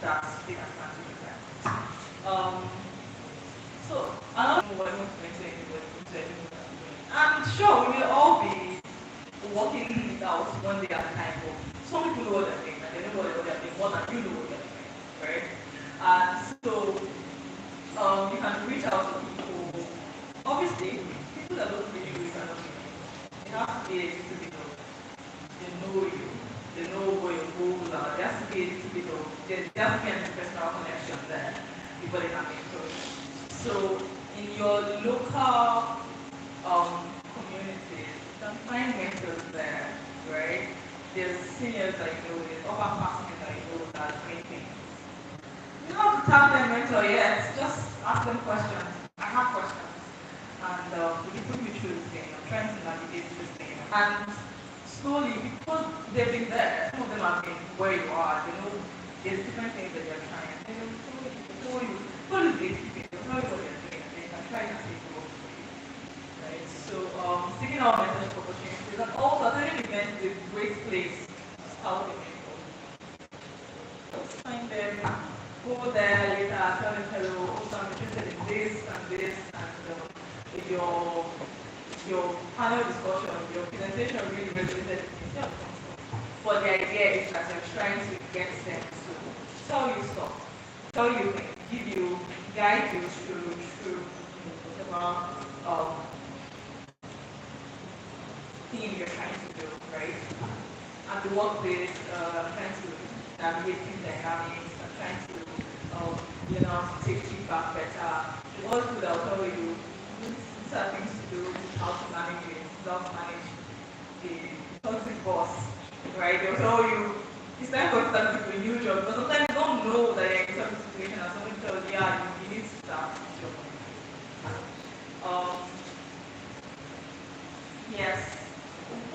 that they can start to do that. So I don't know what I'm going to say anybody. I'm sure we will all be working it out one day at a time. But some people know what they're doing, and they know what they're doing more than you know what they're doing, right? And so you can reach out to people. Obviously, people that don't really reach out to you, it has to be a little bit of they know you, they know what your goals are. There has to be a little bit of there has to be a personal connection there before they can mentor you. So in your local communities, you can find mentors there, right? There's seniors that you know, there's upperclassmen that you know that are doing things. You don't have to tell them mentor yet, just ask them questions. I have questions. And we can put you through this thing. I'm trying to navigate this thing. And slowly, because they've been there, some of them have been where you are, they know there's different things that they're trying. And they will tell you, what is basically, they'll tell you what they're doing, and they can try and take it over for you. Right? So, seeking out mentorship opportunities, and also attending events is a great place to start with mentor. Find them, go there later, tell them hello, also I'm interested in this and this, and if your panel discussion, your presentation really resonated with me. But the idea is that you're trying to get them to tell you stuff, tell you things, give you, guide you through whatever thing you're trying to do, right? At the workplace, trying to navigate team dynamics, trying to take feedback better. The ones who will tell you these are things to do, how to manage it, how to manage the toxic boss, right? They'll tell you it's time for you to start with a new job, but sometimes you don't know that you're in a certain situation and someone tells you, yeah, you need to start this job. Yes.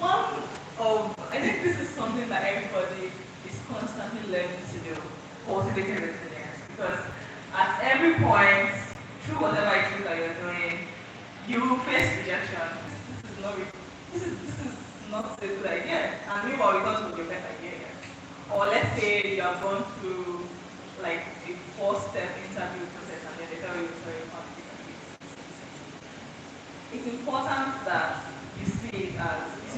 I think this is something that everybody is constantly learning to do, cultivating resilience, because at every point, through whatever it is that you're doing, you face rejection. This is not a good idea. And meanwhile, you thought it would be a better idea. Or let's say you have gone through like a 4-step interview process and then they tell you sorry, it's important that you see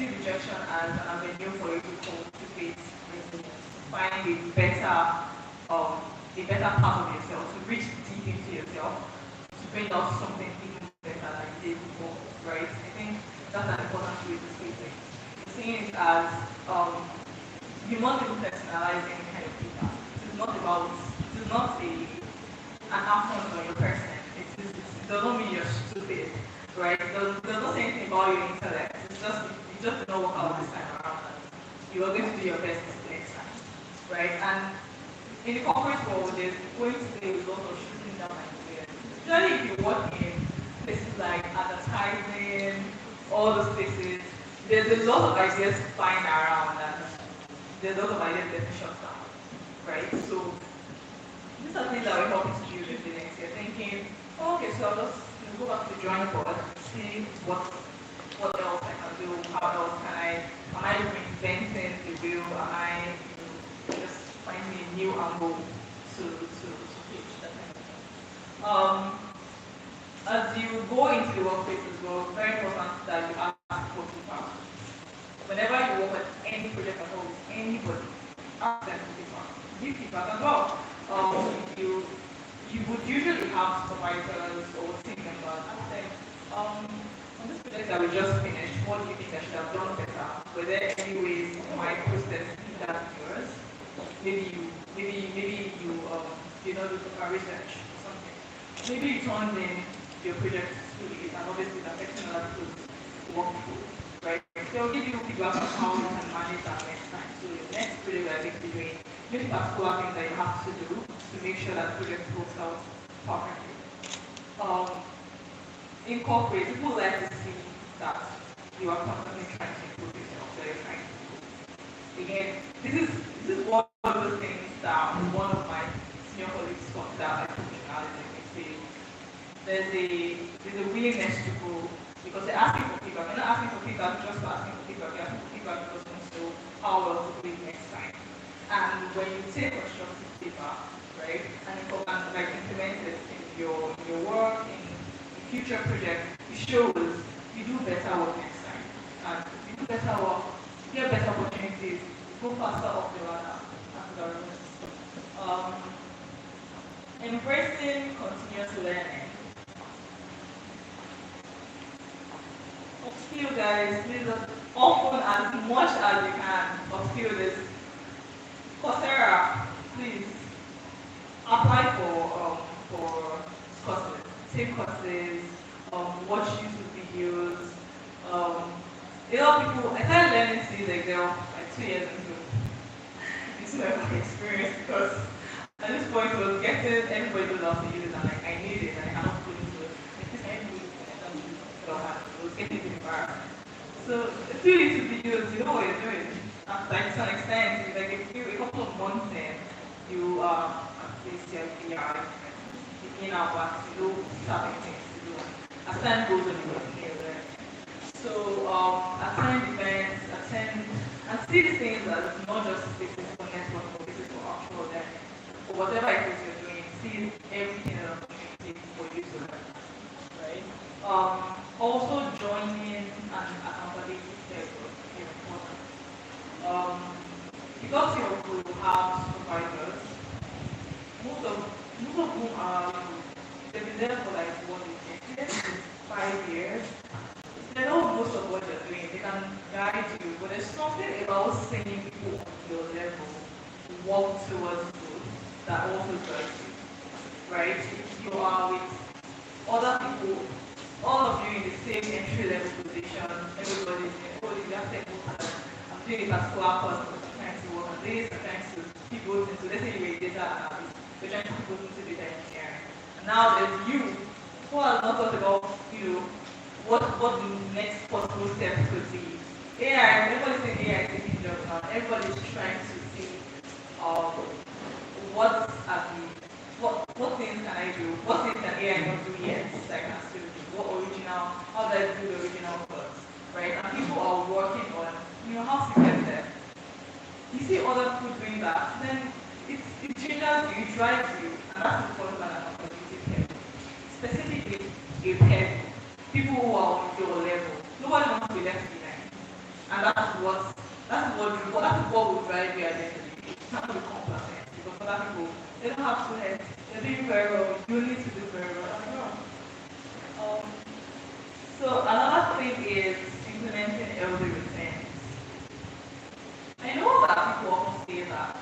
rejection as an avenue for you to cultivate resilience, to find a better part of yourself, to reach deep into yourself, to bring out something even better than you did before, right? I think that's an important way to see it. Seeing it as you must be personalizing kind of feedback. It is not an affront on your person. It doesn't mean you're stupid, right? It doesn't say anything about your intellect. You just don't work out this time around. You are going to do your best next time, right? And in the corporate world, there's going to be a lot of shooting down ideas. Especially if you work in places like advertising, all those places, there's a lot of ideas flying around and there's a lot of ideas that shut down, right? So these are things that we help to build resilience. You're thinking, oh, okay, so I'll just go back to the drawing board, see what else I can do, how else am I reinventing the wheel, am I just finding a new angle to pitch that kind of thing. As you go into the workplace as well, very important that you ask for feedback. Whenever you work at any project at all with anybody, ask them for feedback. Give feedback as well. You would usually have supervisors or team members ask them, on this project that we just finished, what do you think I should have done better? Were there any ways my process that yours? Maybe you did not do proper research or something. Maybe you turned in your project to it and obviously it's affecting other people's workflow, right? They'll give you feedback on how you can manage that next time. So your next project that you're doing, maybe particular things that you have to do to make sure that the project works out perfectly. In corporate, people like to see that you are constantly trying to improve yourself, that you're trying to improve. Again, this is one of those things that one of my senior colleagues talked about, like professionalism. They say there's a willingness to grow because they're asking for feedback. They're not asking for feedback just for asking for feedback. They're asking for feedback because they want to know how well to do it next time. And when you take constructive feedback, right, and like implement it in your work, in future projects, it shows you do better work next time. And if you do better work, you get better opportunities, you go faster up the ladder. Um, Embracing continuous learning. Upskill, guys, please, often as much as you can, upskill this. Coursera, please apply for courses, take courses, watch YouTube videos. Um, a lot of people, I started learning to use Excel like 2 years into my experience because at this point it was getting everybody knows how to use it and like I need it and I cannot put it to it. Like this I need it and I don't use it. So it was getting embarrassing. So 2 YouTube videos, you know what you're doing. After like to an extent, like a couple of months in, you at least you're in our work to do certain things to do. As time goes on, you will hear that. So attend events, attend and see these things as not just basis for network or basis for actual learning. Or whatever it is you're doing, see everything as an opportunity for you to learn. Right? Also joining an accountability network is important. Because you will have supervisors, most of whom are they've been there for like 1 year, 5 years. They know most of what you're doing. They can guide you, but there's something about seeing people on your level walk towards growth that also drives you, right? If you are with other people, all of you in the same entry level position, everybody's you have to I'm doing a particular course, I'm trying to work on this, I'm trying to pivot into, let's say you're a data analyst, you're trying to pivot into data engineering. And now there's you who has not thought about, what the next possible step could be. AI, everybody's saying AI is taking jobs now. Everybody's trying to see what are the what things can I do? What things can AI not do yet that I can still do? What original, how do I do the original first? Right? And people are working on, how to get there. You see other people doing that, then it changes you, it drives you, and that's the point of an accountability pair. Specifically, a pair. People who are on your level. Nobody wants to be left behind. And that's what will drive you at the end of the day. It's not to be complacent. Because other people, they don't have to head. They're doing very well. You need to do very well as well. So another thing is implementing healthy routines. I know that people often say that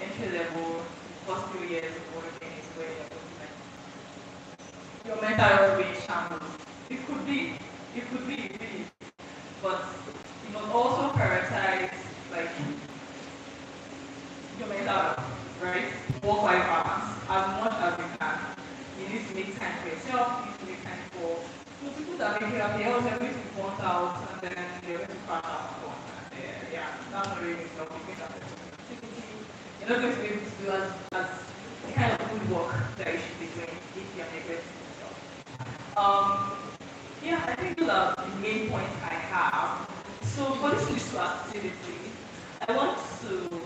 entry level, first 2 years of working is where you're going to your mental health will be in shambles. It could be, really. But you must also prioritize like your mental health, right? Work-life balance as much as you can. You need to make time for yourself, you need to make time for people that make you happy. Else you're going to be burnt out and then you're going to crash out and one. Yeah, that's not really good stuff. You're not going to be able to do as the kind of good work that you should be doing if you're neglecting yourself. Yeah, I think those are the main points I have. So for this list of activity, I want to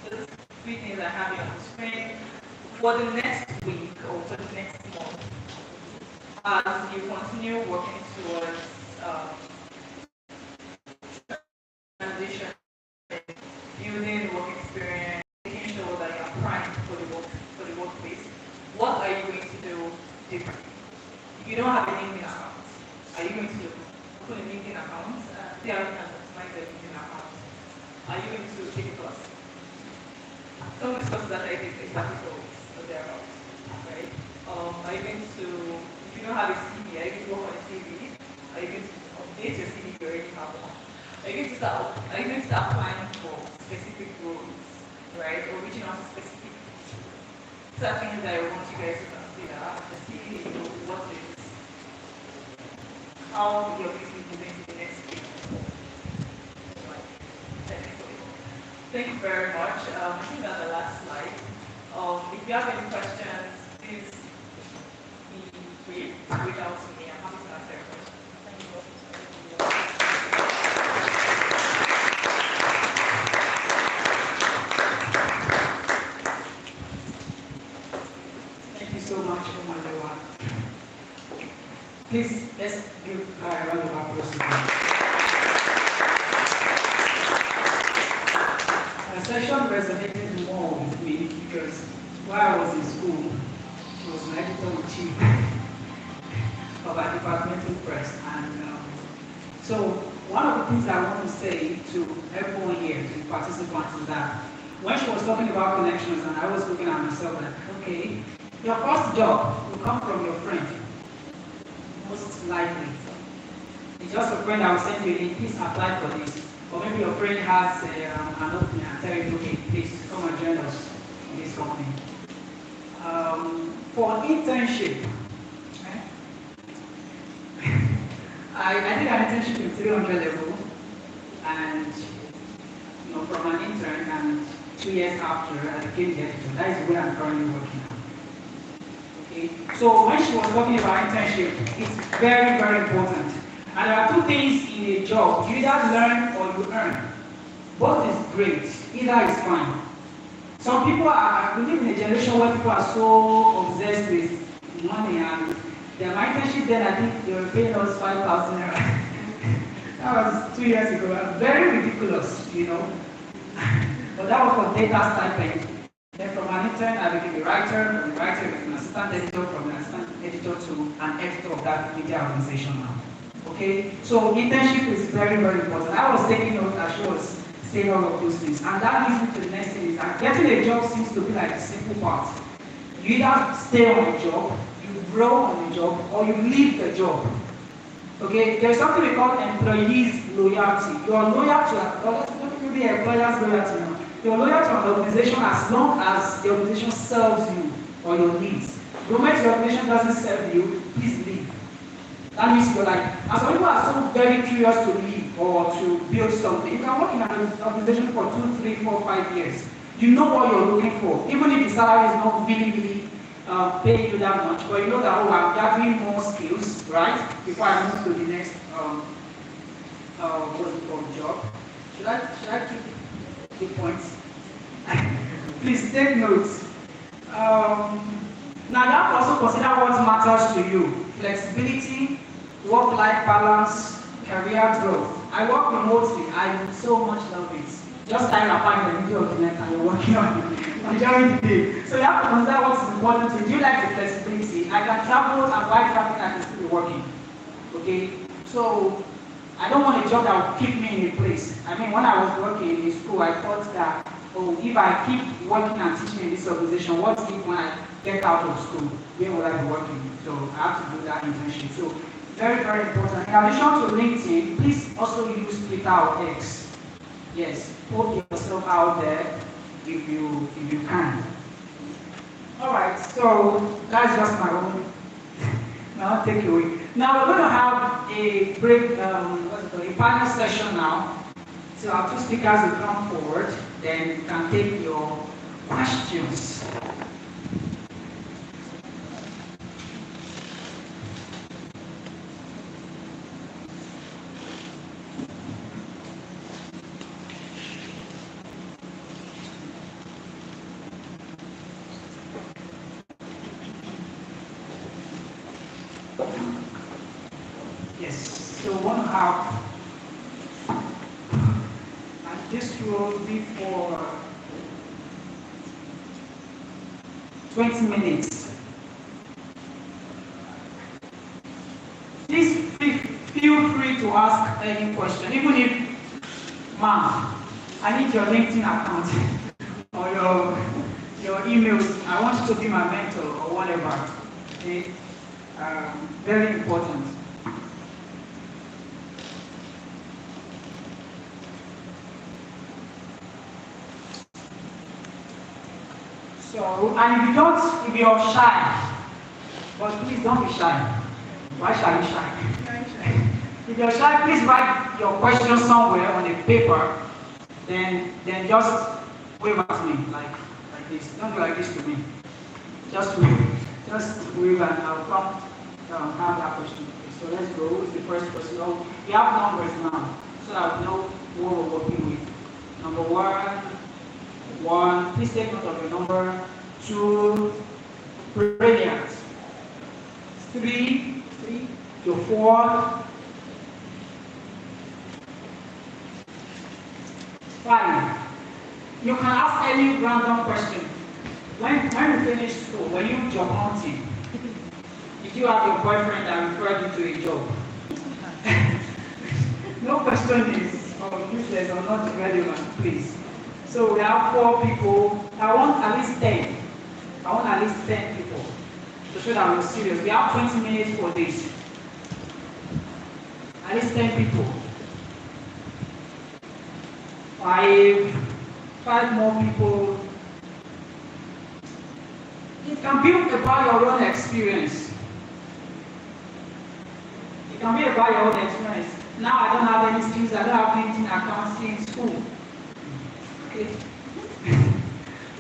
there's 3 things I have here on the screen. For the next week or for the next month, as you continue working towards transition, building work experience, making sure that you're primed for the workplace, what are you going to do differently? If you don't have a LinkedIn account, are you going to open a LinkedIn account? See how you can optimize a LinkedIn account. Are you going to take a course? Some of the courses that I did exactly for thereabouts, right? Are you going to, if you don't have a CV, are you going to work on a CV? Are you going to update your CV if you already have one? Are you going to start applying for specific roles, right? Or reaching out to specific things that I want you guys to consider. The CV, what is how your business is going to be next week. Thank you very much. I think that's the last slide. If you have any questions, please be free to reach out to me. I'm happy to answer your questions. Thank you. Please, let's give a round of applause to them. The session resonated more with me because while I was in school, she was my editor-in-chief of our departmental press. And so one of the things I want to say to everyone here, to the participants, is that when she was talking about connections, and I was looking at myself like, okay, your first job will come from your friend, most likely. It's just a friend that will send you a link, please apply for this. Or maybe your friend has an opening and tell you, okay, please come and join us in this company. For internship, I did an internship in 300 level, and from an intern, and 2 years after I became the editor. That is where I'm currently working now. Okay, so when she was talking about internship, it's very, very important. And there are two things in a job: you either learn or you earn. Both is great. Either is fine. Some people we live in a generation where people are so obsessed with money, and their internship then I think they were paying us 5,000 naira. That was 2 years ago. Very ridiculous, But that was for data stipend. Then from an intern, I became a writer. From a writer, I became an assistant editor. From an assistant editor to an editor of that media organization now. Okay, so internship is very, very important. I was taking note as she was saying all of those things, and that leads me to the next thing: is that getting a job seems to be like the simple part. You either stay on the job, you grow on the job, or you leave the job. Okay, there's something we call employees loyalty. You are loyal to maybe employers loyalty now. You are loyal to an organization as long as the organization serves you or your needs. The moment the organization doesn't serve you, please leave. That means you're like, and some people are so very curious to leave or to build something. You can work in an organization for 2, 3, 4, 5 years. You know what you're looking for, even if the salary is not really paying you that much, but you know that, oh, I'm gathering more skills, right, before I move to the next what's it called, job. Should I keep the points? Please take notes. Now you have to also consider what matters to you: flexibility, work-life balance, career growth. I work remotely. I so much love it. Just time applying the middle of the night and you're working on it during the day. So you have to consider what is important to you. Do you like the flexibility? I can travel, and while traveling I can still be working. Okay? So I don't want a job that will keep me in a place. I mean, when I was working in school, I thought that, oh, if I keep working and teaching in this organization, what if when I get out of school, where will I be working? So I have to do that internship. So very, very important. In addition to LinkedIn, please also use Twitter or X. Yes, put yourself out there if you can. All right, so that's just my own takeaway. Now we're going to have a break, a panel session now. So our two speakers will come forward, then you can take your questions. Yes, so one half, and this will be for 20 minutes. Please feel free to ask any question, even if, ma'am, I need your LinkedIn account or your emails. I want you to be my mentor or whatever. Okay? Very important. So, and if you're shy, but please don't be shy. Why shall you shy? If you're shy, please write your question somewhere on a paper, then just wave at me like this. Don't do like this to me. Just wave and I'll come have that question. Okay, so let's go with the first question. Oh, we have numbers now, so that we know what we're working with. Number one, please take note of your number. 2, brilliant. 3, to 4, 5. You can ask any random question. When you finish school, when you job hunting, did you have your boyfriend that referred you to a job? No question is useless or not relevant, please. So we have 4 people. I want at least 10. I want at least 10 people to show that we're serious. We have 20 minutes for this. At least 10 people. 5 more people. It can be about your own experience. It can be about your own experience. Now I don't have any skills, I don't have anything I can't see in school. Okay.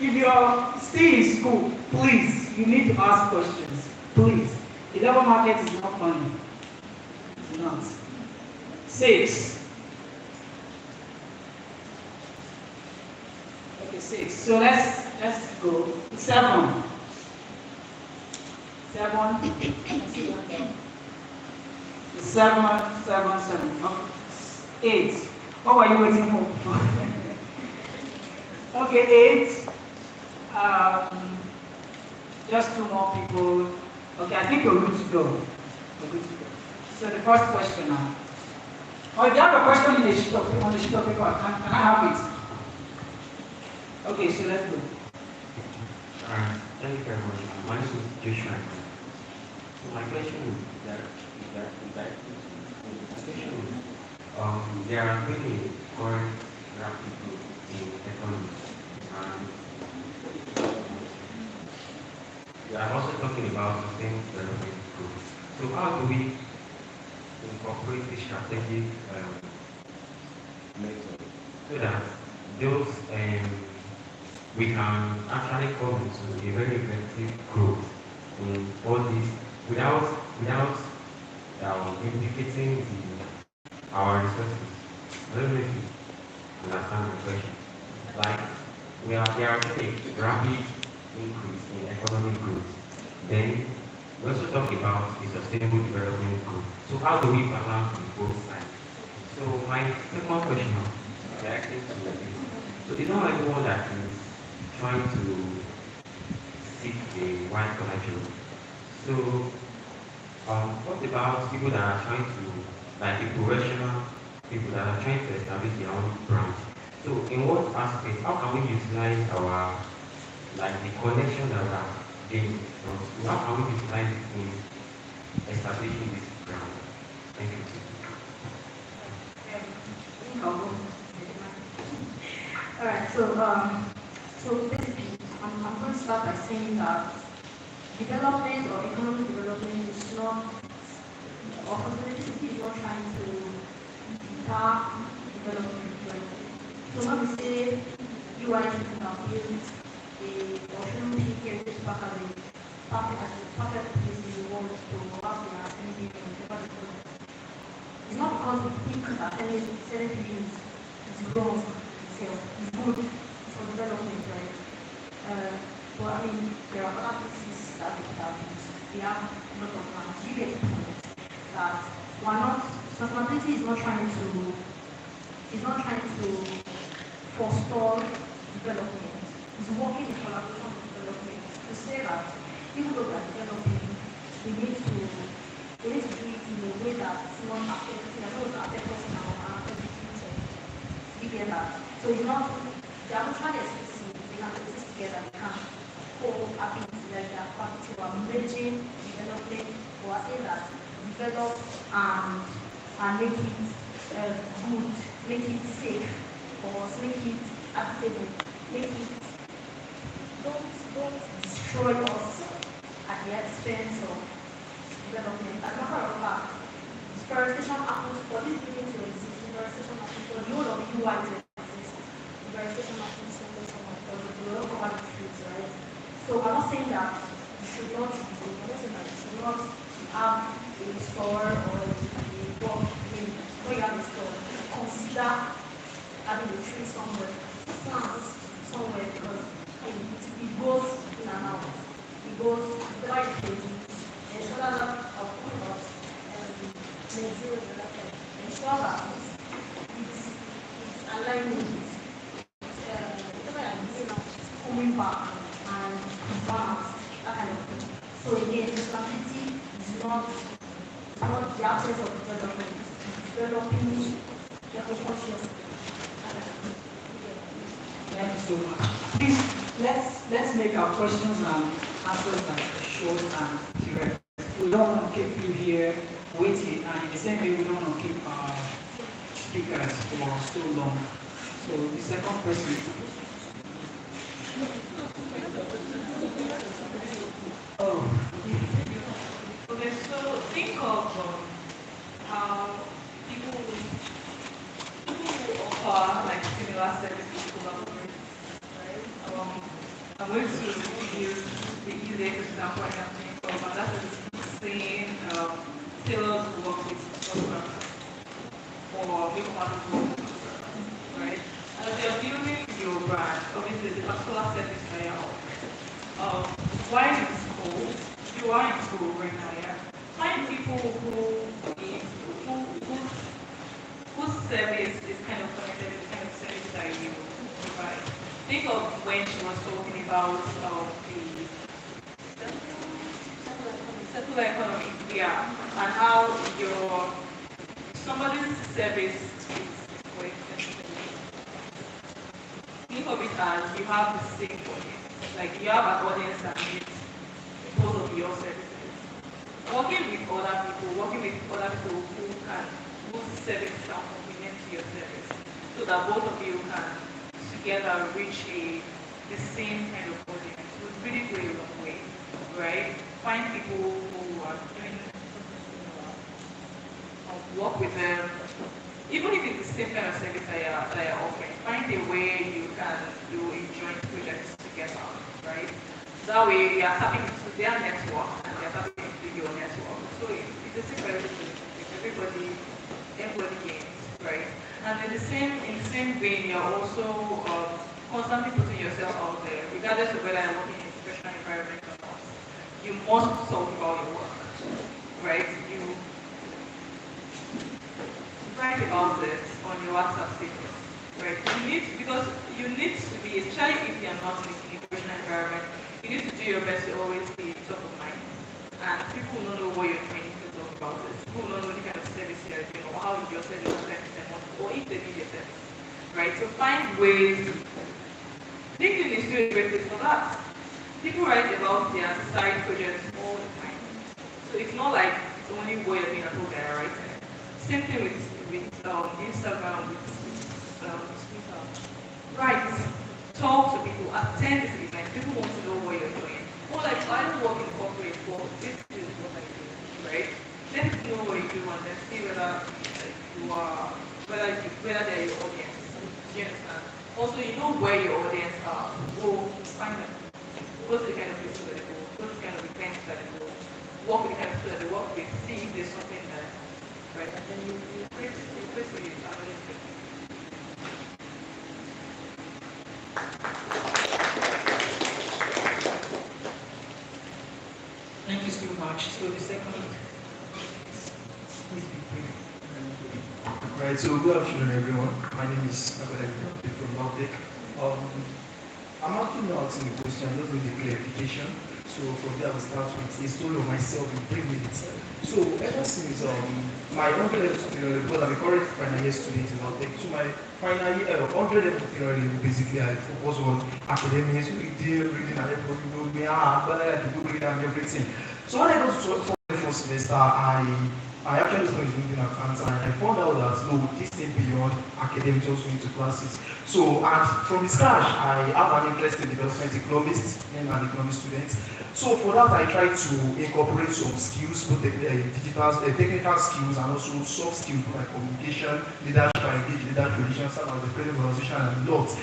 If you're still in school, please, you need to ask questions. Please. The labor market is not funny. It's not. 6. Okay, 6. So let's go. 7. 7. 7, 7, 7. Okay. 8. What were you waiting for? Okay, 8. Just 2 more people. Okay, I think we're good to go. We're good to go. So the first question now. Or if you have a question on the sheet of paper, can I have it? Okay, so let's go. Thank you very much. My name is Joshua. So my question is that there are many current rapid growth in economy, and we are also talking about sustainable development growth. So how do we incorporate the strategic method so that those we can actually come into a very effective growth in all this without implicating our resources? I don't know if you understand the question. Like there are a rapid increase in economic growth. Then we also talk about the sustainable development growth. So how do we balance both sides? So my second question is actually so it's not everyone that is trying to seek a white collar job. So what about people that are trying to, like the professional people that are trying to establish their own brand? So in what aspect, how can we utilize our, like the connection that we are gaining from school, how can we utilize it in establishing this brand? Thank you. Alright, so basically, I'm going to start by saying that development or economic development is not, or prosperity is not trying to deter development. So when we say UI should have built or shouldn't be carried back as a perfect place in the world to have their assembly and whatever they call it. It's not because we think that certain things is wrong itself. It's good for development, right? But I mean, there are other places that we have used. We have a lot of plans. You get the point that we're not, sustainability is not trying to forestall development. It's working in collaboration with development to say that even though we are developing, we need to do it in a way that it's not affecting, that doesn't affect us now and affect the future. You get that? So it's not, they are mutually exclusive, they can exist together, they can co-habit, like they are practicing or merging development, or I say that develop and make it good, make it safe, or make it acceptable, make it, don't destroy us at the expense of development. As a matter of fact, deforestation happens for this building to exist, deforestation happens for the whole of UI to exist, deforestation happens for the whole of the trees, right? So I'm not saying that you should not do, I'm not saying that you should not have a store or a work where you have a store. Consider having a tree somewhere, plants somewhere, because it goes in and out. It goes, whatever you produce, ensure that of course, ensure that it's aligning with whatever I'm doing now, coming back and balance, that kind of thing. So again, disability is not the absence of development, it's developing the consciousness. Thank you so much. Please, let's make our questions and answers like short and direct. We don't want to keep you here waiting, and in the same way, we don't want to keep our speakers for so long. So the second question. Oh. Okay, so think of how people who offer like similar services collaborate, right? I'm going to use the easiest example I can think of, and that is saying tailors who work with customers or make artists work with customers, right? As you're building your brand, obviously the particular service that you're offering. While in school, you are in school right now, yeah? Find people whose service is kind of connected to the kind of service that you provide. Think of when she was talking about the circular economy, yeah, and how somebody's service is for expensive. Think of it as you have the same audience, like you have an audience that needs both of your services. Working with other people whose services are complement to your service, so that both of you can together reach the same kind of audience would really go a long way, right? Find people who are doing work with them, even if it's the same kind of service that you're offering. Find a way you can do a joint project together, right? That way you are tapping into their network and they are tapping into your network. So it's a secret everybody gains, right? And in the same vein, you're also constantly putting yourself out there, regardless of whether you're working in a professional environment or not. You must talk about your work, right? You write about it on your WhatsApp status, right? Because you need to be, especially if you're not in a professional environment, you need to do your best to always be top of mind. And people will not know what you're doing if you talk about it. People will not know the kind of service you're doing or how your service is affecting them or if they need your service, right? So find ways. LinkedIn is still a great place for that. People write about their side projects all the time. So it's not like it's only what you're doing at home that you're writing. Same thing with Instagram, with Twitter. Right. Talk to people, attend this event. People want to know what you're doing. Or like, I don't work in corporate, but this is what I do, right? Let people know what you do and then see whether whether they're your audience. Do you understand? Also, you know where your audience are. Go find them. Go to the kind of places that they go. Go to the kind of events that they go. Work with the kind of people that they work with. See if there's something there. Right? And then you create for you. Thank you so much. So the second, please be brief. Right, so good afternoon everyone. My name is Abel from Baltic. I'm actually not asking the question, I'm not doing the clarification. So from there I will start with a story of myself in 3 minutes. So ever since my undergraduate because I'm a current final year student in Baltic, so my final year undergraduate basically I focus on academics, reading and everything, you know me, but I do read and everything. So when I got to the first semester, I actually started doing accounts and I found out that no, this thing beyond academics also into classes. So and from the scratch, I have an interest in development economists and an economics student. So for that, I try to incorporate some skills, both technical skills and also soft skills like communication, leadership, leadership relations, as the president organization, and lots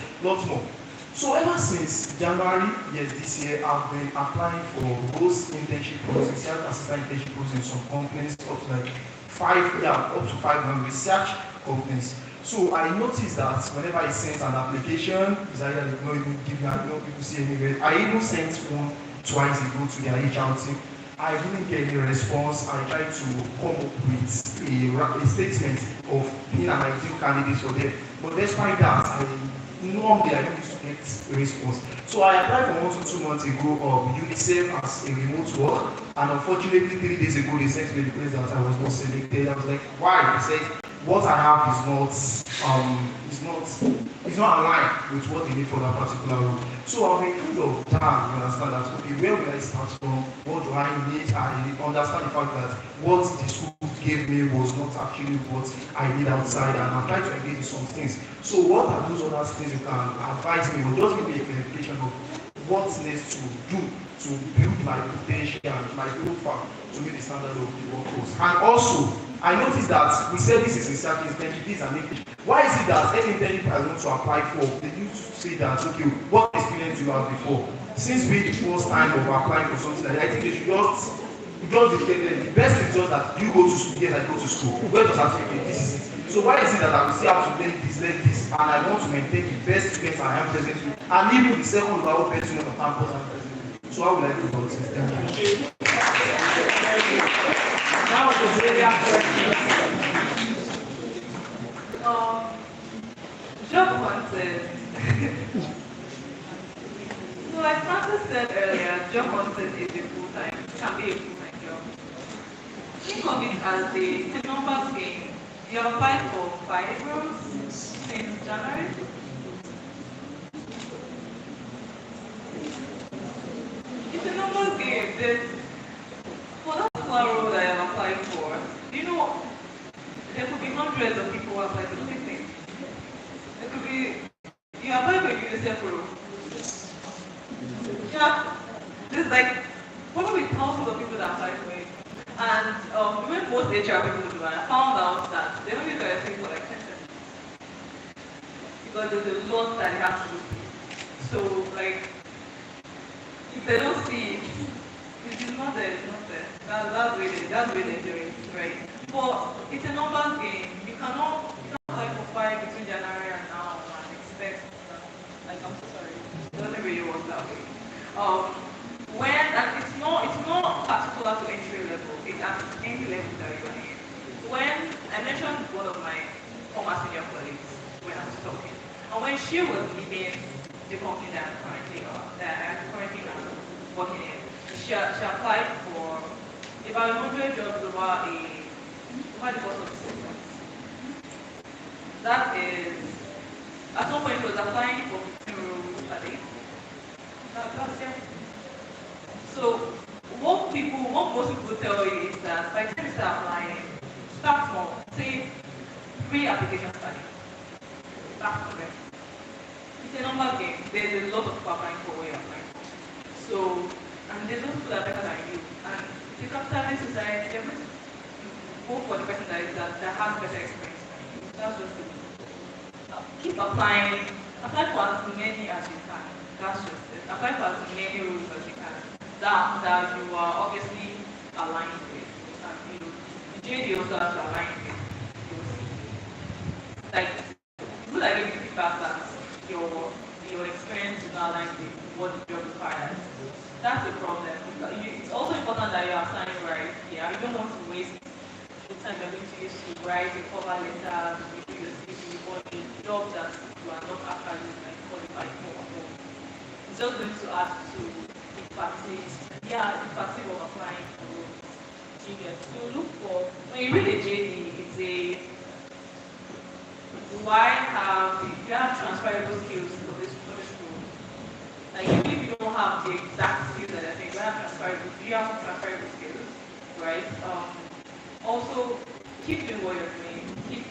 more. So ever since January, yes, this year, I've been applying for both internship programs, research assistant internship programs in some companies, up to 5 research companies. So I noticed that whenever I sent an application, it's either they don't even give me, I don't people see anywhere. I even sent one twice ago to their HR team. I didn't get any response. I tried to come up with a statement of being an ideal candidate for them. But despite that, normally I don't used to get a response. So I applied for 1 to 2 months ago UNICEF as a remote work, and unfortunately 3 days ago they sent me the place that I was not selected. I was like, why? They said what I have is not aligned with what they need for that particular role. So I was kind of down, you understand that, okay, where will I start from? What do I need? I understand the fact that what the school gave me was not actually what I need outside, and I'm trying to engage in some things. So what are those other things you can advise me, or just give me a clarification of what needs to do to build my potential, my profile to meet the standard of the workforce? And also, I noticed that we said this is in certain internship, this is an English. Why is it that any internship I want to apply for, they used to say that, okay, what experience do you have before? Since being the first time of applying for something like that, I think they should just dictate the best is just that you go to school, yes, I go to school. Where does certificate? This is it. So why is it that I will still have to learn this, and I want to maintain the best students I am presently, and even the second level best student of campus I'm presently? So how will I do about this? Thank you. Now to the question. Job hunting. So like Francis said earlier, job hunting is a full-time, can be a full-time job. Think of it as a numbers game. You have applied for 5 roles since January. It's a numbers game. For that particular role that I have applied for, you know, there could be hundreds of people who apply for the same thing. There could be, you apply for a UNICEF role. Yeah, there's like probably thousands of people that apply for it. And when most HR people do that, I found out that they only do anything for like 10 seconds. Because there's a lot that they have to do. So like, if they don't see it, it is not there, it's not there. That's where they do it, right? But it's a numbers game. You cannot apply for 5 between January and now and expect that. Like, I'm so sorry. It doesn't really work that way. And it's not particular to entry level. It's at any level that you're in. When I mentioned one of my former senior colleagues when I was talking, and when she was leaving the company that I'm currently working in, she applied for about 100 jobs over the course of 6 months. That is, at some point she was applying for 15 roles a day. That's it. So what most people tell you is that by the time you start applying, start small. Say 3 applications per day. Start from there. It's a number game. There's a lot of people applying for what you're applying for. So, and there's those people that are better than you. And the capitalist society, they're going to go for the person that has better experience than you. That's just it. Keep applying. Apply for as many as you can. That's just it. Apply for as many roles as you can. That you are obviously aligned with. And the JD also has to align with. Like, people are giving feedback that your experience is not aligned with what the job requires. That's the problem. It's also important that you are signing right. Yeah, you don't want to waste the time you're going to use to write a cover letter, review your CV, or a job that you are not actually qualified for. It's just going to add to the fatigue of applying for juniors. So look for, when you read a JD, it's a if you have transferable skills for this role. Like even if you don't have the exact skills that I think you have transferable skills, right? Also keep doing what you're doing, keep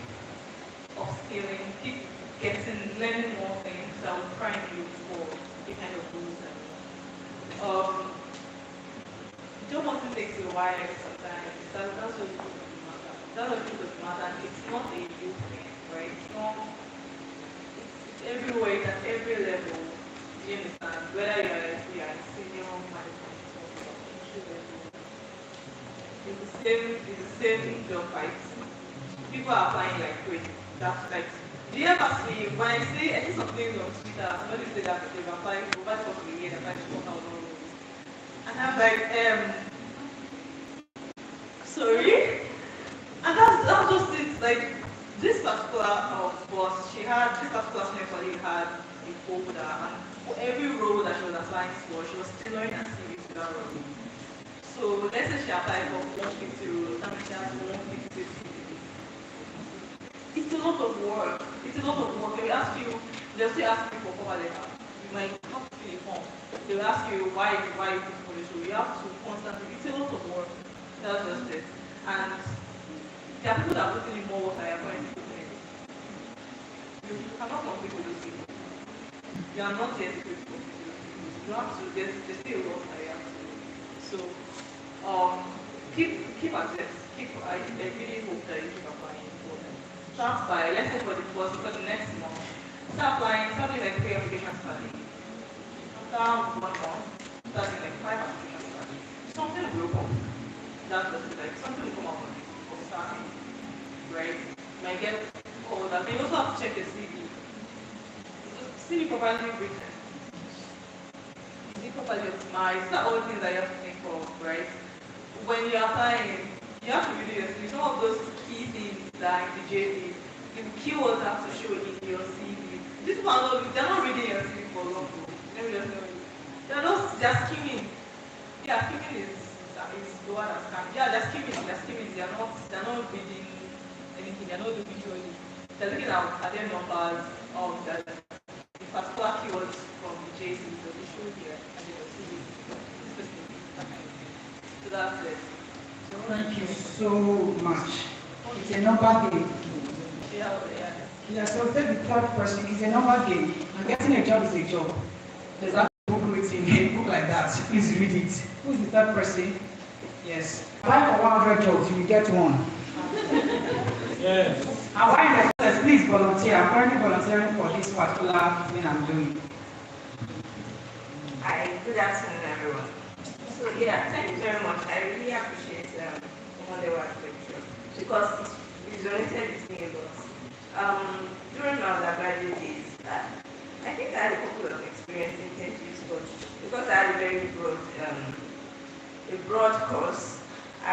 upskilling, keep learning more things that will prime you for the kind of roles that job hunting takes a while sometimes. That's what it matter. That's what it matter. It's not a new thing, right? It's everywhere, it's at every level. Do you understand? Whether you're a senior management or entry level, it's the same job fight. People are applying like crazy. That's like, do you ever see, when I see something on Twitter, somebody say that they've applied for over half a year, they've applied for 4,000 roles. And I'm like, sorry? And that's just it. Like, This particular boss, she had this particular senior colleague had a folder, and for every role that she was applying for, she was tailoring her CV to that role. So let's say she applied for 150 roles, that means she has 150 CV. It's a lot of work. It's a lot of work. They will ask you, they'll still ask you for cover letter. You might have to fill a form. They will ask you why you put for this role. You have to constantly, it's a lot of work. That's just it. And there are people that are putting in more work than you're currently putting in. You cannot compete with those people. You are not yet equipped to compete with those people. You have to, there's still a lot that you have to do. So, keep at it. I really hope that you keep applying for them. Start by, let's say for the next month, start applying, start doing like 3 applications per day. After 1 month, start doing like 5 applications per day. Something will come. That's just it, like something will come out of starting, right? You might get called up. And you also have to check the CV. CV properly written. Is it properly optimized? These are all things that you have to think of, right? When you're applying, you have to really see some of those key things like the JD, the keywords have to show in your CV. These people are not, they're not reading your CV for long. Let me just tell you. They're skimming. Yeah, skimming is lower than scan. Yeah, they're skimming. They're not reading anything. They're not looking through it. They're looking at their numbers of the particular keywords from the JD, so they show here and they will see this specific. So that's it. Thank you so much. It's a number game. Yeah. Yeah, so take the third person. It's a number game. And getting a job is a job. There's that book written in a book like that. Please read it. Who's the third person? Yes. Apply for 100 jobs, you will get one. Yes. And why in the process, please volunteer. I'm currently volunteering for this particular thing I'm doing. Hi, good afternoon, everyone. So yeah, thank you very much. I really appreciate Omodewa's lecture because it resonated with me a lot. During my undergraduate days, I think I had a couple of experience in internships, but because I had a very broad course, I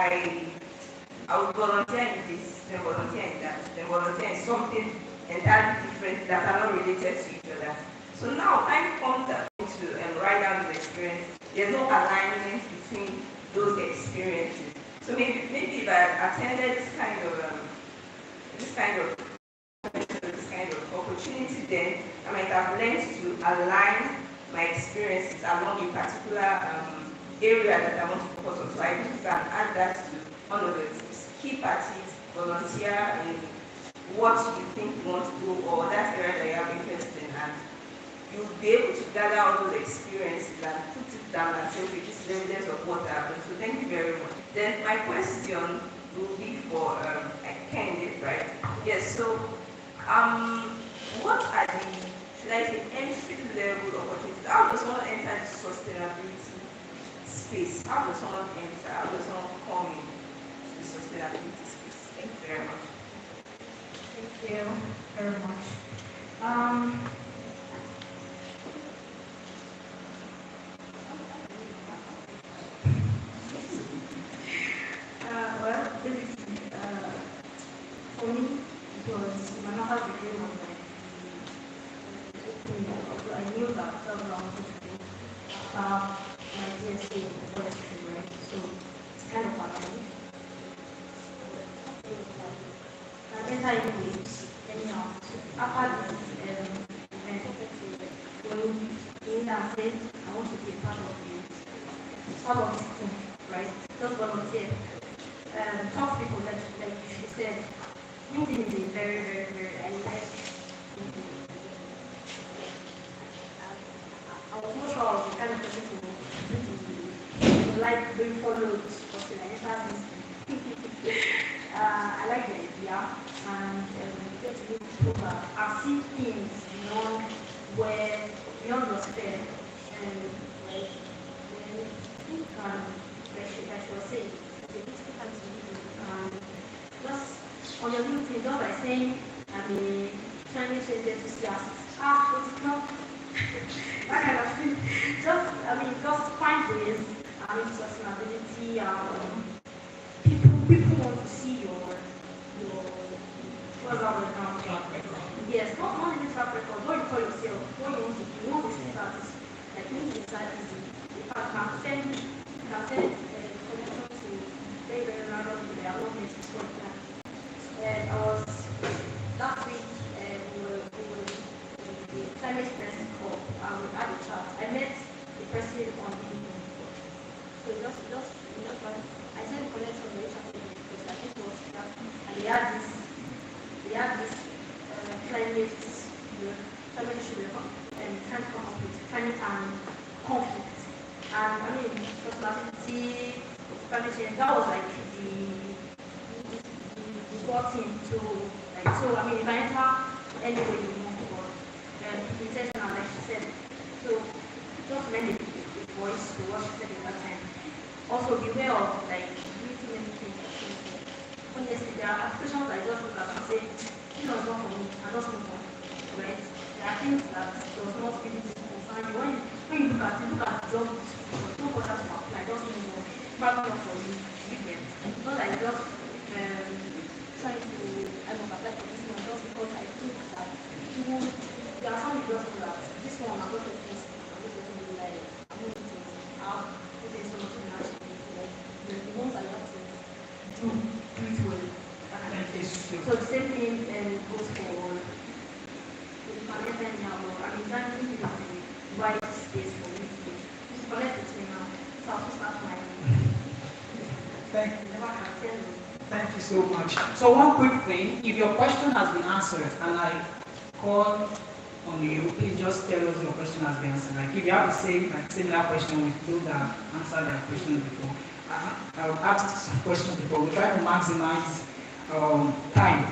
would volunteer in this, then volunteer in that, then volunteer in something entirely different that are not related to each other. So now time comes to write down the experience. There's no alignment between those experiences. So maybe if I attended this kind of opportunity, then I might have learned to align my experiences along a particular area that I want to focus on. So I can add that to one of the tips. Keep at it, volunteer in what you think you want to do or that area that you have interest in, and you'll be able to gather all those experiences and put it down and say, okay, this is evidence of what happened. So thank you very much. Then my question will be for Candice, right? Yes, so what are the, should I say, entry level opportunities? How does someone enter the sustainability space? How does someone come in the sustainability space? Thank you very much. Thank you very much. Well, basically, for me, it was my master's degree was like, I knew that I wanted to do my DSA in forestry, right? So it's kind of aligned. I enter into it anyhow. After this event, when I said I want to be part of this team, right? Just volunteer. Talk to people like she said. LinkedIn is a very, very, very, I like LinkedIn. I was not sure I was the kind of person to like doing follows, but I entered this. I like the idea and get to meet people I see things beyond where beyond the sphere and like I think like she was saying, the critical to just on your LinkedIn, just by saying I'm a Chinese enthusiast. But it's not that kind of thing. Just find ways sustainability. People want to see your because I was yes, not even track record. What you call yourself, what you want to do, you want to see that is like me to decide easy. In fact, you can send connection to very, very random people that are not meant to talk that. I was last week we were the climate press call and we had a chat. I met the president on LinkedIn. So I sent a connection to the chat because I think it was that and they had this climate issue and trying to come up with climate and conflict. And I mean, personality, climate change, that was like the got into like so I mean if I enter anywhere you move for intentional like she said. So just lend a voice to what she said at that time. Also beware of like really many things. Honestly, there are applications I just look at and say, this was not for me, I just move on. Right? There are things that does not really concern you. When you look at the job, don't bother to apply, just move on. Probably not for you, you get. Not like just trying to apply for this one just because I think that there are some people who that this one I'm not going to this, I'm not going to be like I'm not going to have this so much international like the ones I have to do it well. So the same thing goes for the connected now. I mean trying to think of the right space for me to connect with me now. So I'll start my Thank you so much. So one quick thing, if your question has been answered and I call on you, please just tell us your question has been answered. Like if you have the same similar question with those that answered their questions before, I've asked some questions before. We try to maximize time.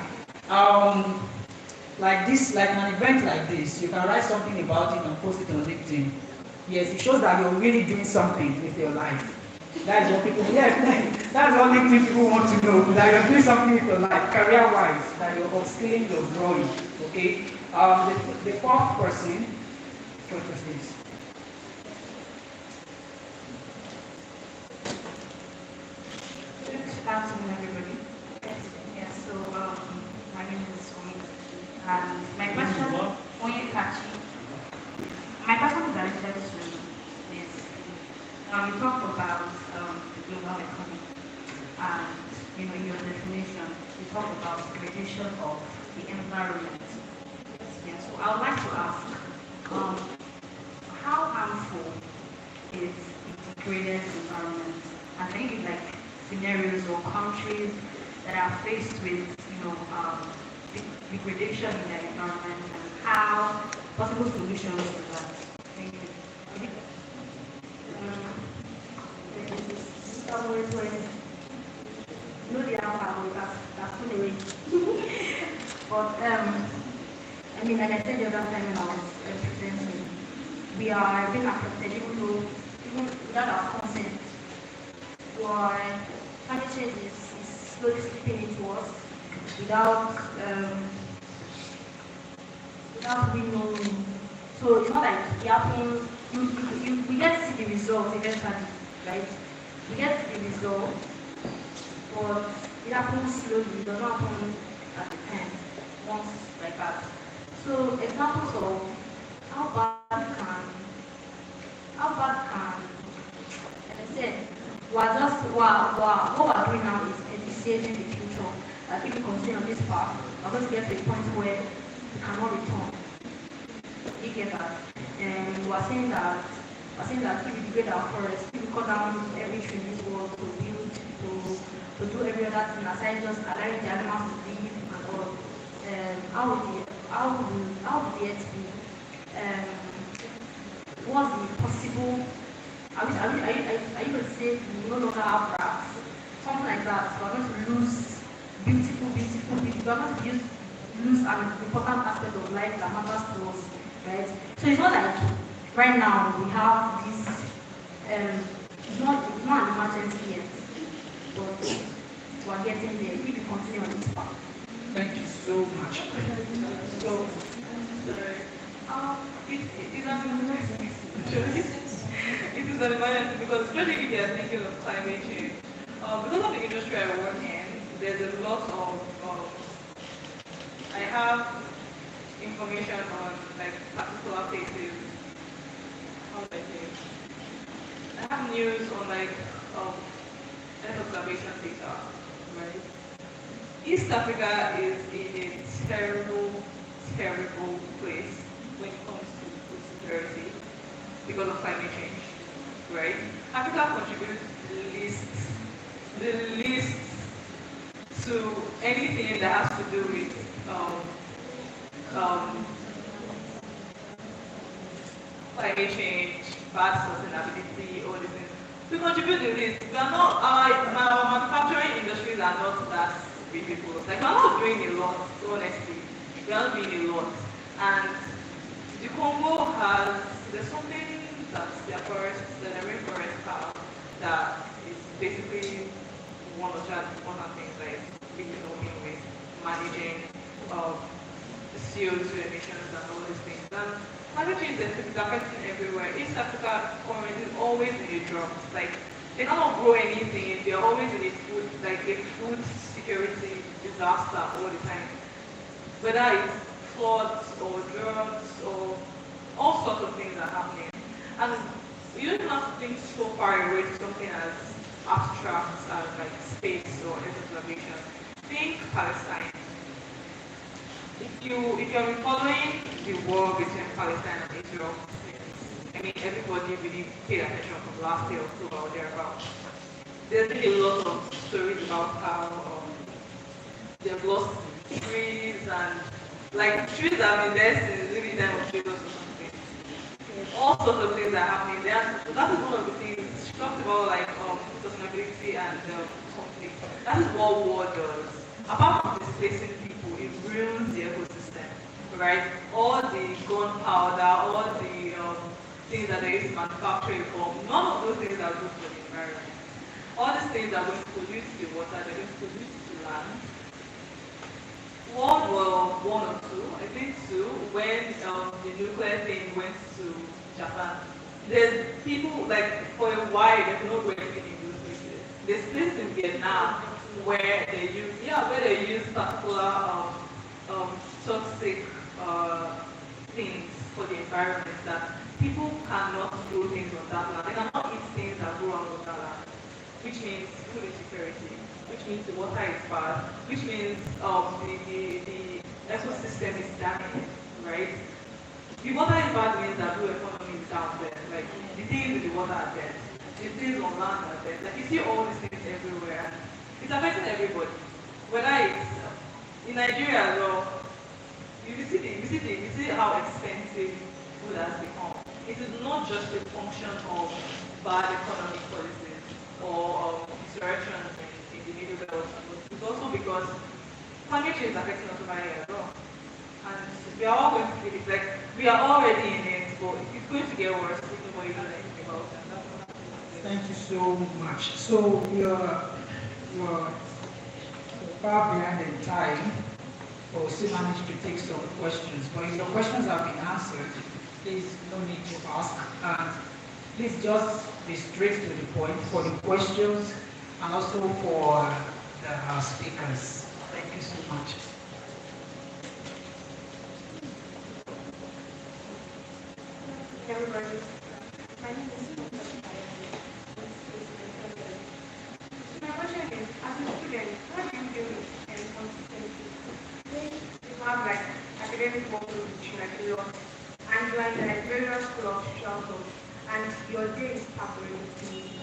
Like this, like an event like this, you can write something about it and post it on LinkedIn. Yes, it shows that you're really doing something with your life. That is what people, that's the only thing people want to know, that you're doing something with your life, career-wise, that you're upskilling, you're growing, okay? The fourth person, please. Good afternoon, everybody. Yes, so my name is Omi, and my question, Onyekachi, my question is directed to is, you talked about the global economy, and in your definition, you talk about degradation of the environment. Yes, so I would like to ask, how harmful is the degraded environment? And can you give like scenarios or countries that are faced with, degradation in their environment and how possible solutions to that? Thank you. But I mean, like I said the other time when I was presenting, we are being affected even without our consent. Climate change is slowly slipping into us without we knowing. So it's not like it happens. We get to see the results eventually, right? We get to the result, but it happens slowly. It does not happen at the time, once like that. So examples of how bad can, like I said, what we're doing now is anticipating the future. That if we continue on this path, we're going to get to a point where we cannot return. You get that? And we're saying that if we degrade our forests, if we cut down every tree in this world to build, to do every other thing aside just allowing the animals to live and all, how would the earth be? What's the possible? Are you going to say we no longer have rats? Something like that. We're going to lose beautiful people. We're going to lose an important aspect of life that matters to us, right? So it's not like right now we have this. It's not an emergency yet, but we're getting there if we continue on this path. Thank you so much. So, it is an emergency because especially if you are thinking of climate change. Because of the industry I work in, there's a lot of I have information on like particular places. How do I say it? I have news on like um, Earth observation data, right? East Africa is in a terrible, terrible place when it comes to food security because of climate change, right? Africa contributes the least to anything that has to do with um, climate change, bad sustainability, all these things. We contribute to this. We are not, our manufacturing industries are not that ridiculous. Like, we are not doing a lot, honestly. We are not doing a lot. And the Congo has, there's something that their forests, the rainforest have, that is basically one of the important things that is really helping with managing the CO2 emissions and all these things. And climate change is affecting everywhere. East Africa currently is always in a drought. Like, they cannot grow anything. They're always in a food, like a food security disaster all the time. Whether it's floods or droughts or all sorts of things are happening. And you don't have to think so far away to something as abstract as like space or Earth observation. Think Palestine. If you're following the war between Palestine and Israel, I mean everybody really paid attention from last year October or thereabouts. There's been a lot of stories about how they've lost trees and like trees have been there since maybe time of Shiloh or something. All sorts of things are happening there. That is one of the things she talked about, like sustainability and conflict. That is what war does. Apart from displacing people, it ruins the ecosystem, right? All the gunpowder, all the things that they use to manufacture it for, none of those things are good for the environment. All these things are going to pollute the water, they're going to pollute the land. World War I or II, I think two, when the nuclear thing went to Japan, there's people, like, for a while, there's no way anything in those places. There's places in Vietnam where they use particular toxic things for the environment that people cannot grow things on that land. They cannot eat things that grow on that land, which means food insecurity, which means the water is bad, which means the ecosystem is damaged, right? The water is bad means that blue economy is down there. Like, the things with the water are dead. The things on land are dead. Like, you see all these things everywhere. It's affecting everybody. Whether it's in Nigeria as well, you see how expensive food has become. It is not just a function of bad economic policies or insurrections in the Middle Belt. It's also because climate change is affecting us over here as well. And we are all going to feel it. Like, we are already in it, but it's going to get worse if nobody does anything about it. Thank you so much. So you're far behind in time, but we still managed to take some questions. But if your questions have been answered, please no need to ask. And please just be straight to the point for the questions and also for the speakers. Thank you so much. Everybody, my name is my question is, as a student, how do you deal with inconsistency? When you have like academic workload like a lot, and you are in like various school of social thought, and your day is packed with things,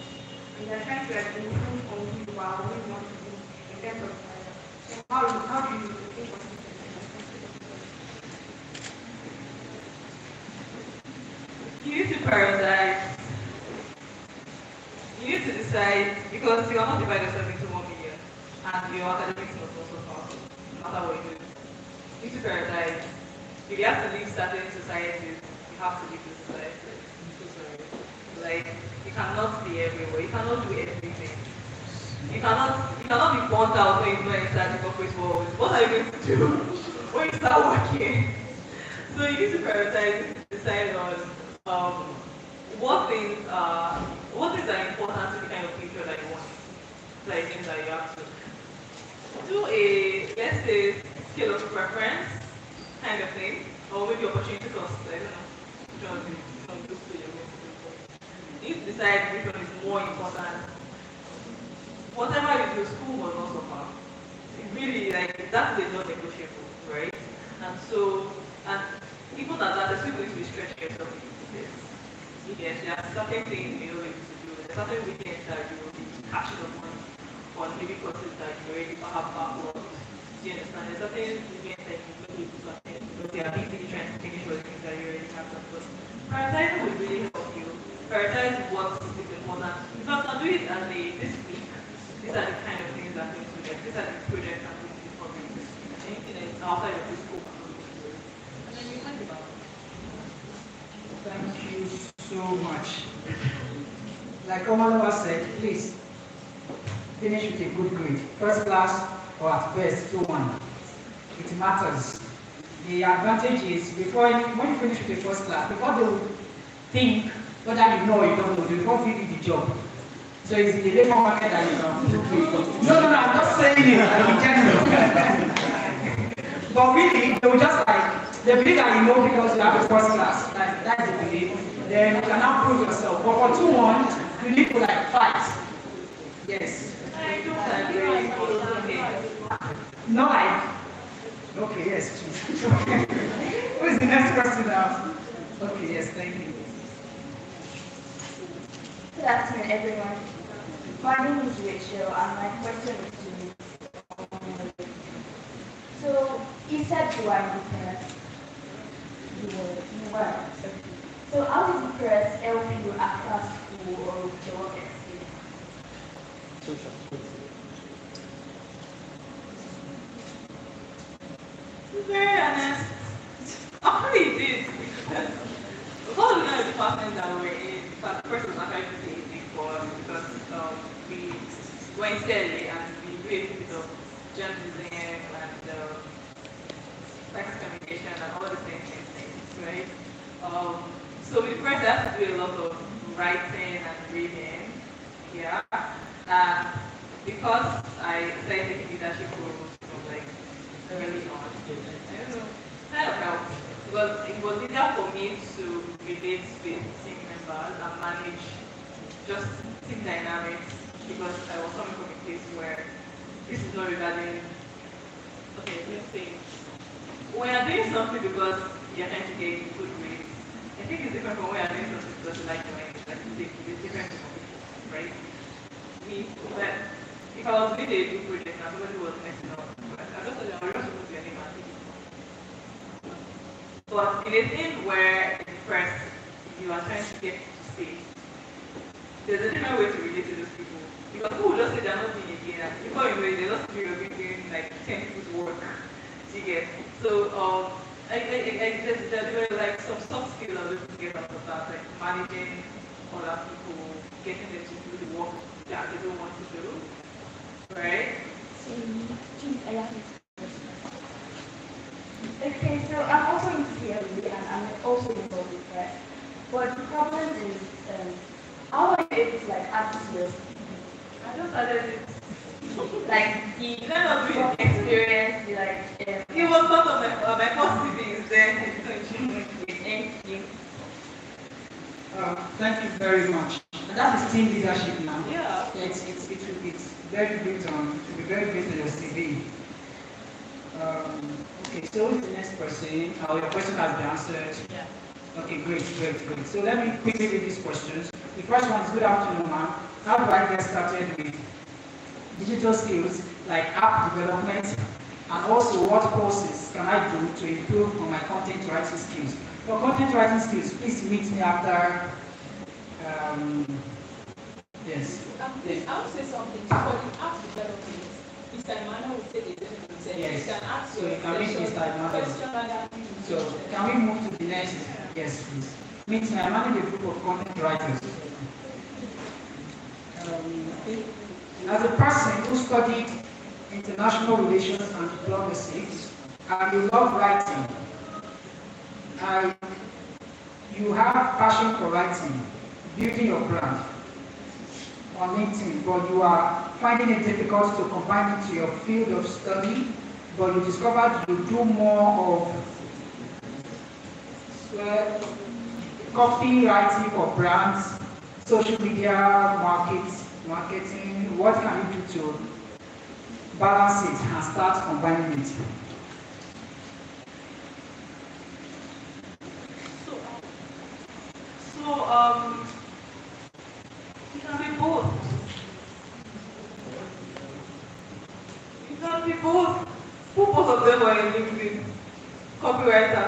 and you're trying to like improve on who you are, what you want to do in terms of how do you think of it? You need to prioritize. You need to decide, because you cannot divide yourself into 1 million, and your academics must also count, no matter what you do. You need to prioritize. If you have to leave certain societies, you have to leave the societies. I'm so sorry. Like, you cannot be everywhere. You cannot do everything. You cannot be burnt out when you go inside the corporate world. What are you going to do when you start working? So you need to prioritize, decide on what things are important to the kind of future that you want. Like things that you have to do let's say scale of preference kind of thing, or maybe opportunity cost. I don't know. Which one of those two you're going to do for it. You need to decide which one is more important. Whatever you do, school must not suffer. It really, like, that's the non-negotiable, right? And so, and even at that, there's people to stretch yourself into this. Yes, there are certain things you're able to do. There are certain weekends that you will be catching up on maybe courses that you already have backlog. Do you understand? There's certain weekends that you will be able to attend because they are busy trying to finish all the things that you already have done. But prioritizing will really help you. Prioritize what is important. Because I'll do it as a this week. These are the kind of things that I'm going to get. These are the projects I'm going to do for me. Anything that is outside of this scope, I'm going to do it. And then you think about it. Thank you so much. Like Omalowa said, please finish with a good grade. First class or at best 2-1. It matters. The advantage is when you finish with the first class, before they will think whether you know or you don't know, they will give you the job. So it's the labor market that you can do it. No, I'm not saying it in general. But really, they will just like, they believe that you know because you have a first class. That's the belief. Then you can now prove yourself. But for 2-1, you need to like fight. Yes. I don't agree. No, okay, yes. Who is the next person now? Okay, yes, thank you. Good afternoon, everyone. My name is Rachel, and my question is to you. So, you said you are in the press. You were. So, how did the press help you across school or with your work experience? Very honest. Actually, it did. Because of the department that we're in, but the person was actually doing it for us because we went steadily and we do a bit of journalism and text communication and all the same things, right? So with press, I have to do a lot of writing and reading, yeah. And because I started taking leadership roles from like early on, I don't know, kind of helped. Because it was easier for me to relate with team members and manage just team dynamics because I was coming from a place where this is not regarding, okay, let's say, when you're doing something because you're trying to get good grades, I think it's different from when you're doing something because you like doing it. Like, it's different from people, right? But if I was doing a good project and somebody was messing up, I just thought I was just supposed to be an email. But in a thing where it's press, you are trying to get to stage, there's a different way to relate to those people. Because people will just say they're not doing it again. Before you know it, they just feel you're doing like 10 people's work. You get. So there were like some soft skills I was able to get out of that, like managing other people, getting them to do the work that they don't want to do. Right? Okay, so I'm also in theory and I'm also involved with press. But the problem is, how are you able to like add to your I just started it. like the kind of work experience, the like it was part of my first CV there. Thank you. Thank you very much. And that is team leadership now. Yeah. It's very good to be very good to your CV. Okay, so who's the next person? Your question has been answered. Yeah. Okay, great. So let me quickly read these questions. The first one is, good afternoon, ma'am. How do I get started with digital skills like app development, and also what courses can I do to improve on my content writing skills? For content writing skills, please meet me after. Yes. I will say something. For the app development, Mr. Emmanuel will take a different. Yes. You can ask So your you can meet Mr. Emmanuel. So can we move to the next? Yes, please. Meet me. I manage a group of content writers. As a person who studied international relations and diplomacy, and you love writing, you have passion for writing, building your brand on LinkedIn, but you are finding it difficult to combine it to your field of study, but you discovered you do more of copywriting for brands, social media, marketing. What can you do to balance it and start combining it? It can be both. It can be both. Both of them were in LinkedIn. Copywriter,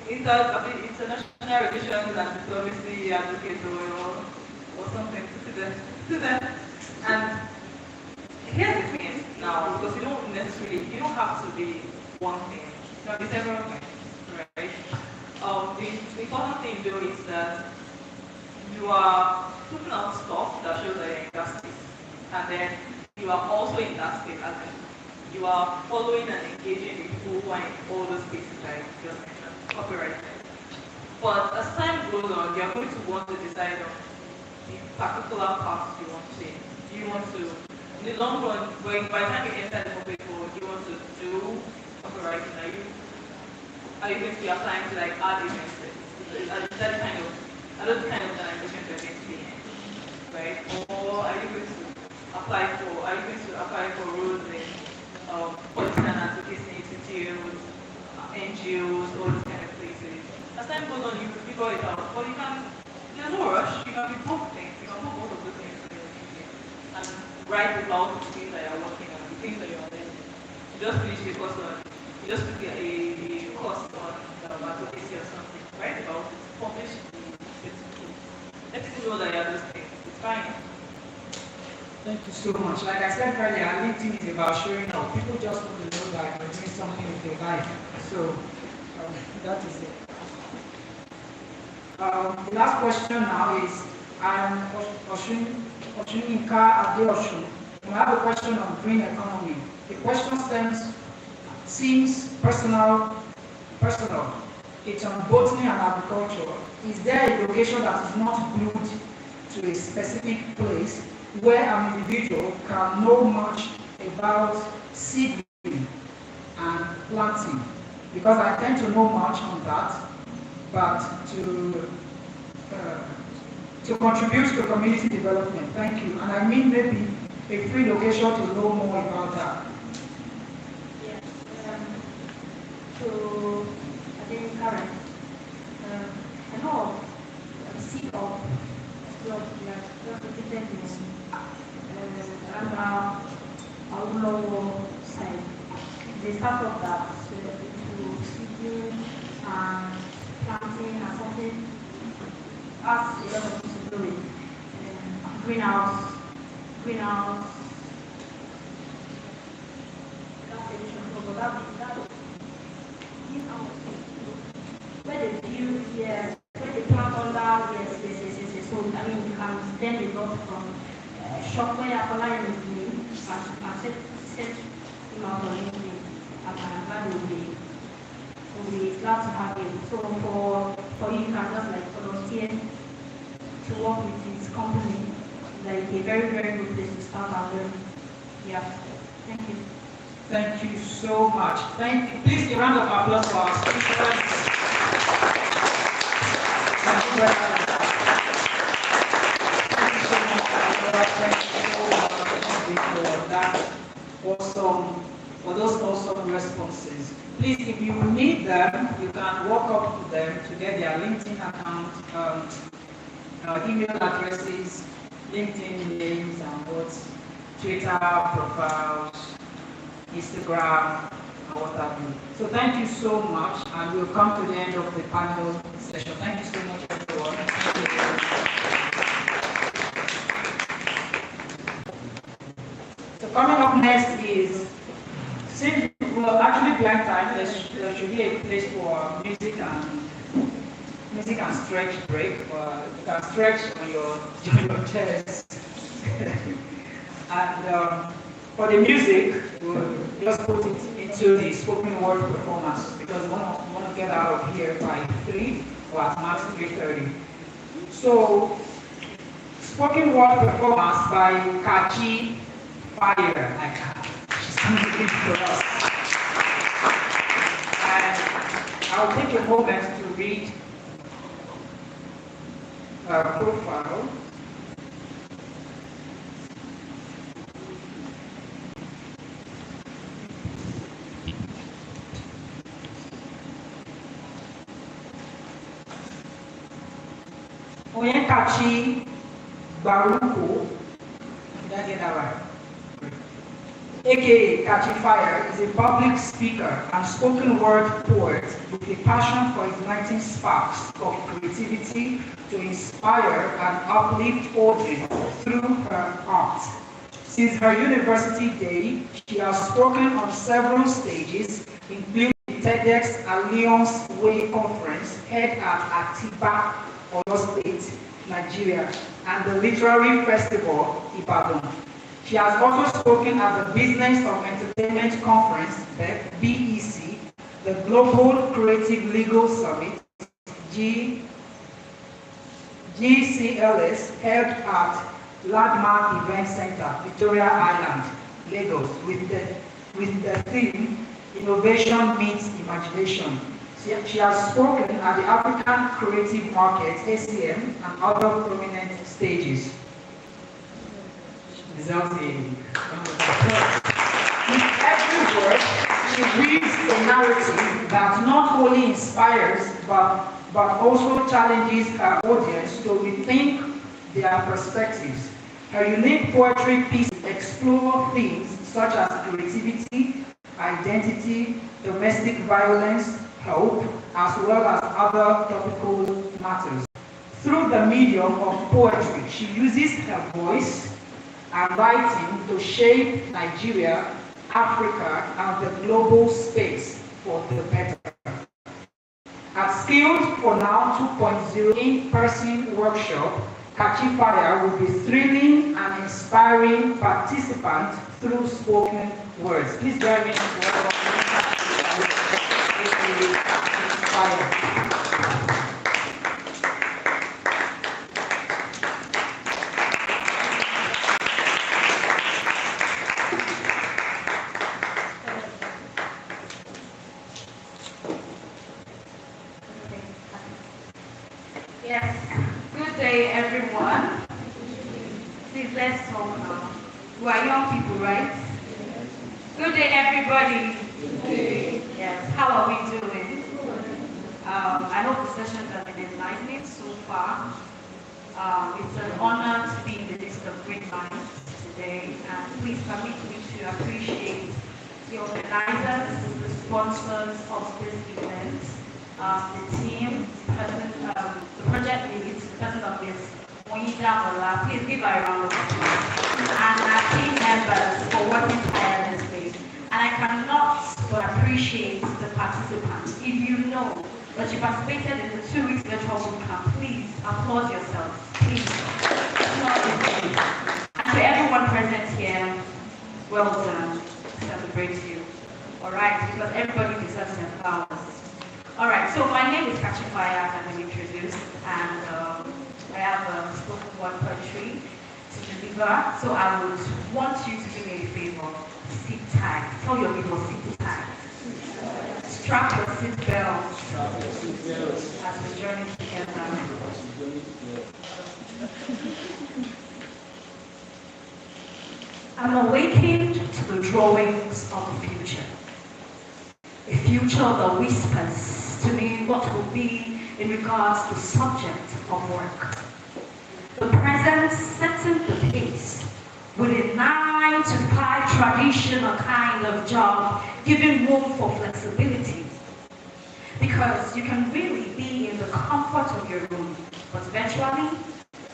international relations and diplomacy advocate or something to them. And here's the thing now, because you don't have to be one thing. You can be several things, right? The important thing though is that you are putting out stuff that shows that you're in that space. And then you are also in that space, as in you are following and engaging with people who are in all those spaces like just mentioned, copyright. But as time goes on, you're going to want to decide on the particular path you want to take. Do you want to, in the long run, by the time you enter the public world, you want to do copywriting? Are you going to be applying to like art events? Are those kind of organizations you're going to be in, right? Or are you going to apply for roles in political and advocacy institutes, NGOs, all those kind of places? As time goes on, you can figure it out. But there's no rush. You can be both things. You can put both of those things together and write about the things that you're working on, the things that you're learning. You just finish the course on. You just took a course on advocacy or something. Write about it. Publish it. Let people know that you're those things. It's fine. Thank you so much. Like I said earlier, LinkedIn is about showing up. People just want to know that you're doing something with their life. So that is it. The last question now is, I'm Oshuninka Adeoshun. I have a question on green economy. The question seems personal. It's on botany and agriculture. Is there a location that is not glued to a specific place where an individual can know much about seedling and planting? Because I tend to know much on that, but to contribute to community development. Thank you. And I mean maybe a free location to know more about that. Yes. So I think current. I know seed of blood like represented in Aulowo side. They start off that to seeding and planting and something has a lot of things to do with greenhouse. That's the vision for that. Where they build, yes, where they plant under, yes. So, I mean, you can then develop from shop where you're following with me and set him out on LinkedIn. And I'm glad we'll be glad to have him. So, for you, you can just like volunteer to work with his company. Like a very, very good place to start and learn. Yeah. Thank you. Thank you so much. Thank you. Please, a round of applause for our speakers. Thank you very much. For those awesome responses. Please, if you need them, you can walk up to them to get their LinkedIn account, email addresses, LinkedIn names, and what, Twitter profiles, Instagram, and what have you. So thank you so much, and we'll come to the end of the panel session. Thank you so much, everyone. So coming up next is, since we're actually blank time, there should be a place for music and stretch break. You can stretch on your chest. And for the music, we'll just put it into the spoken word performance because we want to get out of here by 3 or at max 3:30. So, spoken word performance by Kachi Fire. She's music for us. And I'll take a moment to read her profile. Onyekachi Baruko, did I get that right? AKA Kachi Fire, is a public speaker and spoken word poet with a passion for igniting sparks of creativity to inspire and uplift audience through her art. Since her university day, she has spoken on several stages, including the TEDx Alliance Way Conference held at Atiba, Oyo State, Nigeria, and the Literary Festival, Ibadan. She has also spoken at the Business of Entertainment Conference, BEC, the Global Creative Legal Summit, GCLS, held at Landmark Event Center, Victoria Island, Lagos, with the theme, Innovation Meets Imagination. She has spoken at the African Creative Market, ACM, and other prominent stages. With every word, she reads a narrative that not only inspires but also challenges her audience to rethink their perspectives. Her unique poetry pieces explore themes such as creativity, identity, domestic violence, hope, as well as other topical matters. Through the medium of poetry, she uses her voice and writing to shape Nigeria, Africa, and the global space for the better. At Skilled for Now 2.0 in-person workshop, Kachi Fire will be thrilling and inspiring participants through spoken words. Please join me in welcoming Fire. Yes. Good day, everyone. Please let's talk now. We are young people, right? Good day, everybody. Yes. How are we doing? I hope the sessions have been enlightening so far. It's an honor to be in the list of great minds today, and please permit me to appreciate the organizers, the sponsors of this event, the team, the project leads, the person of this, Moyida Mola. Please give her a round of applause. And our team members for working tirelessly. And I cannot but appreciate the participants. If you know that you participated in the 2 weeks virtual bootcamp, please applaud yourselves. Please. And to everyone present here, well done. Celebrate you. Alright, because everybody deserves their flowers. Alright, so my name is Kachi Fire, as I've been introduced, and I have spoken word poetry to deliver. So I would want you to do me a favor. Sit tight. Tell your people, sit tight. Strap your seat belts as we journey together. I'm awakened to the drawings of the future. A future that whispers to me what will be in regards to subject of work. The present setting the pace with a 9-to-5 traditional kind of job, giving room for flexibility. Because you can really be in the comfort of your room, but eventually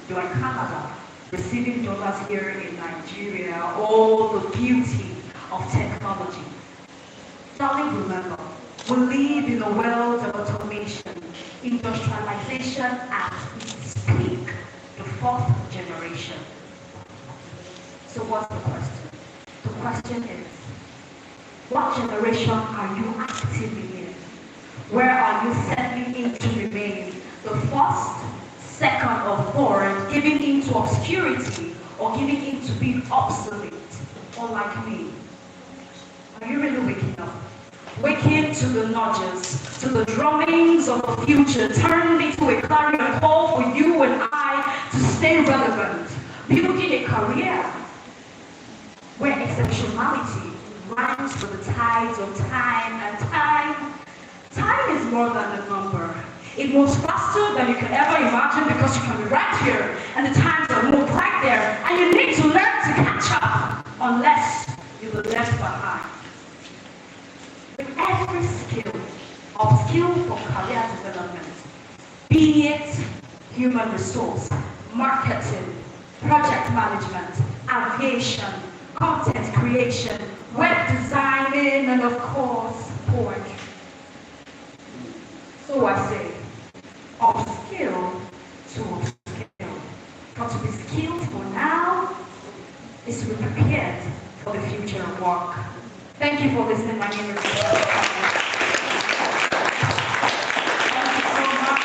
you are in Canada, receiving dollars here in Nigeria, all the beauty of technology. Darling, remember, we live in a world of automation, industrialization at its peak, the 4th generation. So what's the question? The question is, what generation are you actively in? Where are you settling in to remain? The 1st, 2nd, or 3rd, giving into obscurity, or giving in to being obsolete, or like me, Are you really waking up? Waking to the nudges, to the drummings of the future, turned into a clarion call for you and I to stay relevant, building a career where exceptionality rhymes with the tides of time, and time is more than a number. It moves faster than you can ever imagine because you can be right here, and the times are moved right there, and you need to learn to catch up unless you were left behind. With every skill for career development, be it human resource, marketing, project management, aviation, content creation, web designing, and of course, poetry. So I say, upskill to upskill. But to be skilled for now is to be prepared for the future of work. Thank you for listening. My name is Thank you so much.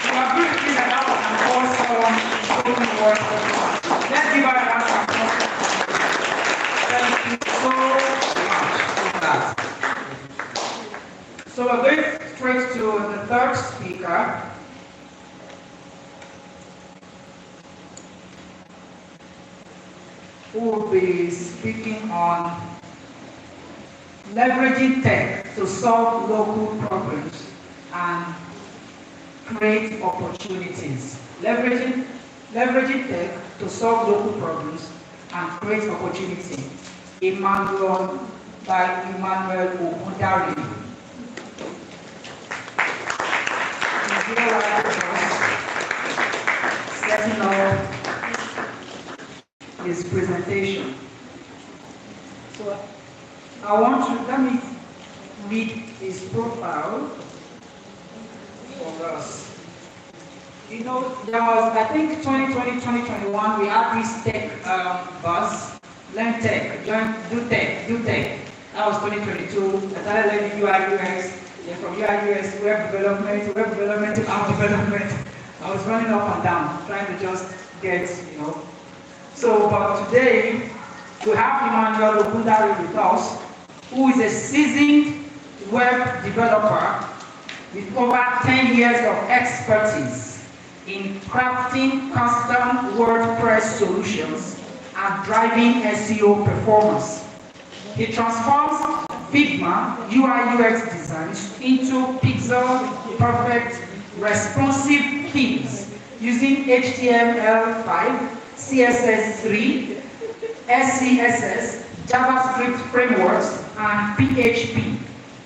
You agree with me that that was an awesome spoken word. Let's give her a round of applause. Thank you so much for that. So we're going straight to the third speaker. Who will be speaking on leveraging tech to solve local problems and create opportunities. Leveraging tech to solve local problems and create opportunity. By Emmanuel Ogundare. Setting up his presentation. So let me read his profile for us. You know, there was, I think, 2020, 2021, we had this tech buzz, learn tech, do tech. That was 2022. I started learning UI UX, then from UI UX to web development to app development. I was running up and down, trying to just get, So, but today, we have Emmanuel Ogundare with us, who is a seasoned web developer with over 10 years of expertise in crafting custom WordPress solutions and driving SEO performance. He transforms Figma UI UX designs into pixel-perfect responsive themes using HTML5, CSS3, SCSS, JavaScript frameworks, and PHP,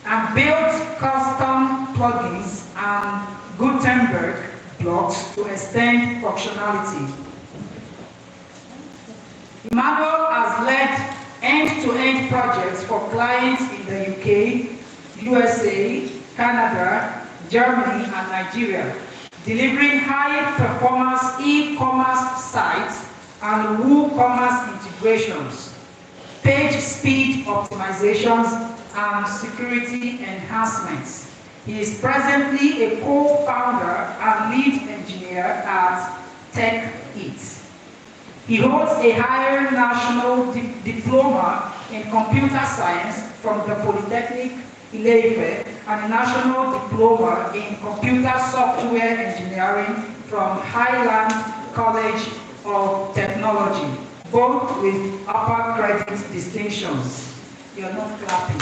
and built custom plugins and Gutenberg blocks to extend functionality. Emmanuel has led end-to-end projects for clients in the UK, USA, Canada, Germany, and Nigeria, delivering high-performance e-commerce sites and WooCommerce integrations, page speed optimizations, and security enhancements. He is presently a co-founder and lead engineer at TechEat. He holds a higher national diploma in computer science from the Polytechnic Ile-Ife and a national diploma in computer software engineering from Highland College of Technology, both with upper credit distinctions. You're not clapping.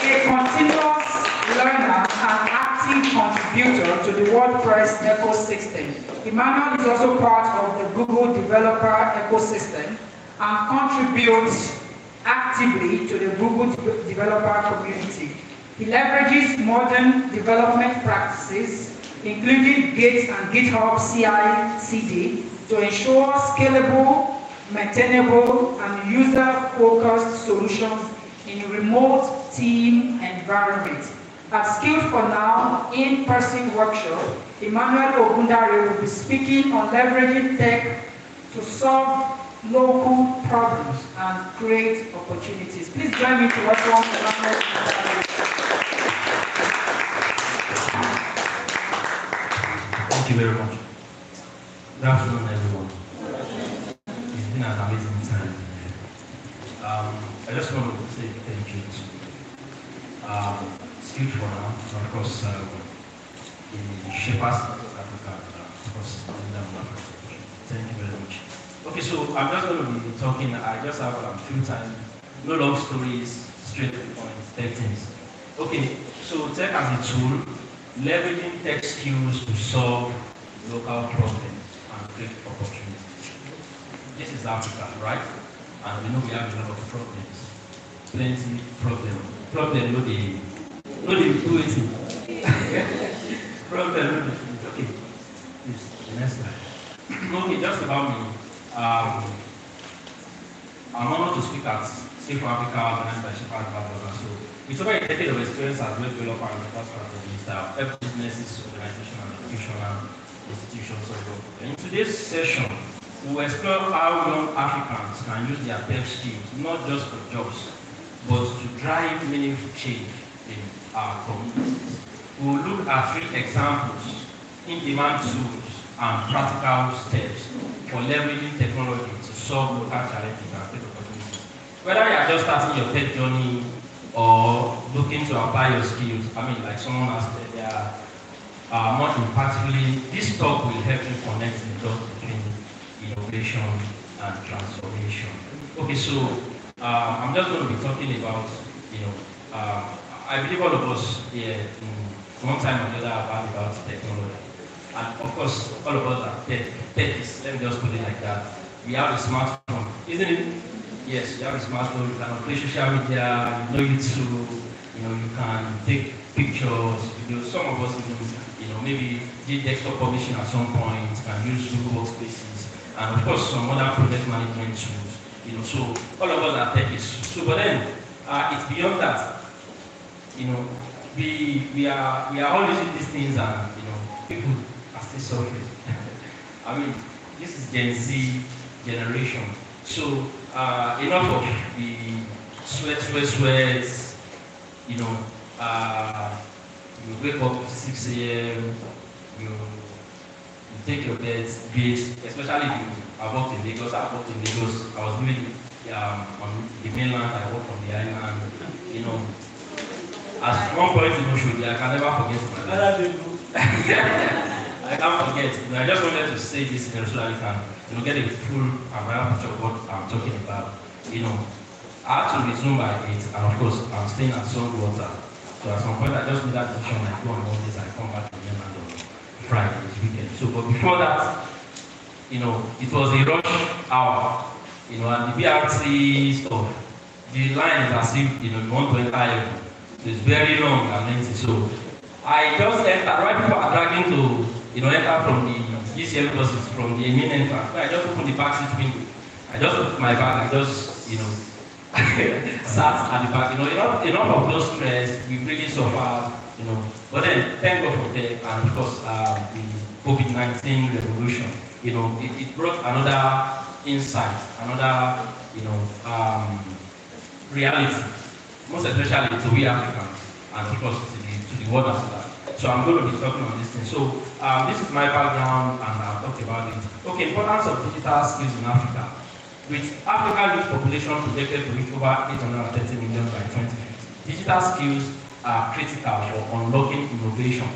A continuous learner and active contributor to the WordPress ecosystem. Emmanuel is also part of the Google developer ecosystem and contributes actively to the Google developer community. He leverages modern development practices, including Git and GitHub CI/CD, to ensure scalable, maintainable, and user-focused solutions in remote team environments. At Skilled for Now in-person workshop, Emmanuel Ogundare will be speaking on leveraging tech to solve local problems and create opportunities. Please join me to welcome Emmanuel Ogundare. Thank you very much. Good afternoon, everyone. It's been an amazing time. I just want to say thank you to Skilled for now, of course, the Shepherds of Africa, of course, thank you very much. Okay, so I'm just going to be talking, I just have a few times, no long stories, straight to the point, tech things. Okay, so tech as a tool, leveraging tech skills to solve local problems and create opportunities. This is Africa, right? And we know we have a lot of problems. Plenty problem. Problem, no they do it. Problem, no they. Okay, please, the next slide. Okay, just about me. I'm honored to speak at Safe for Africa, organized by Shepherds of Africa. So it's over a decade of experience as web developer and local strategist that help businesses, organizations, and educational institutions of work. In today's session, we will explore how young Africans can use their tech skills, not just for jobs, but to drive meaningful change in our communities. We will look at 3 examples, in-demand tools, and practical steps for leveraging technology to solve local challenges and create opportunities. Whether you are just starting your tech journey or looking to apply your skills, like someone has said, they are more impactfully, this talk will help you connect the dots between innovation and transformation. Okay, so I'm just going to be talking about, I believe all of us here, one time or the other, have heard about technology. And of course, all of us are techies, let me just put it like that. We have a smartphone, isn't it? Yes, you have a smartphone, you can play social media, you know YouTube, you can take pictures, some of us maybe did desktop publishing at some point, can use Google Workspaces, and of course some other project management tools. So all of us are techies. So, but then it's beyond that. We are all using these things, and people are still suffering. This is Gen Z generation. So enough of the sweats. You wake up at 6 a.m. You take your beds, especially if you have worked in Lagos. I worked in Lagos. I was doing on the mainland. I worked on the island. At one point in Oshodi, I can never forget my life. I can't forget. I just wanted to say this so that you can get a full and real picture of what I'm talking about. I had to resume by 8, and of course, I'm staying at Saltwater. So at some point, I just made that decision. I go on Mondays, I come back to mainland on Friday this weekend. So, but before that, it was a rush hour. And the BRT stuff, the line is as if you want to enter heaven. It's very long and lengthy. So I just entered, right people are dragging to enter from the GCM buses from the main entrance. I just opened the back seat window. I just took my bag, I just sat at the back. Enough of those stress, we really suffered, But then thank God for that, and of course the COVID-19 revolution, it brought another insight, another reality. Most especially to we Africans, and of course to the world as well. So I'm going to be talking on this thing. So this is my background, and I'll talk about it. Okay, importance of digital skills in Africa. With African youth population projected to reach over 830 million by 2050, digital skills are critical for unlocking innovation,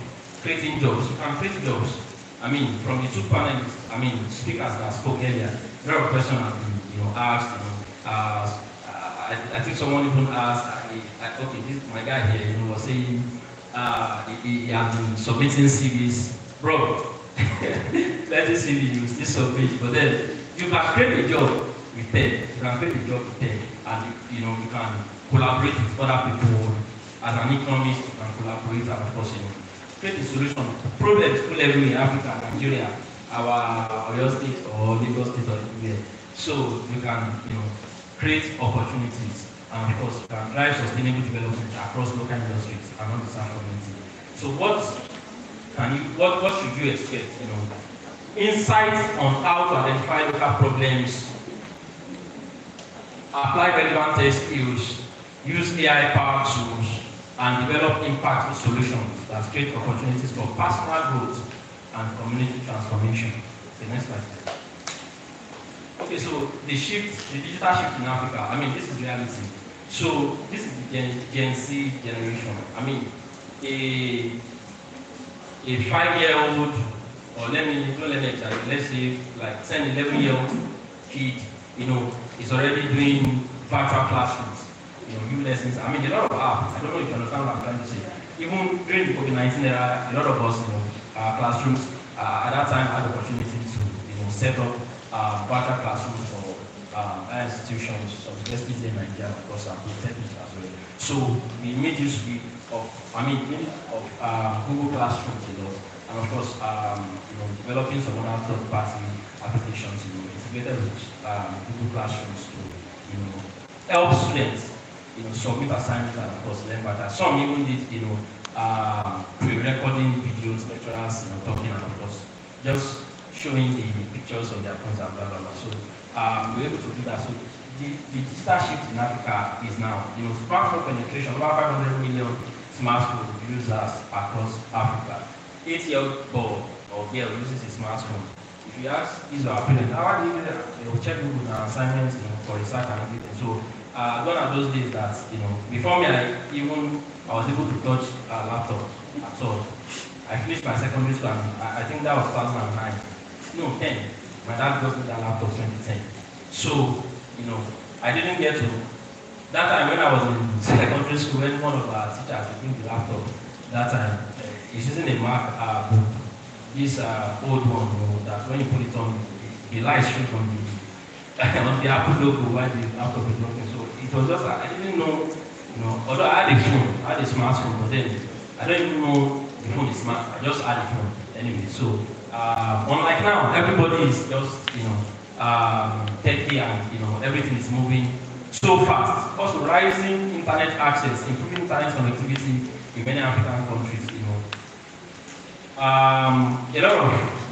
creating jobs. You can create jobs. From the 2 panelists, speakers that spoke earlier, a lot of questions have been asked. I think someone even asked, okay, my guy here was saying he has been submitting CVs. Bro, let me see you still submit, but then you can create a job with them. And you can collaborate with other people. As an economist, you can collaborate, and of course, create a solution. Problems still everywhere in Africa, Nigeria, our Oyo State or Lagos State or anywhere. So you can, create opportunities, and of course, you can drive sustainable development across local industries and underserved communities. So what should you expect? Insights on how to identify local problems, apply relevant tech skills, use AI-powered tools, and develop impactful solutions that create opportunities for personal growth and community transformation. The next slide. Okay, so the digital shift in Africa, I mean, this is reality. So this is the Gen Z generation. I mean, a 5-year-old, or let's say like 10, 11-year-old kid, is already doing virtual classrooms, new lessons. I mean, a lot of apps. I don't know if you understand what I'm trying to say. Even during the COVID-19 era, a lot of us, our classrooms, at that time had the opportunity to, set up virtual classrooms for higher institutions, some universities in Nigeria, of course, and polytechnics as well. So we made use of Google Classrooms, and of course, developing some other third-party applications, integrated with Google Classrooms to, help students, submit assignments and of course learn better. Some even did, pre-recording videos, lecturers, talking, and of course just showing the pictures of their points and blah blah blah. So we're able to do that. So the digital shift in Africa is now, smartphone penetration, over 500 million smartphone users across Africa. 8-year-old boy or girl uses a smartphone. If you ask his or her parents, how do you do that? They will check Google assignments, for research and everything. So gone are those days that, before me, I was able to touch a laptop at all. I finished my secondary school, and I think that was 2009. No, 10. My dad got me that laptop 2010. So, I didn't get to, that time when I was in secondary school, when one of our teachers would bring the laptop, that time, he's using a Mac book, this old one, that when you put it on, the light straight on the Apple logo while the laptop is working. So it was just, I didn't know, although I had a phone, I had a smartphone, but then I don't even know the phone is smart. I just had a phone anyway. So unlike now, everybody is just, techy, and everything is moving so fast. Also, rising internet access, improving internet connectivity in many African countries. A lot of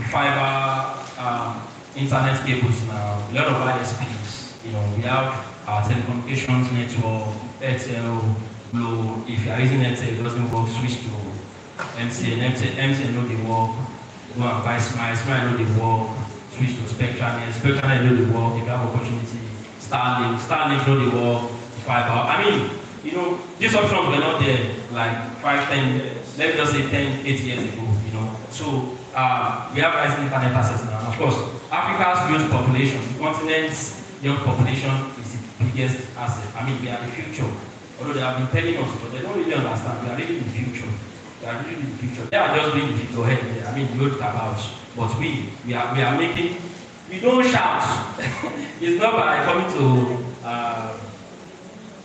fiber internet cables now, a lot of ISPs. We have our telecommunications network, Airtel, Glo. If you are using Airtel, it doesn't work, switch to MTN. MTN know they work. Go and buy Smile know they work. Switch to Spectrum know they work. If you have opportunity, Starlink know they work. Fiber. I mean, these options were not there like 5, 10, let me just say 10, 8 years ago. So we have rising internet access now. And of course, Africa's youth population, the continent's young population is the biggest asset. I mean, we are the future. Although they have been telling us, but they don't really understand. We are really the future. They are really the future. They are just being the figurehead there. I mean, the old cabals. But we are making. We don't shout. It's not by coming to.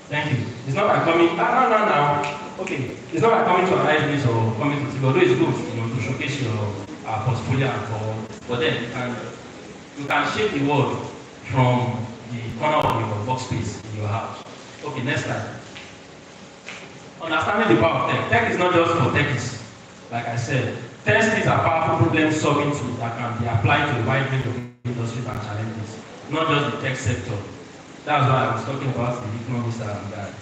Thank you. It's not by coming. No. Okay. It's not by coming to an ISBs or coming to TV. Although it's good, to showcase your portfolio and all. But then you can shape the world from the corner of your workspace in your house. Okay, next slide. Understanding the power of tech. Tech is not just for techies. Like I said, tech skills are powerful problem-solving tools that can be applied to a wide range of industries and challenges, not just the tech sector. That's why I was talking about the economics and that.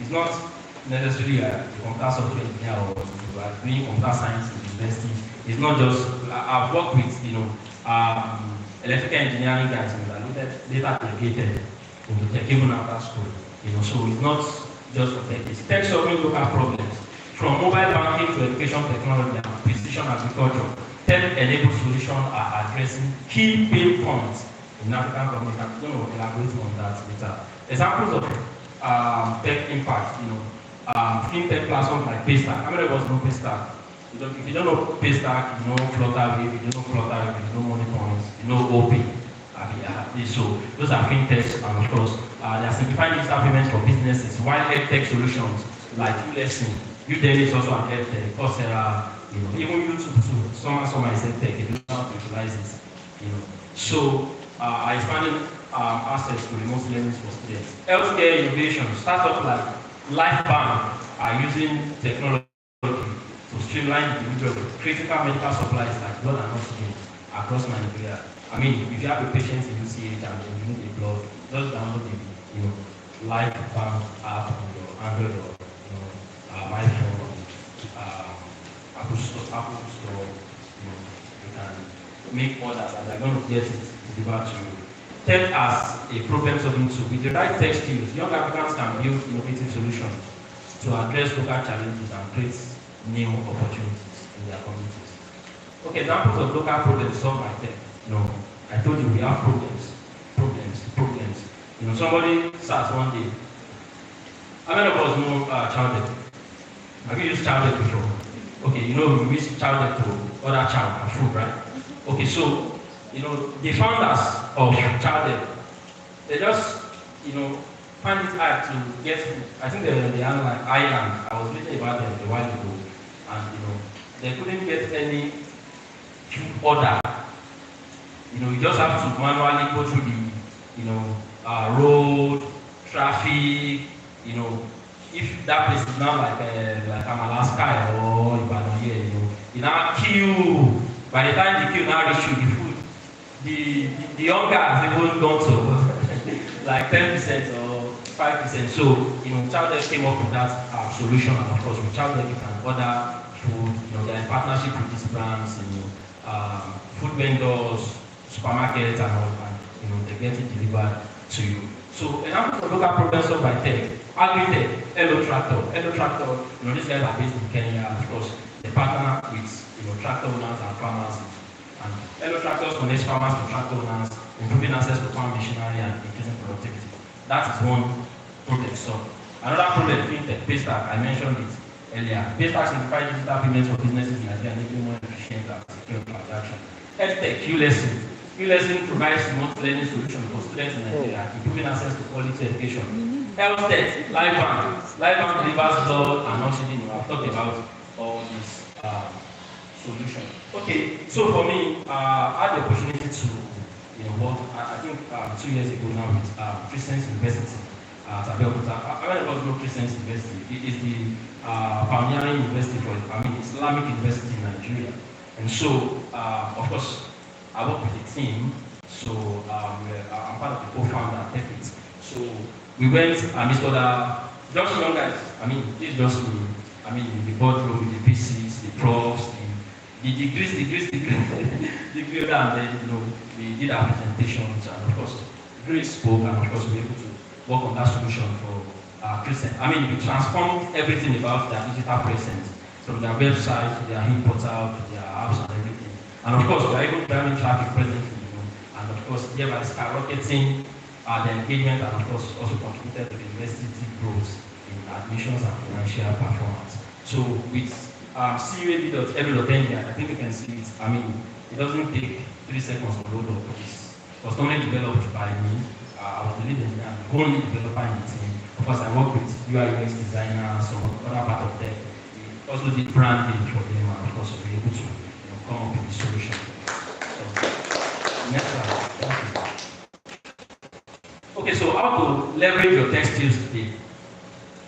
It's not necessarily a computer software engineer or you are doing computer science in university. It's not just, I've worked with, electrical engineering guys that later delegated into tech even after school. So it's not just for tech. It's tech solving local problems. From mobile banking to education technology and precision agriculture, tech-enabled solutions are addressing key pain points in African communities. I'm going to elaborate on that later. Examples of tech impact, fintech platforms like Paystack. How many of us know Paystack? If you don't know Paystack, you know Flutterwave. If you don't know Flutterwave, you know Moneypoints, you know OP. So those are fintechs, and of course, they are simplifying digital payments for businesses. While tech solutions like ULesson, Udemy is also an tech, Coursera, even YouTube too. Some is tech. They don't know how to utilize it. So expanding access to remote learning for students. Healthcare innovation, startups like Lifebank are using technology to streamline the delivery of critical medical supplies like blood and oxygen across Nigeria. I mean, if you have a patient in UCH and you need a blood, just download the Lifebank app on your Android or iPhone, Apple Store. You can make orders and they're going to get it delivered to you tech as a problem-solving tool. With the right tech skills, young Africans can build innovative solutions to address local challenges and create new opportunities in their communities. Okay, examples of local problems solved by tech. I told you we have problems. Somebody starts one day. How many of us know child death? Have you used child death before? Okay, we use child death to other child and food, right? Okay, so the founders of child death, they just find it hard to get food. I think they're in the island. I was reading about them a while ago, and they couldn't get any food order. You just have to manually go through the road, traffic. If that place is not like Alaska or Ibadan here, you now queue. By the time the queue now reach you, the food, the hunger has even gone to like 10% or 5%. So Child Death came up with that solution, and of course with Child Death you can order food. They're in partnership with these brands, food vendors, supermarkets, and all that. They get it delivered to you. So example of local problem solved by tech, Agritech, Hello Tractor. Hello Tractor, these guys are based in Kenya, and of course they partner with tractor owners and farmers. And Hello Tractors connects farmers to tractor owners, improving access to farm machinery and increasing productivity. That is one project solved. Another project, FinTech, Paystack, I mentioned it earlier. Paystack simplifies digital payments for businesses in Nigeria, making more efficient and secure transaction. EdTech, QLesson. QLesson provides remote learning solutions for students in Nigeria, improving access to quality education. Health Tech, LifeBank. LifeBank delivers blood and oxygen. I've talked about all these solutions. Okay, so for me, I had the opportunity to work, I think 2 years ago now with Christians University at Abeokuta. I mean, it was not Christians University. It is the pioneering university for Islamic University in Nigeria. And so, of course, I work with the team, so I'm part of the co-founder of TechFit. So we went and this other, just young guys, it's just me, the boardroom, the PCs, the profs, the degrees, and then, we did our presentations, and of course, Grace spoke, and of course, we were able to work on that solution for Christian. We transformed everything about their digital presence, from their website, to their e-portal, to their apps and everything. And of course, we are even driving traffic presently, and of course, thereby skyrocketing the engagement, and of course, also contributed to the university growth in admissions and financial performance. So with CUAB.every.India, I think you can see it. It doesn't take 3 seconds to load up. It was only developed by me. I was the lead engineer, the only developer in the team. Of course, I work with UI UX designers, so other part of tech. We also did branding for them, and of course, we were able to come up with a solution. So, next slide. Okay, so how to leverage your tech skills today?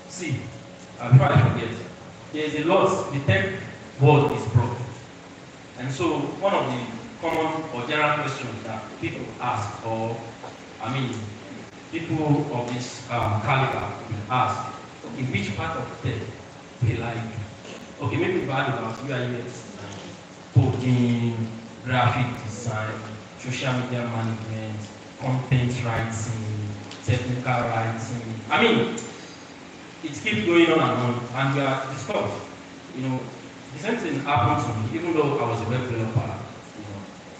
See, before I forget, there is a lot, the tech world is broad. And so one of the common or general questions that people ask, or people of this caliber will ask, okay, which part of tech will I do? Okay, maybe we've heard about UI UX design, coding, graphic design, social media management, content writing, technical writing. It keeps going on and on, and we are discovered. The same thing happened to me, even though I was a web developer.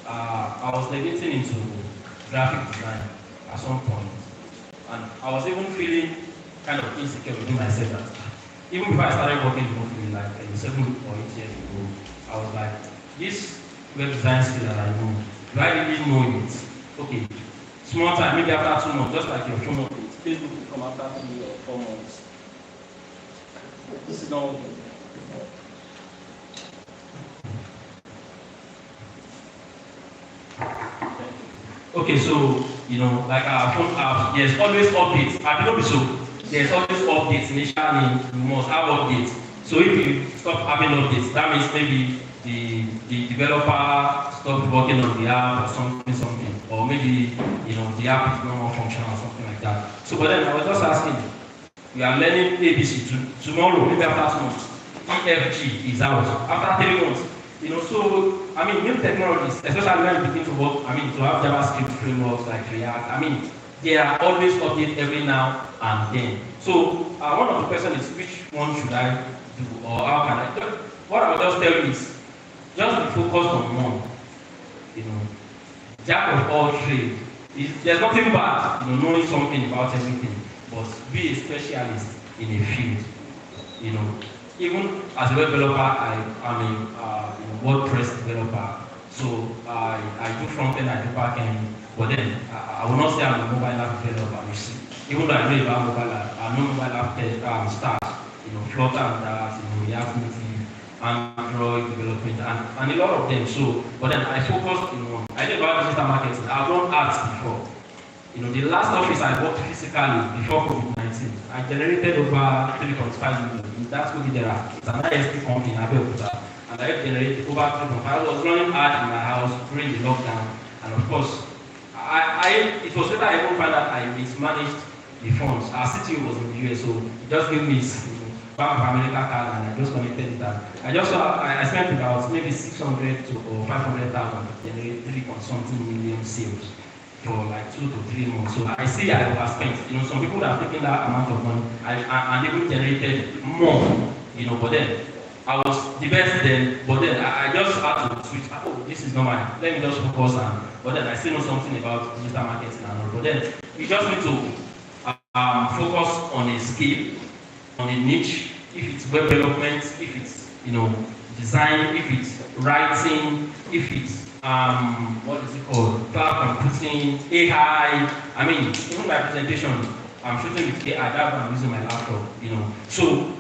I was getting into graphic design at some point, and I was even feeling kind of insecure within myself. That even before I started working remotely, like 7 or 8 years ago, I was like, this web design skill that I know, do I really know it? Okay, small time, maybe after 2 months, just like your 2 months, Facebook will come after 3 or 4 months. This is not okay. Okay, so like our phone apps, there's always updates. I don't be so. There's always updates. Initially, you must have updates. So if you stop having updates, that means maybe the developer stopped working on the app or something, or maybe the app is no more functional or something like that. So, but then I was just asking, we are learning ABC tomorrow, maybe after 2 months. EFG is out after 3 months. So I mean, new technologies, especially when you begin to work, I mean, to have JavaScript frameworks like React, I mean, they are always updated every now and then. So, one of the questions is, which one should I do, or how can I? What I will just tell you is, just be focused on one. You know, jack of all trades. There's nothing bad, you know, knowing something about everything, but be a specialist in a field. You know, even as a web developer, I'm a WordPress developer. So I do front end, I do back end, but then I will not say I'm a mobile app developer. You see, even though I know about mobile app, I know mobile app start, you know, Flutter and that, you know, React Native, Android development, and a lot of them. So, but then I focused, you know, I did about digital marketing. I've done ads before. You know, the last office I worked physically before COVID-19, I generated over 3.5 million. That's what there are. It's an ISP company in Abeokuta. And I generated over 3.5. I was running ads in my house during the lockdown. And of course, it was later I even found out I mismanaged the funds. Our CTO was in the US, so he just gave me his Bank of America card and I just connected it. I spent about maybe 600 to or 500,000 to generate 3.something million sales for like 2 to 3 months. So I see I overspent. You know, some people that have taken that amount of money and they generated more. You know, but then I was the best then. But then I just had to switch. Oh, this is not mine. Let me just focus on. But then I still know something about digital marketing and all. But then you just need to focus on a skill, on a niche. If it's web development, if it's, you know, design, if it's writing, if it's what is it called? Cloud computing, AI. I mean, even my presentation, I'm shooting with AI. That's why I'm using my laptop. You know, so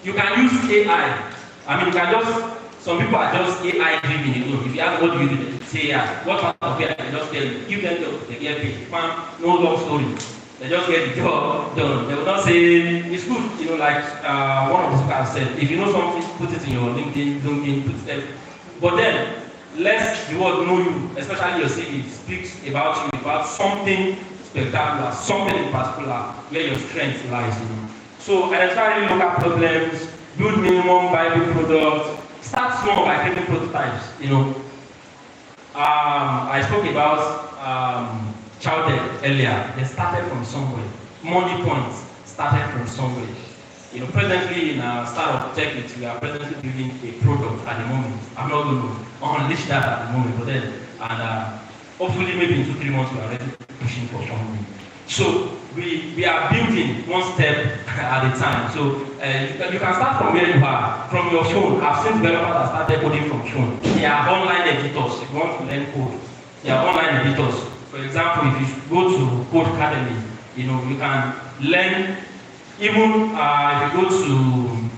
you can use AI. I mean, you can just. Some people are just AI driven. You know, if you ask what do you do, they say AI. What part of AI? They just tell you. Give them the they get paid. Man, no long story. They just get the job done. They will not say it's good. You know, like one of the speakers said, if you know something, put it in your LinkedIn, put it. But then let the world know you, especially your CV, speaks about you, about something spectacular, something in particular where your strength lies. You know. So identify local problems, build minimum viable products, start small by creating prototypes. You know, I spoke about Chowder earlier. They started from somewhere. Money Points started from somewhere. You know, presently in our startup tech, we are presently building a product at the moment. I'm not going to unleash that at the moment, but then, and hopefully maybe in 2-3 months we are already pushing for funding. So we are building one step at a time. So you can start from where you are, from your phone. I've seen developers that started coding from phone. They are online editors. If you want to learn code, they are online editors. For example, if you go to Code Academy, you know, you can learn. Even if you go to,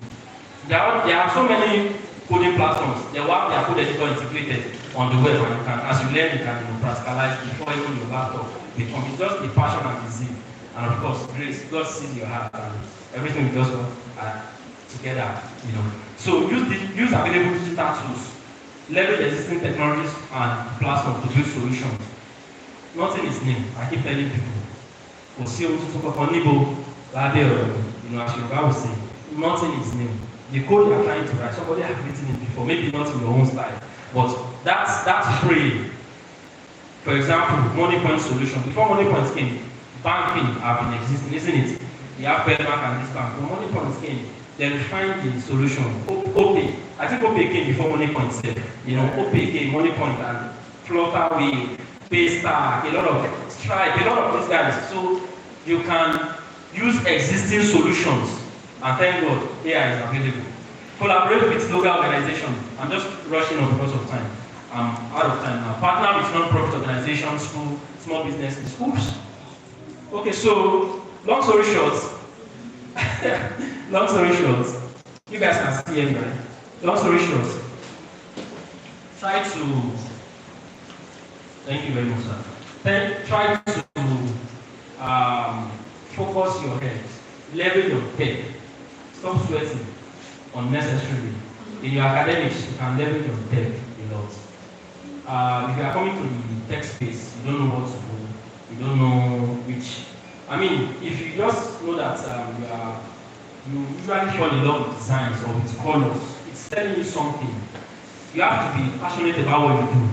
there are so many coding platforms. They have their code editor integrated on the web, and you can, as you learn, you can practicalize before even your laptop becomes. It's just the passion and the zeal, and of course, grace. God sees your heart, and everything will just work together. You know. So use available digital tools, leverage existing technologies and platforms to build solutions. Nothing is new. I keep telling people. You know, as Yoruba would say, nothing is new. The code you are trying to write, somebody has written it before, maybe not in your own style, but that's free. For example, Money Point solution. Before Money Points came, banking have been existing, isn't it? You have Bank and this bank. When Money Points came, they refined the solution. OPay. I think OPay came before Money Points said. You know, OPay came, Money Point and Flutterwave, Paystar, a lot of Stripe, a lot of these guys. So you can use existing solutions, and thank God AI is available. Collaborate with local organizations. I'm just rushing on because of time. I'm out of time now. Partner with non-profit organizations, school, small businesses, schools. Okay, so long story short, you guys can see me, right? Long story short, try to. Thank you very much, sir. Then try to focus your head, level your head, stop sweating unnecessarily. In your academics, you can level your head a lot. If you are coming to the tech space, you don't know what to do, you don't know which. I mean, if you just know that you usually fall in love with designs or with colors, it's telling you something. you have to be passionate about what you do.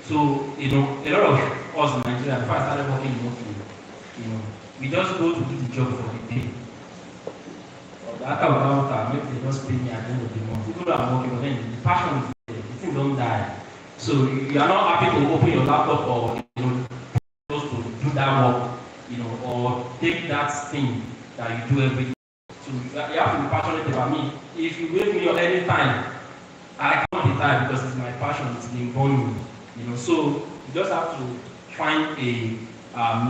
So, you know, a lot of us in Nigeria, before I started working remotely, you know, we just go to do the job for the day. After about maybe they just pay me at the end of the month. Even though I'm working, but then the passion is there, the thing don't die. So you are not happy to open your laptop or, you know, just to do that work, you know, or take that thing that you do every day. So you have to be passionate about me. If you wake me up anytime, I can't be tired because it's my passion, it's been born me. You know, so you just have to find a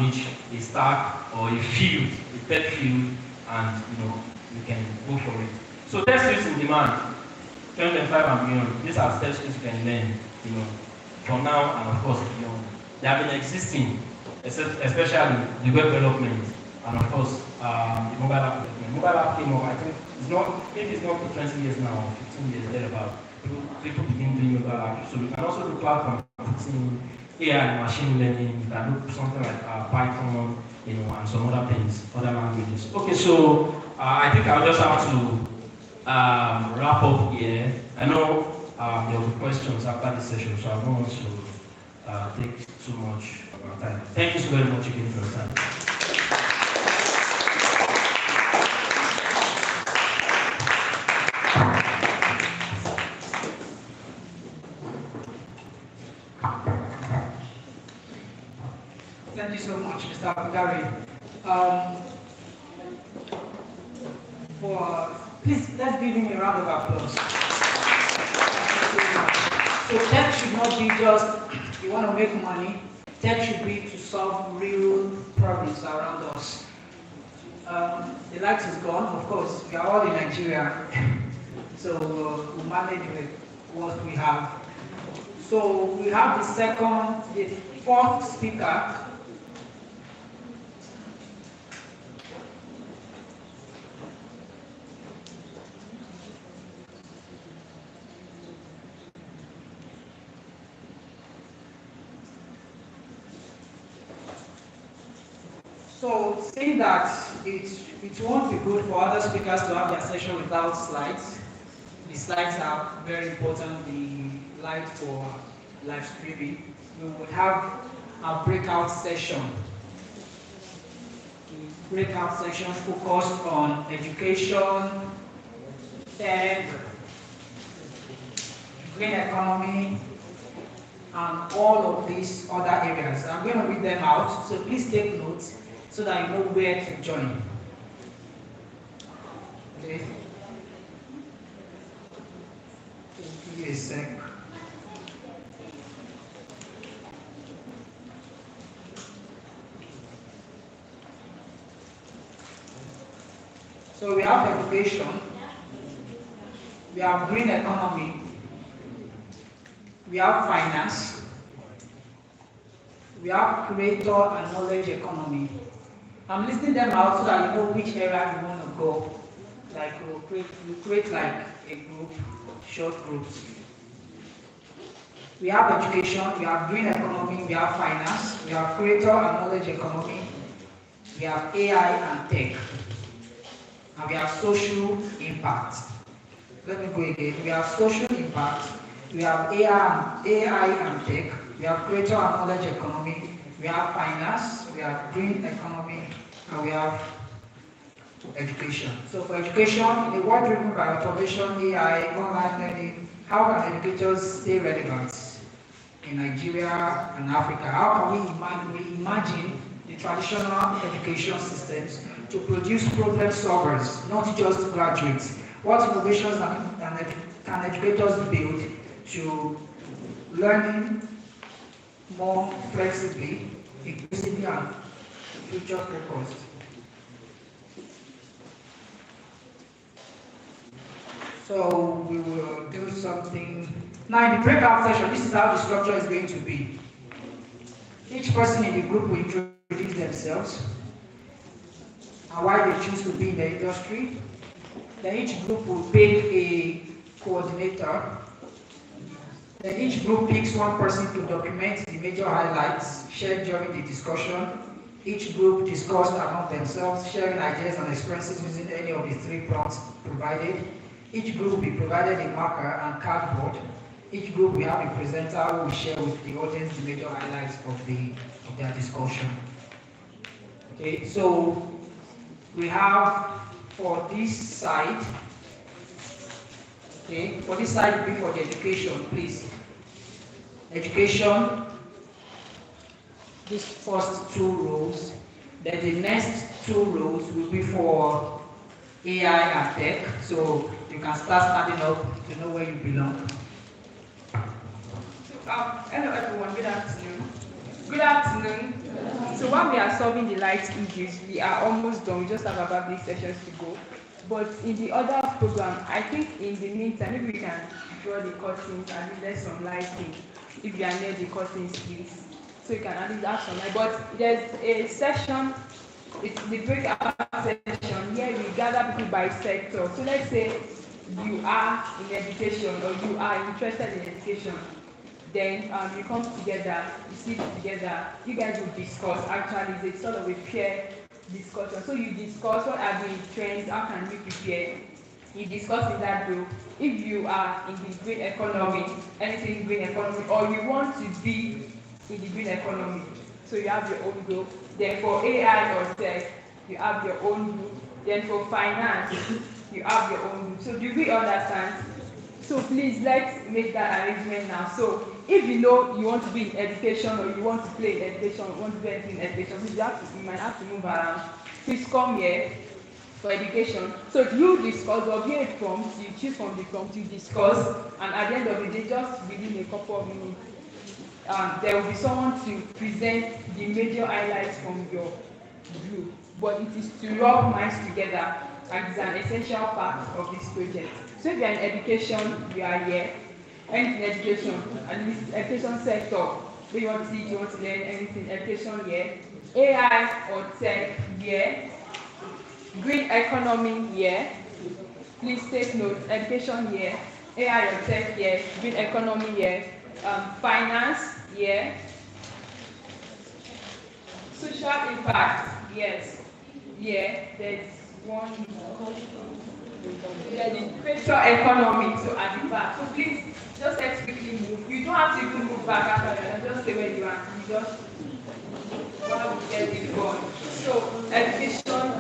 niche, a stack, or a field, a tech field, and you know, you can go for it. So test skills in demand, 2025 and beyond. These are test skills you can learn, you know, from now and of course beyond. They have been existing, especially the web development and of course the mobile app development. Mobile app came up, I think it's not, maybe it's not 20 years now, 15 years thereabout. People begin doing mobile apps. So we can also do cloud computing, AI and machine learning. We can do something like Python, you know, and some other things, other languages. Okay, so I think I'll just have to wrap up here. I know there will be questions after this session, so I don't want to take too much of our time. Thank you so very much again for your time. Thank you so much, Mr. Abugari. Please, let's give him a round of applause. So tech should not be just, you want to make money. Tech should be to solve real problems around us. The light is gone, of course. We are all in Nigeria. So we manage with what we have. So we have the fourth speaker. So, saying that it won't be good for other speakers to have their session without slides. The slides are very important, the light for live streaming. We will have a breakout session. The breakout session focused on education, tech, green economy, and all of these other areas. I'm going to read them out, so please take notes so that you know where to join. Okay. Give me a sec. So we have education, we have green economy, we have finance, we have creator and knowledge economy. I'm listing them out so that you know which area you want to go. Like you create like a group, short groups. We have education, we have green economy, we have finance, we have creator and knowledge economy, we have AI and tech, and we have social impact. Let me go again. We have social impact, we have AI and tech, we have creator and knowledge economy, we have finance, we have green economy, and we have education. So for education, in a world driven by automation, AI, online learning, how can educators stay relevant in Nigeria and Africa? How can we imagine the traditional education systems to produce problem solvers, not just graduates? What innovations can educators build to learning more flexibly, inclusively, and future focused? So we will do something. Now in the breakout session, this is how the structure is going to be. Each person in the group will introduce themselves and why they choose to be in the industry. Then each group will pick a coordinator. Then each group picks one person to document the major highlights shared during the discussion. Each group discussed among themselves, sharing ideas and experiences using any of the 3 prompts provided. Each group will be provided a marker and cardboard Each group will have a presenter who will share with the audience the major highlights of their discussion. Okay, so we have for this side, okay, for this side will be for the education, please. Education, these first 2 rows, then the next 2 rows will be for AI and tech, so you can start standing up to know where you belong. Hello everyone, good afternoon. Good afternoon. So while we are solving the light issues, we are almost done. We just have about 3 sessions to go. But in the other program, I think in the meantime, maybe we can draw the curtains and let some lighting. If you are near the curtains, please. So you can at least have some light. But there's a session, it's the breakout session here we gather people by sector. So let's say you are in education or you are interested in education. Then you come together, you sit together, you guys will discuss. Actually, it's sort of a peer discussion. So you discuss what are the trends, how can we prepare. You discuss in that group. If you are in the green economy, anything green economy, or you want to be in the green economy, so you have your own group. Then for AI or tech, you have your own group. Then for finance, you have your own group. So do we understand? So please, let's make that arrangement now. So if you know you want to be in education or you want to play in education, or want to do anything in education, please you might have to move around. Please come here for education. So you discuss, or be a prompt, you choose from the prompt, you discuss, and at the end of the day, just within a couple of minutes, there will be someone to present the major highlights from your group. But it is to rub minds together, and it's an essential part of this project. So if you are in education, you are here. Anything in education, and this education sector, where you want to teach, you want to learn anything, education here. AI or tech here. Green economy here. Please take note, education here. AI or tech here. Green economy here. Finance here. Social impact, yes. Yeah, there's one. There's the creator economy, so at the back. So please, just let's quickly move. You don't have to even move back after that. Just stay where you are. You just want to get it going. So education,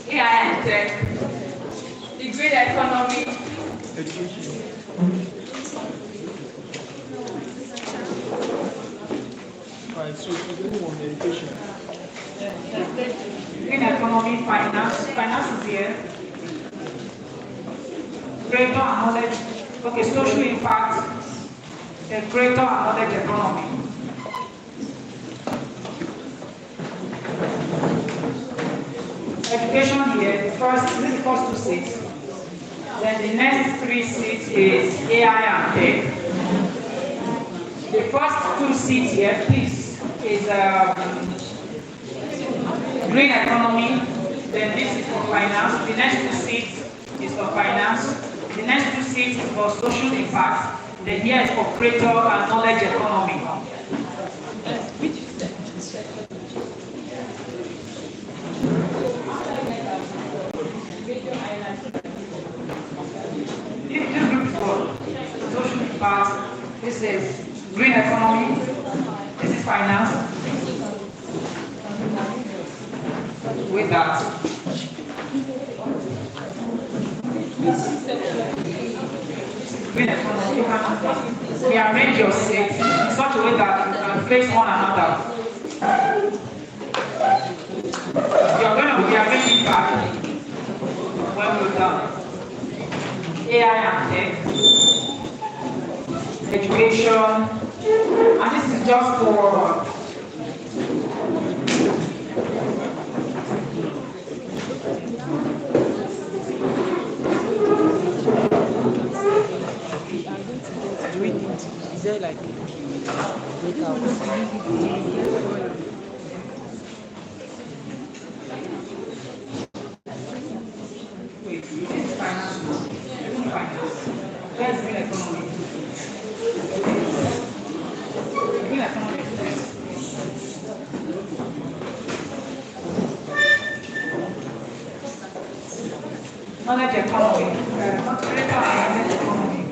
AI and tech, the green economy, Education. Right, so we're going on education. Green economy, finance is here. Greater knowledge, okay, social impact, a greater knowledge economy. Education here, the first 2 seats. Then the next 3 seats is AI and tech. The first 2 seats here, please, is green economy. Then this is for finance. The next 2 seats is for finance. The next 2 seats is for social impact. Then here is for creator and knowledge economy. This group is for social impact. This is green economy. This is finance. With that. Green economy. You can rearrange your seats in such a way that you can face one another. You are going to rearrange it back when we're done. AI and tech, education, and this is just for is there like breakout? Wait, this is finance. Where's green economy? Green economy. knowledge economy, greater knowledge economy.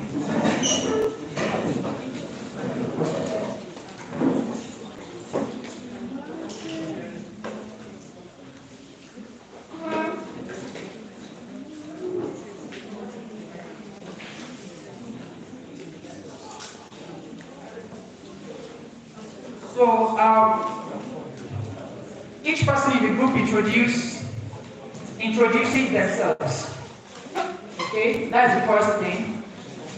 So each person in the group introduces themselves. Okay, that's the first thing.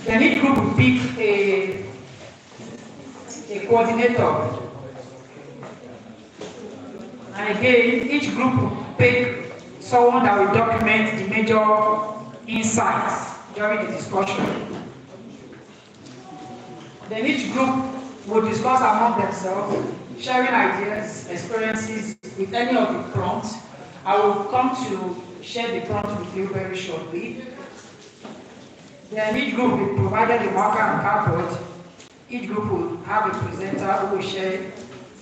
Then each group will pick a coordinator. And again, each group will pick someone that will document the major insights during the discussion. Then each group will discuss among themselves, sharing ideas, experiences with any of the prompts. I will come to share the prompt with you very shortly. Then each group will be provided a marker and cardboard. Each group will have a presenter who will share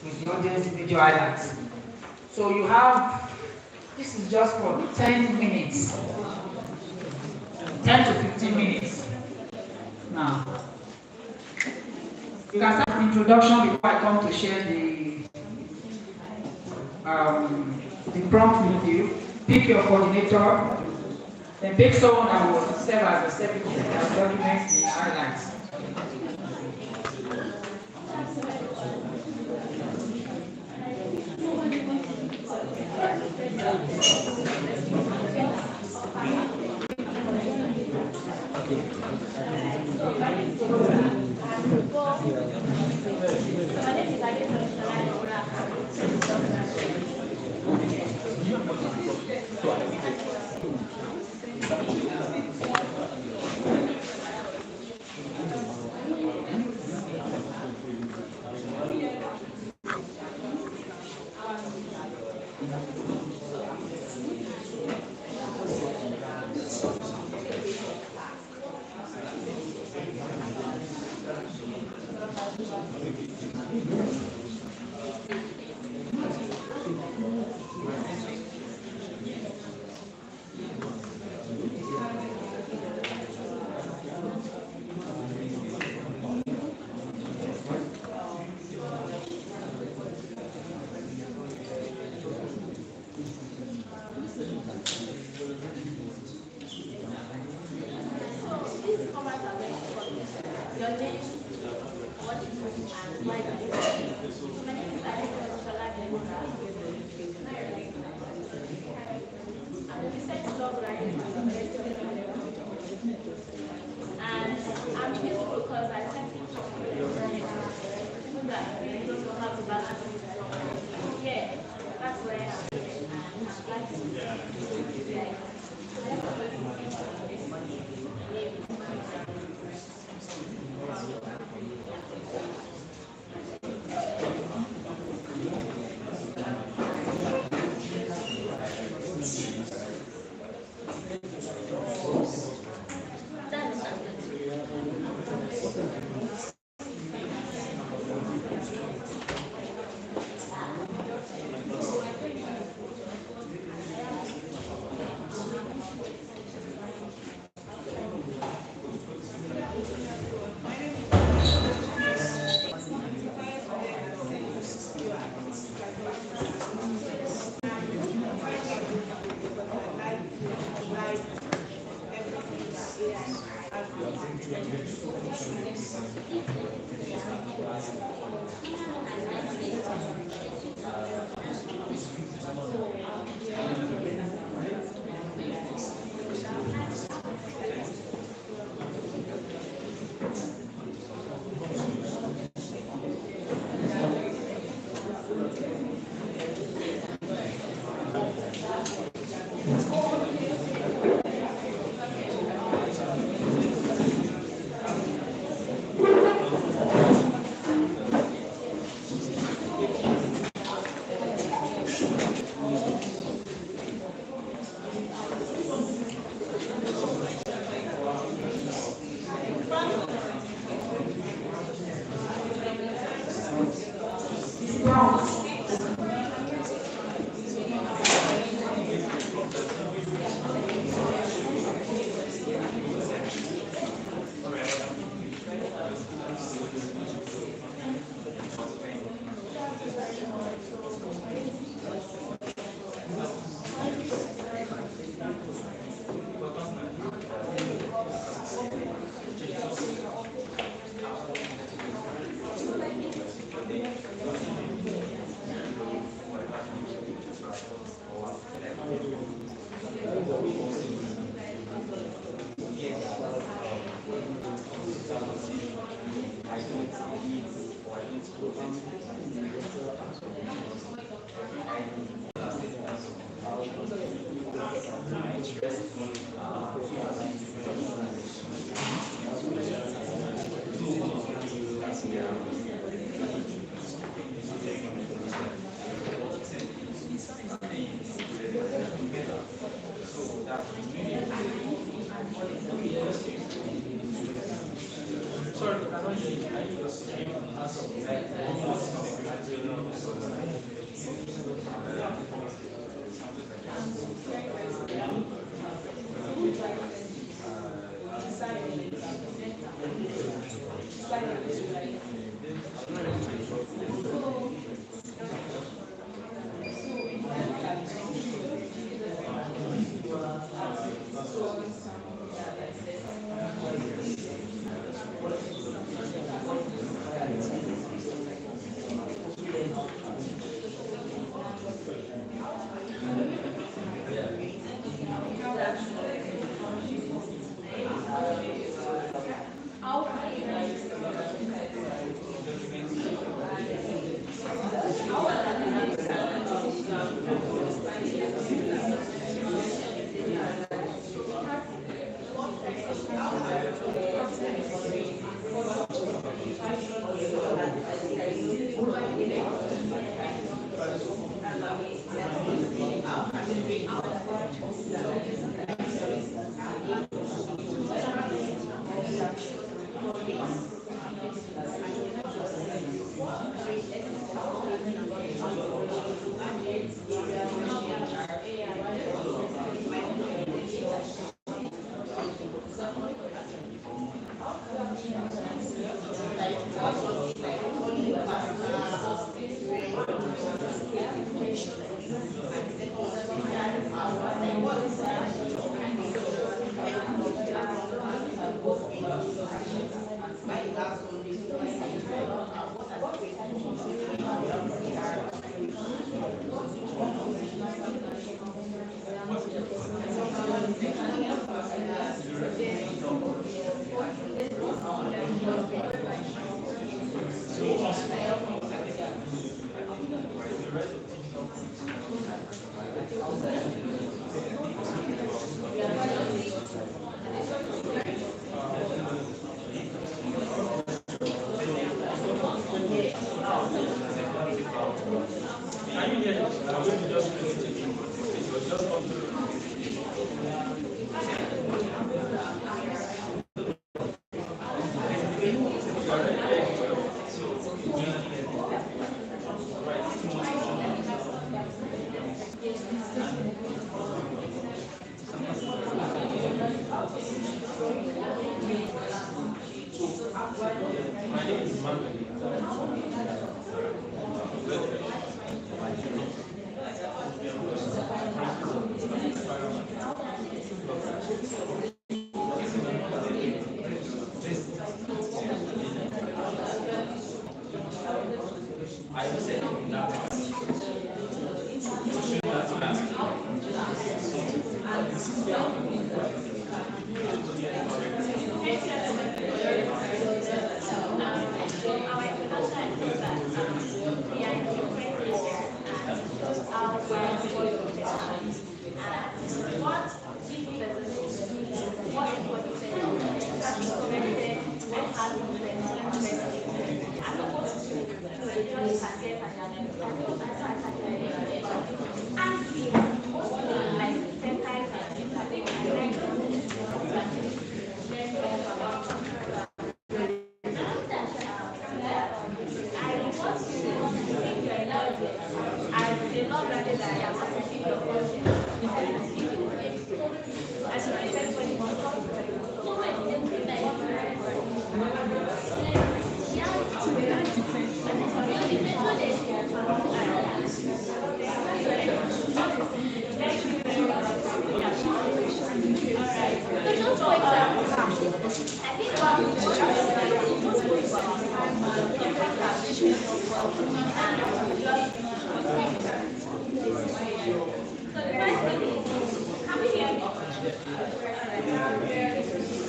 with the audience the major highlights. So you have, this is just for 10 minutes, 10 to 15 minutes. Now, you can start the introduction before I come to share the prompt with you. Pick your coordinator, then pick someone that will serve as a secretary that documents the highlights.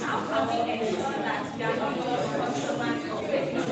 How can we ensure that we are not just customers of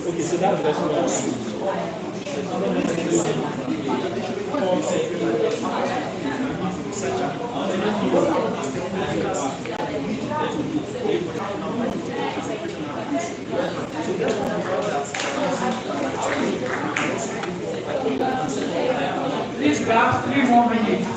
Okay, so that's the Please, class, 3 more minutes.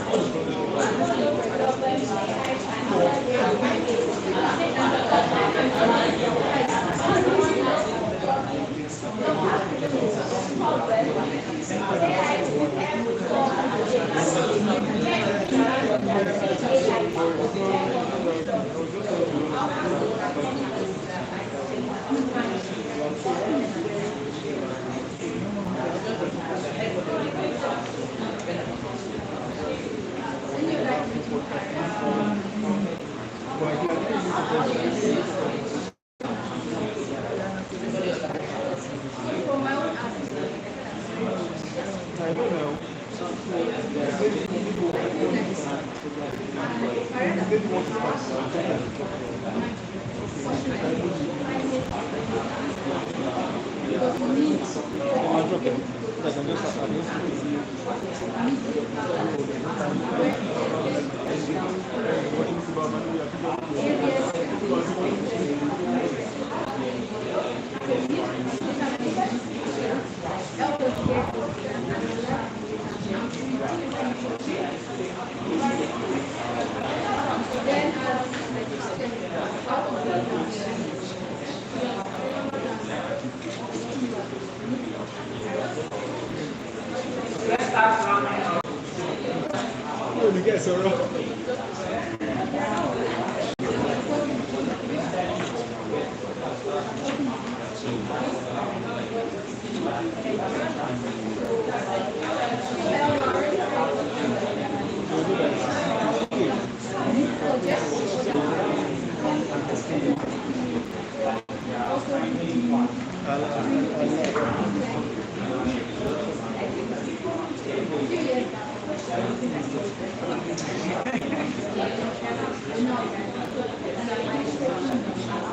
Let's start rounding up.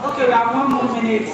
Okay, we have 1 more minute.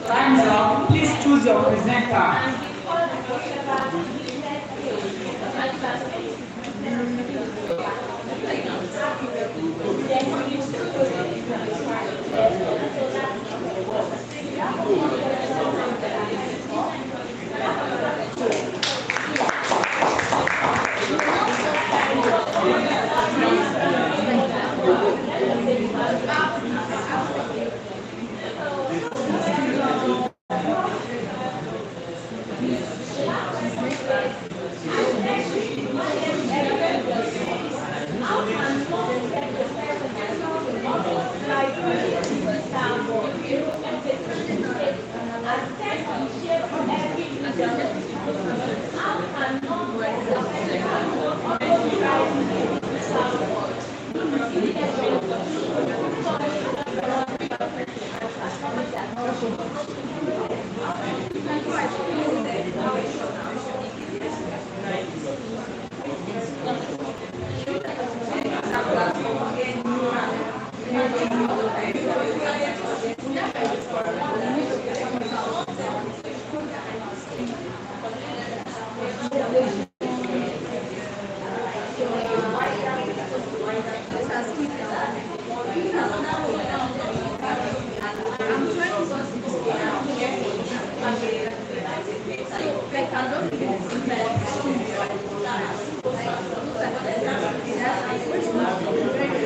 Time's up. Please choose your presenter.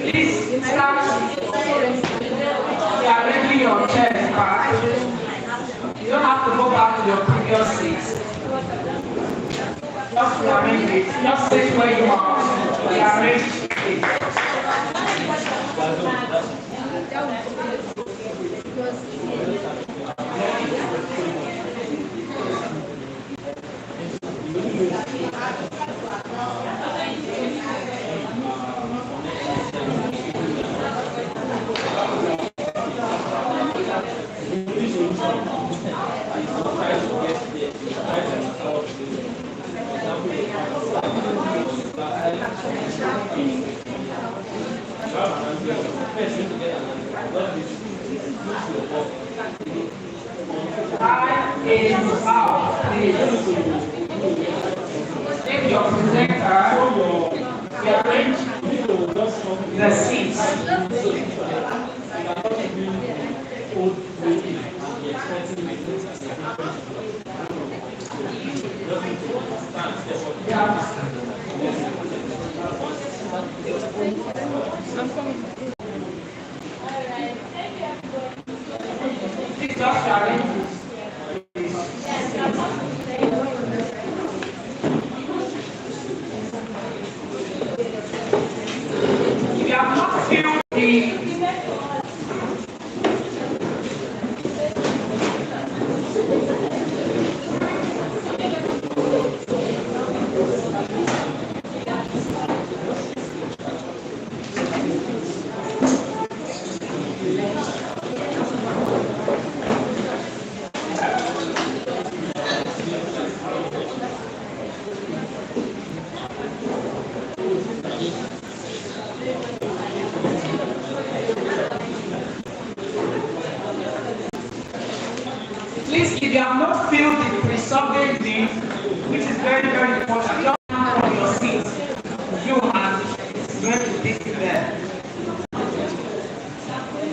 Please start rearranging your chairs back. You don't have to go back to your previous seats. Just rearrange it. Just sit where you are. Rearrange it. Time is out, please. If your presenter rearrange the seats. Please just rearrange this. If you have not filled the Please, if you have not filled the pre-survey thing, which is very, very important, just stand from your seat. You and it's going to be there.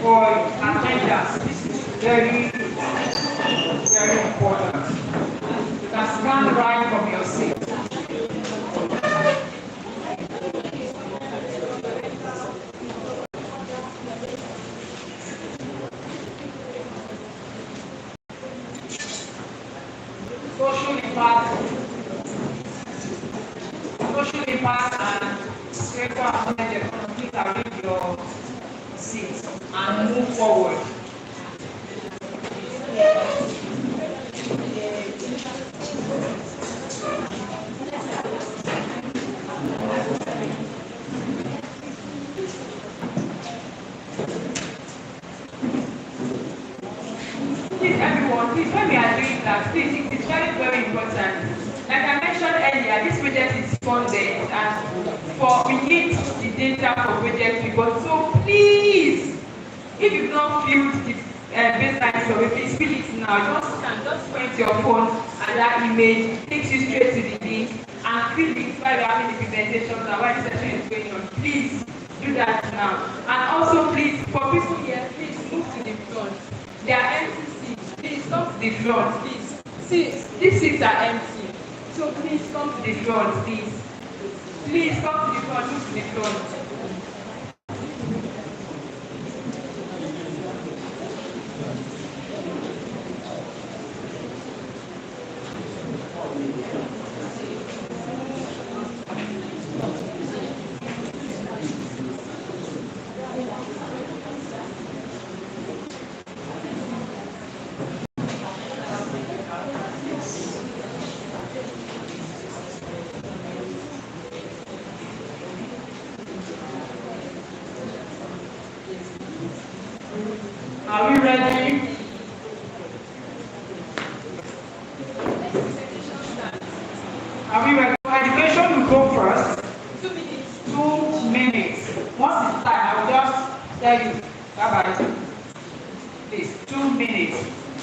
For attendance, this is very, very important. You can stand right from your seat. Social impact and spiritual awareness, please arrange your seats and move forward. Please, everyone, please, when we are doing that, please, it is very, very important. Like I mentioned earlier, this project is funded and we need the data for project report. So please, if you've not filled the baseline survey, please fill it now. Just point your phone and that image takes you straight to the link and fill it while you're having the presentation and while the session is going on. Please do that now. And also please, for people here, please move to the front. They are empty seats. Please come to the front, please. These seats are empty. So please come to the front, please. Please come to the front, move to the front. ready? Are we ready? Education will go first. 2 minutes. 2 minutes. Once it's time, I will just tell you. Bye-bye. Please, 2 minutes.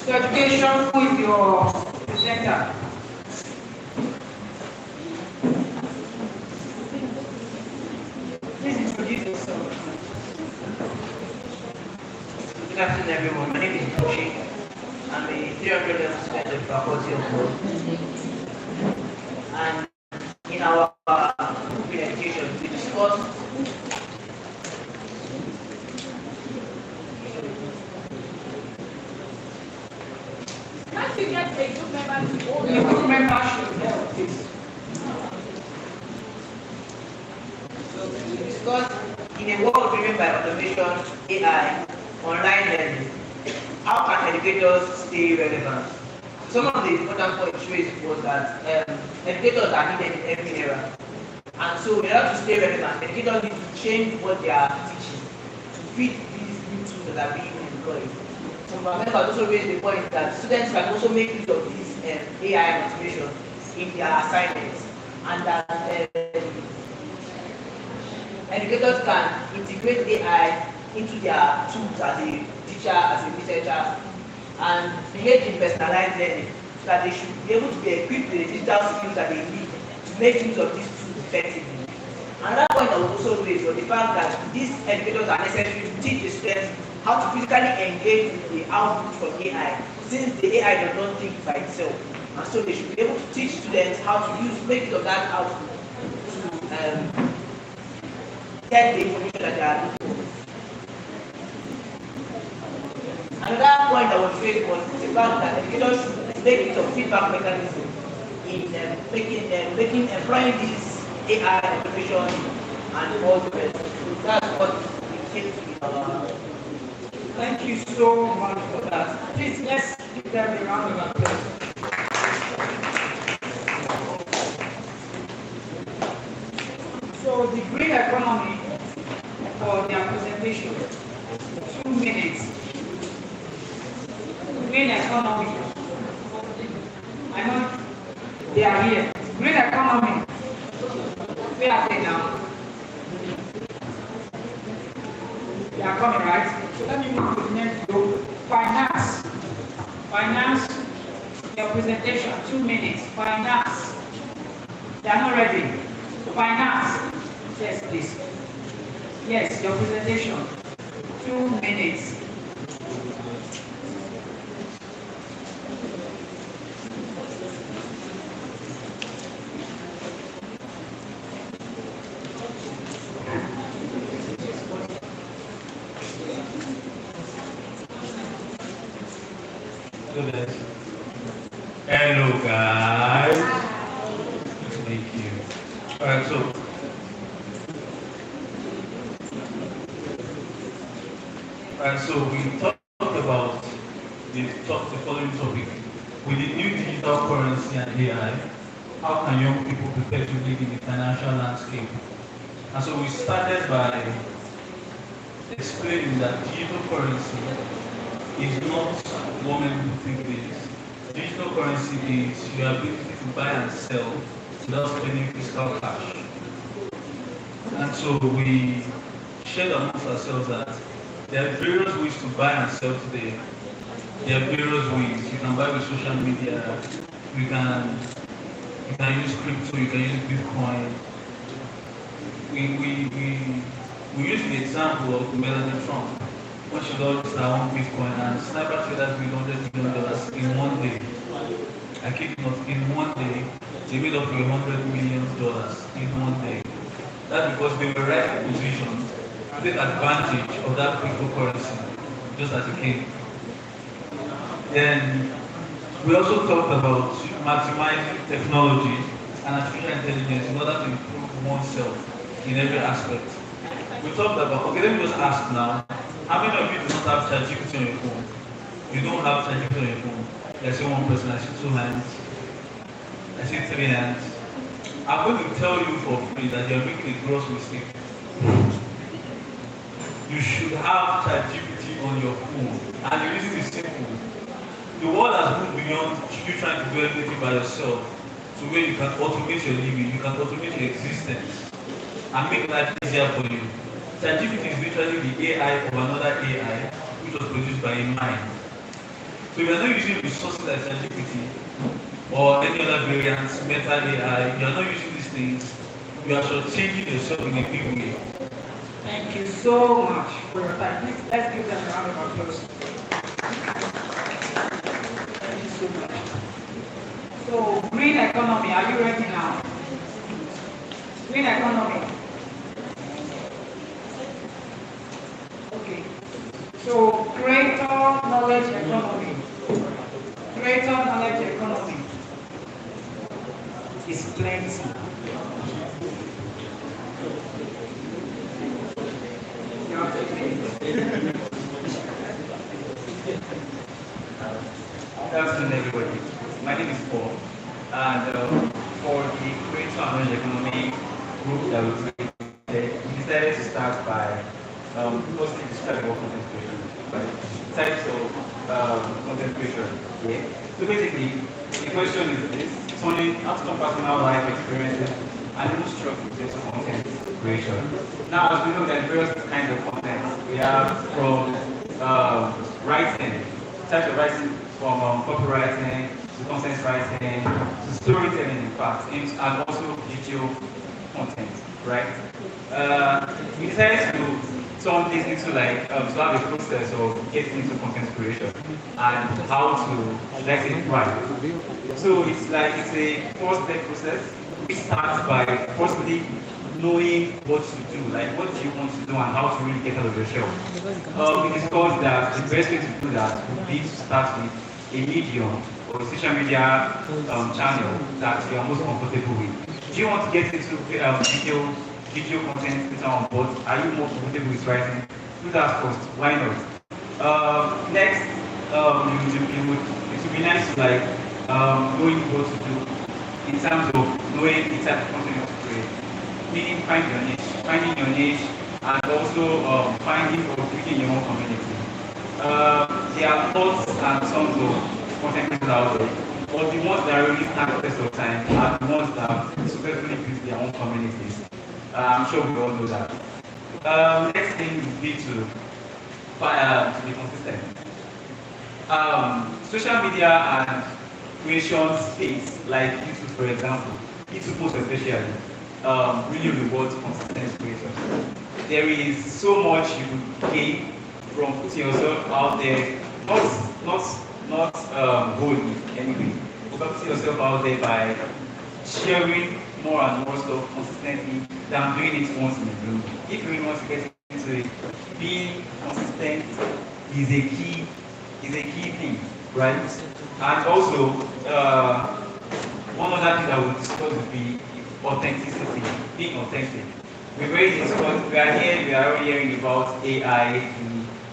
So education, who is your presenter? Please introduce yourself. Good afternoon, everyone. My name is Koshi. I'm a 300 level student at the Faculty of Law. And in our education, we discussed Can't you get a group member to hold The group member should help, please. So we discussed in a world driven by automation, AI, online learning, how can educators stay relevant? Some of the important points raised was that educators are needed in every era. And so in order to stay relevant, educators need to change what they are teaching to fit these new tools that are being employed. Some of our members also raised the point that students can also make use of this AI and automation in their assignments, and that educators can integrate AI into their tools as a teacher, as a researcher, and engage in personalized learning, so that they should be able to be equipped with the digital skills that they need to make use of these tools effectively. Another point I would also raise was the fact that these educators are necessary to teach the students how to physically engage with the output from AI, since the AI does not think by itself. And so they should be able to teach students how to make use of that output to get the information that they are looking for. Another point I was raised was the fact that educators should make use of feedback mechanism in employing these AI automation and all the rest. So that's what we came to in our. Thank you so much for that. Please, let's give them a round of applause. So the green economy for their presentation, 2 minutes. Green economy. I know they are here. Green economy. Where are they now? They are coming, right? So let me move to the next group. Finance. Finance. Your presentation, 2 minutes. Finance. They are not ready. Finance. Yes, please. Yes, your presentation. 2 minutes. Hello guys. Thank you. Alright, so we talked about the following topic. With the new digital currency and AI, how can young people prepare to live in the financial landscape? And so we started by explaining that digital currency is not what many people think it is. Digital currency is your ability to buy and sell without spending physical cash. And so we shared amongst ourselves that there are various ways to buy and sell today. There are various ways. You can buy with social media, you can use crypto, you can use Bitcoin. We use the example of Melanie Trump. When she launched her own Bitcoin and sniper traders made $100 million in 1 day. I kid you not, in 1 day, they made up to $100 million in 1 day. That's because they were right in position to take advantage of that cryptocurrency, just as it came. Then we also talked about maximizing technology and artificial intelligence in order to improve oneself in every aspect. We talked about, okay, let me just ask now, how many of you do not have ChatGPT on your phone? You don't have ChatGPT on your phone. I see one person, I see 2 hands, I see 3 hands. I'm going to tell you for free that you're making a gross mistake. You should have ChatGPT on your phone and you're using the simple, the world has moved beyond you trying to do everything by yourself to where you can automate your living, you can automate your existence and make life easier for you. ChatGPT is literally the AI of another AI which was produced by a mind. So if you are not using resources like ChatGPT or any other variants, Meta AI, you are not using these things, you are changing yourself in a big way. Thank you so much for your time. Let's give them a round of applause. Thank you so much. So, green economy, are you ready now? Green economy. Okay. So, greater knowledge economy. Greater knowledge economy is plenty. Good afternoon, everybody. My name is Paul, and for the Greater Knowledge Economy group that we created, we decided to start by mostly describing what content creation is, right? Types of content creation. Yeah. So basically, the question is this: turning out some personal life experiences and illustrating this content creation. Now, as we know, there are various kinds of content. We have from writing, types of writing from copywriting to content writing to storytelling, in fact, and also video content, right? We decided to turn this into like to have a process of getting into content creation and how to let it right. So it's a four-step process. We start by firstly knowing what to do, like what do you want to do and how to really get out of your shell. We discussed that the best way to do that would be to start with a medium or a social media channel that you are most comfortable with. Do you want to get into video content later on, but are you more comfortable with writing? Do that first. Why not? Next, it would be nice to knowing what to do in terms of knowing the type of content you want to create. Meaning finding your niche, and also finding or creating your own community. There are lots and tons of content creators out there, but the ones that really stand the test of time are the ones that successfully build their own communities. I'm sure we all know that. Next thing would be to be consistent. Social media and creation space, like YouTube, for example, YouTube posts especially, really rewards consistent creation. There is so much you could gain from putting yourself out there, not boldly anyway, but putting yourself out there by sharing more and more stuff consistently than doing it once in a blue. If you really want to get into it, being consistent is a key thing, right? And also, one other thing that we'll discuss would be authenticity, being authentic. We are already hearing about AI,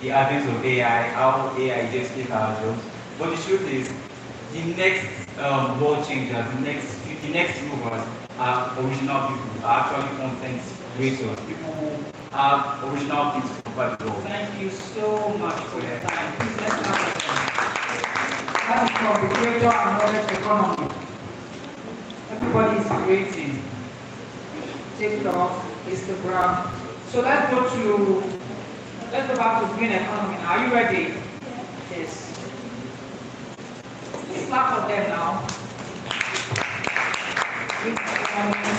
the advent of AI, how AI just takes our jobs. But the truth is, the next world changers, the next movers are original people, are actually content creators, people who have original things to provide the world. Thank you so much for your time. Please let's have that is from the Greater Knowledge Economy. Everybody is creating. TikTok, Instagram. So let's go back to green economy. Are you ready? Yes. Let's clap for them now. Green economy.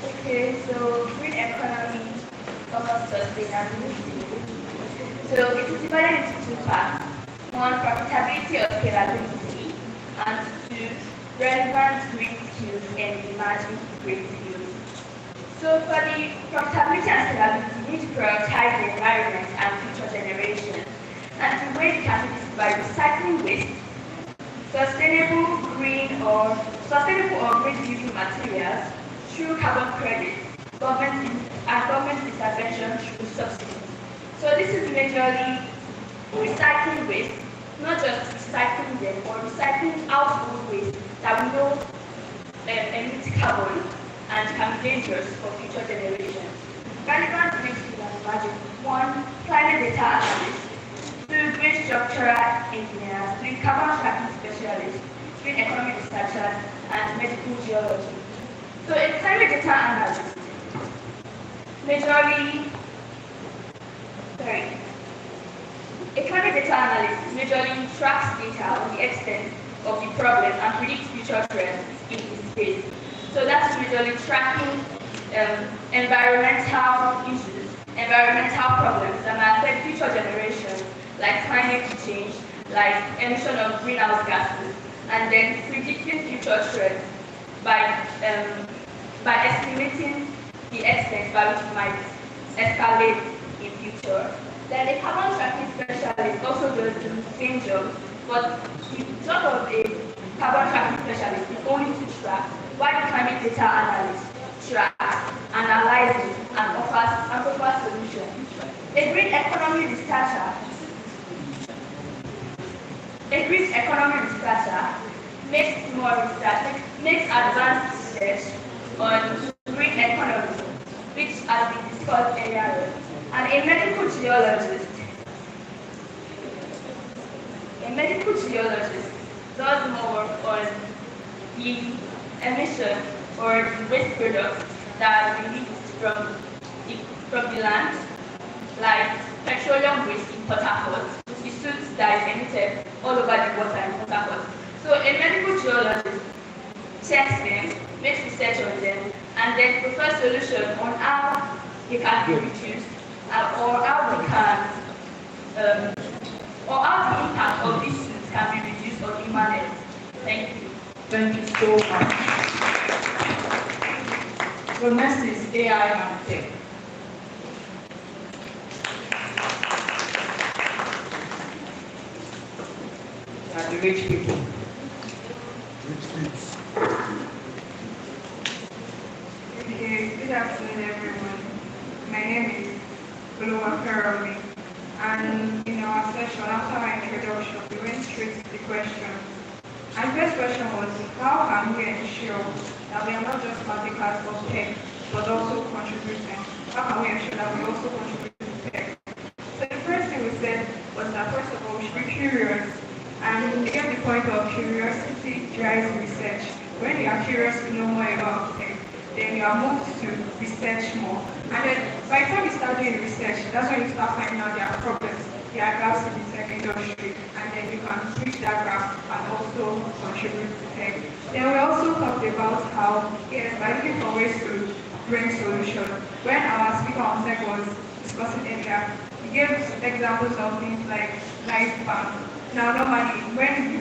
Okay, so green economy covers sustainability. So it is divided into two parts. One, profitability or scalability, and two, relevant green skills and emerging green skills. So for the profitability and scalability, we need to prioritize the environment and future generations. And the way we can do this is by recycling waste, sustainable or green building materials through carbon credits, government intervention through subsidies. So this is majorly recycling waste, not just recycling them, or recycling household waste that we know emit carbon and can be dangerous for future generations. Relevant links to that imagine. One, climate data analyst. Two, green structural engineers. Three, carbon tracking specialists. Green economic researchers, and medical geology. So in climate data analysis, a climate data analyst majorly tracks data on the extent of the problem and predicts future trends in the space. So that's majorly tracking environmental issues, environmental problems that might affect future generations, like climate change, like emission of greenhouse gases, and then predicting future trends by estimating the extent by which it might escalate in future. Then a carbon tracking specialist also does the same job, but the job of a carbon tracking specialist is only to track, while the climate data analyst tracks, analyzes, and offers solutions. A green economy researcher makes more research, makes advanced research on green economy, which has been discussed earlier. And a medical geologist does more on the emission or the waste products that are released from the land, like petroleum waste in Port Harcourt, the soot that is emitted all over the water in Port Harcourt. So a medical geologist checks them, makes research on them, and then proposes solutions on how they can be reduced, or how the impact of these suits can be reduced or be managed. Thank you. Thank you so much. So next is AI and tech. The rich people. Okay, good afternoon everyone. My name is Oluwa Karami, and in our session, after my introduction, we went straight to the question. And the first question was, how can we ensure that we are not just partakers of tech, but also contributing? How can we ensure that we also contribute to tech? So the first thing we said was that first of all, we should be curious. And again, the point of curiosity drives research. When you are curious to know more about tech, then you are moved to research more. And then by the time you start doing research, that's when you start finding out there are problems, there are gaps in the tech industry, and then you can bridge that gap and also contribute to tech. Then we also talked about how, yes, by looking for ways to bring solutions. When our speaker on tech was discussing earlier, he gave examples of things like life bank. Now normally, when you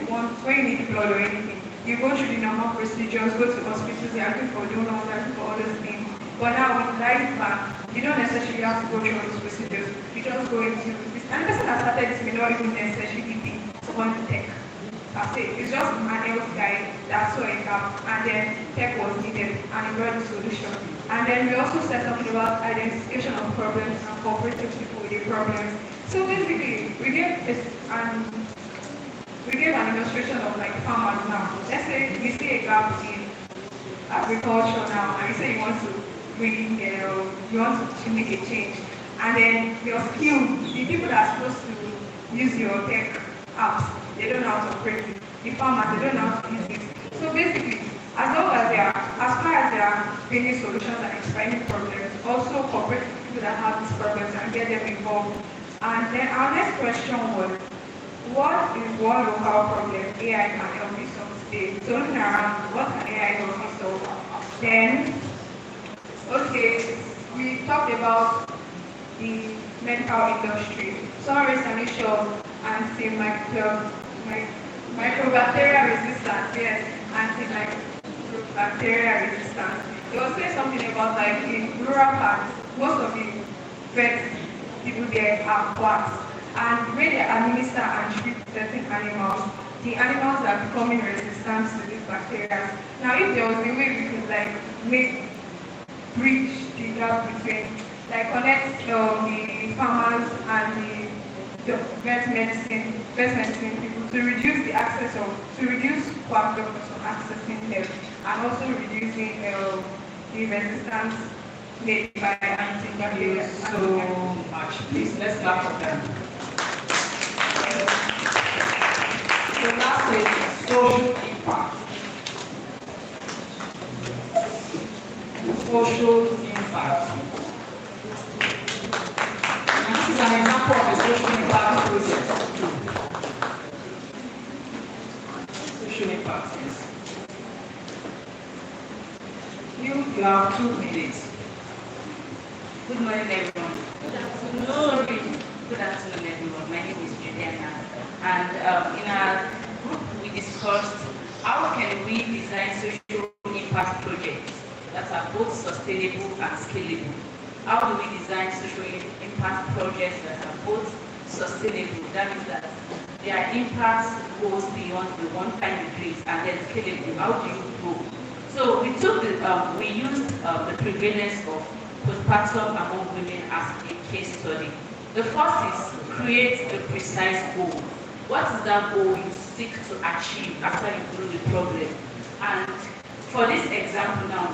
need blood or anything, you go through the normal procedures, go to hospitals, they are looking for donors, they are looking for all those things. But now with life bank, you don't necessarily have to go through all those procedures. You just go into this. And the person that started this may not even necessarily be someone in tech. That's it. It's just an health guy that saw a gap, and then tech was needed, and he brought the solution. And then we also said something about identification of problems and cooperating people with the problems. So basically, we gave an illustration of like farmers now. Let's say we see a gap in agriculture now, and you say you want to make a change, and then your skill, the people that are supposed to use your tech apps, they don't know how to operate it. The farmers, they don't know how to use it. So basically, as far as they are bringing solutions and explaining problems, also cooperate with people that have these problems and get them involved. And then our next question was, what is one local problem AI can help me solve today? So looking around, what can AI help me solve? Then, okay, we talked about the medical industry. Some raised an issue of microbacterial resistance, yes, antimicrobacterial resistance. They were saying something about like in rural parts, most of the vets people there are quacks. And when they administer and treat certain animals, the animals are becoming resistant to these bacteria. Now, if there was a way we could bridge the gap between, connect the farmers and the vet medicine people to reduce quack doctors from accessing them, and also reducing the resistance made by Auntie Thank you so much. Please, let's clap for them. So last is social impact. Social impact. And this is an example of a social impact project. Social impact, yes. You have 2 minutes. Good morning, everyone. Good afternoon, everyone. My name is Juliana, and in our group we discussed how can we design social impact projects that are both sustainable and scalable. How do we design social impact projects that are both sustainable? That means that their impact goes beyond the one-time increase, and then scalable. How do you go? So we took we used the prevalence of postpartum among women as a case study. The first is create a precise goal. What is that goal you seek to achieve after you do the problem? And for this example now,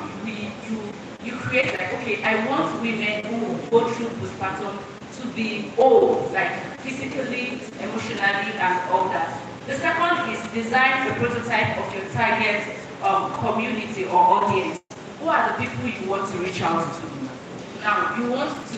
you create like, okay, I want women who go through postpartum to be whole, like physically, emotionally, and all that. The second is design a prototype of your target community or audience. Who are the people you want to reach out to? Now, you want to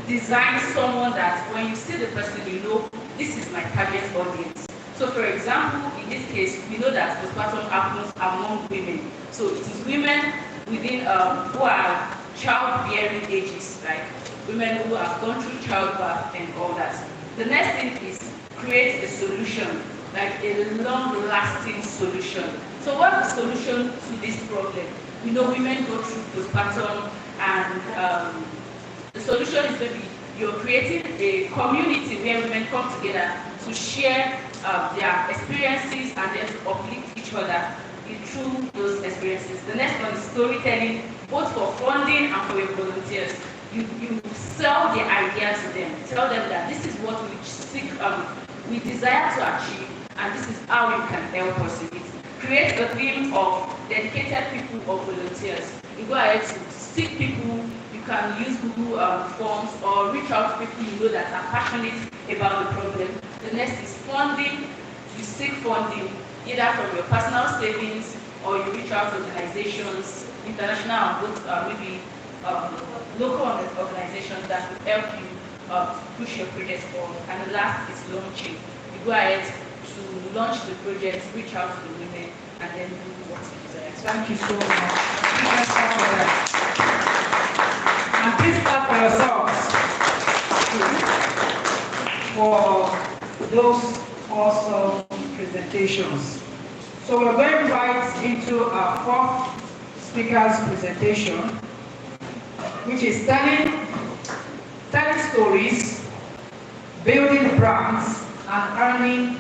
design someone that when you see the person, you know, this is my target audience. So, for example, in this case, we know that postpartum happens among women. So, it is women within who are childbearing ages, like women who have gone through childbirth and all that. The next thing is create a solution, like a long-lasting solution. So, what's the solution to this problem? We know women go through postpartum, and the solution is maybe you're creating a community where women come together to share their experiences and then to uplift each other through those experiences. The next one is storytelling, both for funding and for your volunteers. You sell the idea to them, tell them that this is what we seek, we desire to achieve, and this is how you can help us with it. Create a team of dedicated people or volunteers. You go ahead to seek people. You can use Google Forms or reach out to people you know that are passionate about the problem. The next is funding. You seek funding either from your personal savings or you reach out to organizations, international and both maybe local organizations that will help you push your project forward. And the last is launching. You go ahead to launch the project, reach out to the women, and then do what you desire. Thank you so much. Please clap for that. And please clap for yourselves for those awesome presentations. So we're going right into our fourth speaker's presentation, which is telling stories, building brands, and earning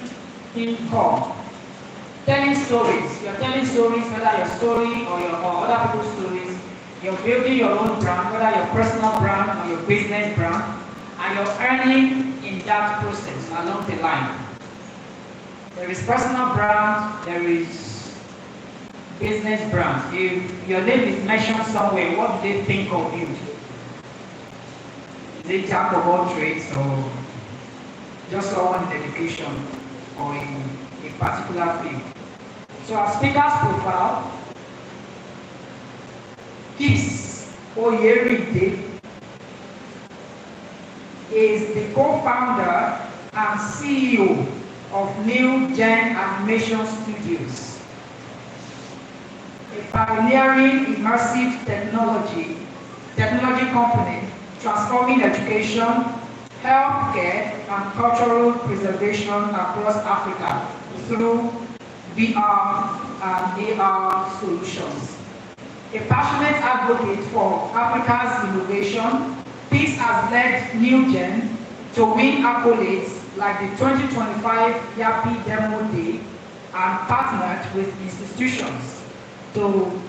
income. Telling stories. You're telling stories, whether your story or other people's stories. You're building your own brand, whether your personal brand or your business brand, and you're earning in that process along the line. There is personal brand, there is business brand. If your name is mentioned somewhere, what do they think of you? Is it jack of all trades or just someone in education or in a particular field? So our speaker's profile, Peace Oyeride is the co-founder and CEO of New Gen Animation Studios, a pioneering immersive technology company transforming education, healthcare, and cultural preservation across Africa through VR and AR solutions. A passionate advocate for Africa's innovation, Peace has led New Gen to win accolades like the 2025 YAPI Demo Day and partnered with institutions to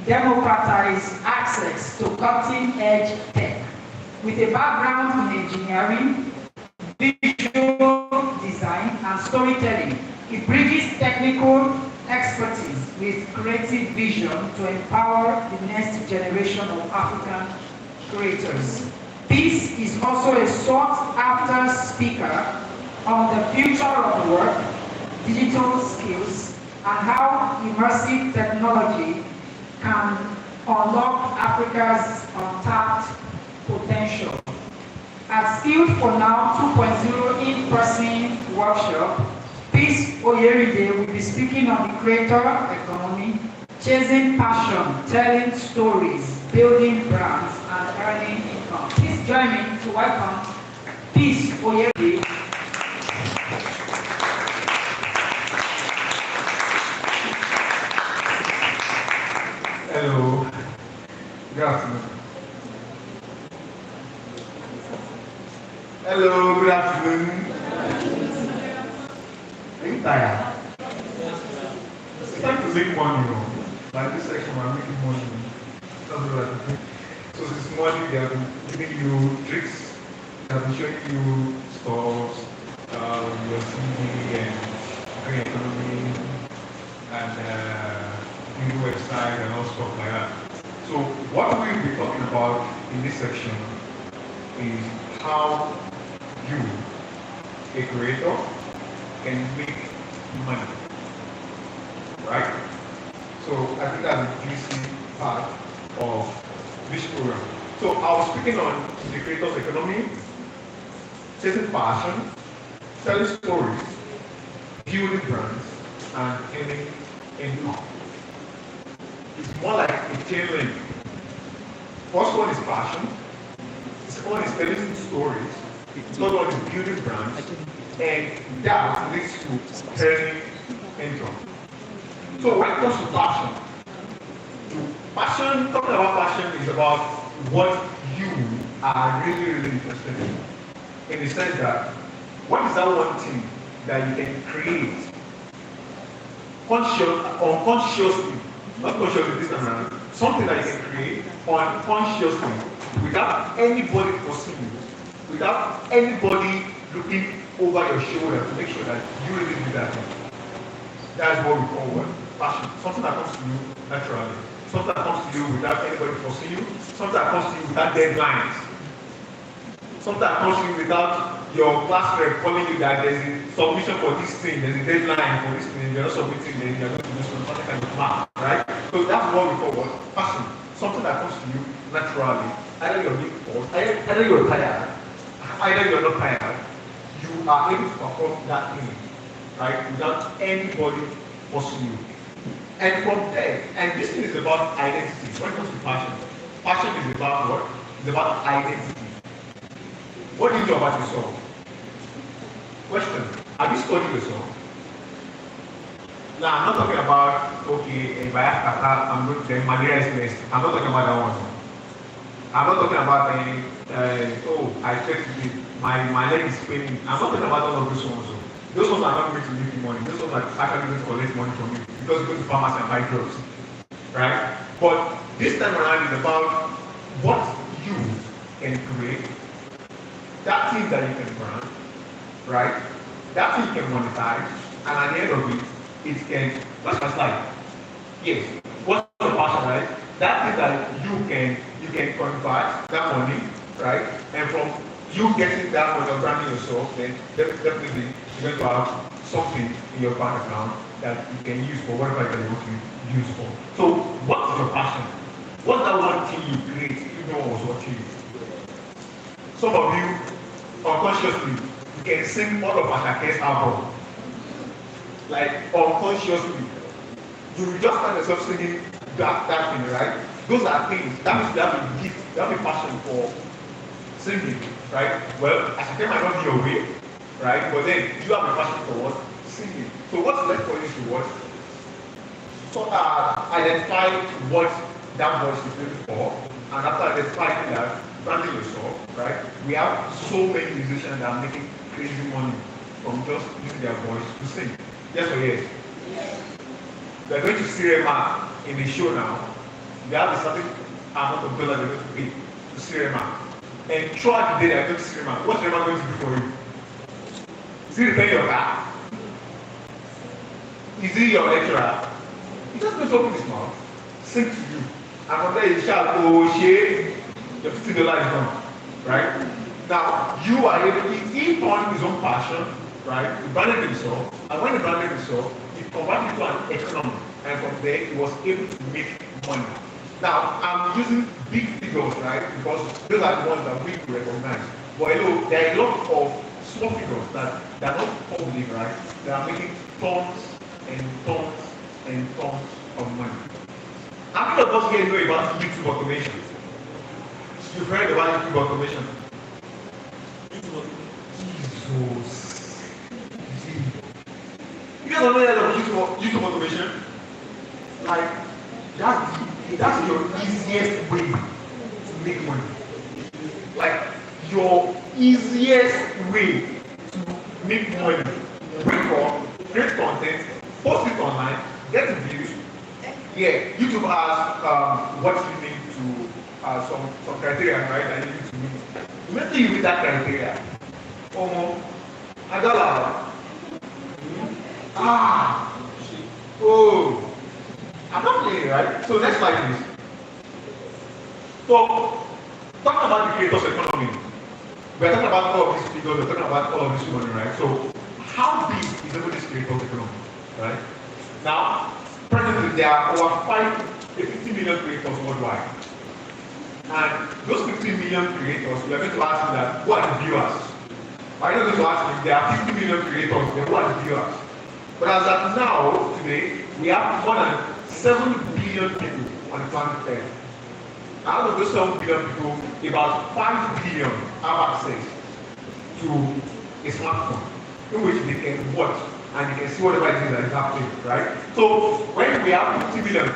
democratize access to cutting-edge tech. With a background in engineering, visual design, and storytelling, it bridges technical expertise with creative vision to empower the next generation of African creators. Peace is also a sought-after speaker on the future of work, digital skills, and how immersive technology can unlock Africa's untapped potential. At Skilled for Now 2.0 in-person workshop, Peace Oyeride will be speaking on the creator economy, chasing passion, telling stories, building brands, and earning income. Please join me to welcome Peace Oyeride. Hello, good afternoon. Hello, good afternoon. Are you tired? It's time to make money, you know. Like this section, I'm making money. That's what I'm doing. So this morning, they have been giving you tricks. They have been showing you stores, your CV and green economy, and new website and all stuff like that. So what we'll be talking about in this section is how you, a creator, can make money, right? So I think that's the juicy part of this program. So I was speaking on the creator's economy, chasing passion, telling stories, building brands, and earning income. It's more like a chain link. First one is passion, the second one is telling stories, the third one is building brands, and that leads to earning income. So when it comes to passion, talking about passion is about what you are really interested in the sense that what is that one thing that you can create unconsciously, not consciously this time around, something that you can create unconsciously without anybody foreseeing you, without anybody looking over your shoulder to make sure that you really do that thing. That's what we call what? Passion. Something that comes to you naturally. Something that comes to you without anybody foreseeing you. Something that comes to you without deadlines. Something that comes to you without your class rep calling you that there's a submission for this thing, there's a deadline for this thing, you're not submitting, then you're going to do something kind of mark, right? So that's what we call what? Passion. Something that comes to you naturally. Either you're being bored, either you're tired, either you're not tired, you are able to perform that thing, right? Without anybody forcing you. And from there, and this thing is about identity. When it comes to passion, passion is about what? It's about identity. What do you know about yourself? Question, have you studied yourself? Now, I'm not talking about, okay, if I have kata, I'm going to, then malaria is next. I'm not talking about that one. I'm not talking about, oh, I checked it, my leg is paining. I'm not talking about all of those ones. Those ones are not going to give you money. Those ones are actually going to collect money from you because you go to pharmacy and buy drugs, right? But this time around is about what you can create, that thing that you can brand, right? That thing you can monetize, and at the end of it, it can, what's my slide? Yes, what's the passion, right? That thing that you can convert that money, right? And from you getting that money or branding yourself, then definitely you're going to have something in your bank account that you can use for whatever you want to use for. So, what is your passion? What's that one thing you create if no one was watching you? Some of you, unconsciously, you can sing all of Ashake's album. Like, unconsciously. You will just find yourself singing that thing, right? Those are things. That means you have a gift, you have a passion for singing, right? Well, Ashake might not be your way, right? But then you have a passion for what? Singing. So what's left for you to what? So identify what that voice is looking for, and after identifying that, branding yourself, right? We have so many musicians that are making crazy money from just using their voice to sing. Yes or yes? Yes. They're going to see Rema in the show now. They have a certain amount of dollars they're going to pay to see Rema. And throughout the day they're going to see Rema. What's Rema going to do for you? Is he repairing your car? Is he your lecturer? He just going to open his mouth, sing to you, and from there he shout, oh shit, your $50 is gone, right? Now, you are able, he found his own passion, right? He branded himself, and when he branded himself, he converted it to an economy, and from there he was able to make money. Now, I'm using big figures, right? Because those are the ones that we recognize. But you know, there are a lot of small figures that are not public, right? They are making tons and tons and tons of money. How many of us here know about YouTube automation? You've heard about YouTube automation. Jesus. You guys don't know about YouTube automation? Like, that's your easiest way to make money. Like, your easiest way to make money. Record, create content, post it online, get views. Yeah, YouTube has what you need to some criteria, right? That you need to meet. Immediately you meet that criteria. I'm not playing, right? So next slide, please. So, talking about the creators economy, we're talking about all of these figures, we're talking about all of this money, right? So, how big is this creators economy, right? Now, presently there are over 50 million creators worldwide. And those 50 million creators, we are going to ask you that, who are the viewers? I'm not going to ask you, there are 50 million creators, then who are the viewers? But as of now, today, we have more than 7 billion people on the planet Earth. Out of those 7 billion people, about 5 billion have access to a smartphone in which they can watch and they can see whatever it is that is happening, right? So when we have 50 billion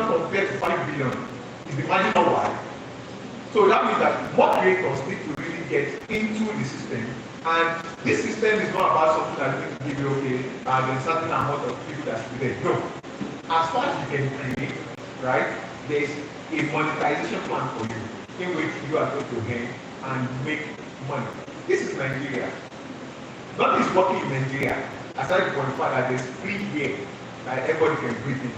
compared to 5 billion is the marginal why. So that means that more creators need to really get into the system, and this system is not about something that you need to give you, okay, and there's a certain amount of people that should be there. No. As far as you can create, right, there's a monetization plan for you in which you are going to earn and make money. This is Nigeria. Not this working in Nigeria. Aside from the fact that there's free here, that everybody can breathe in.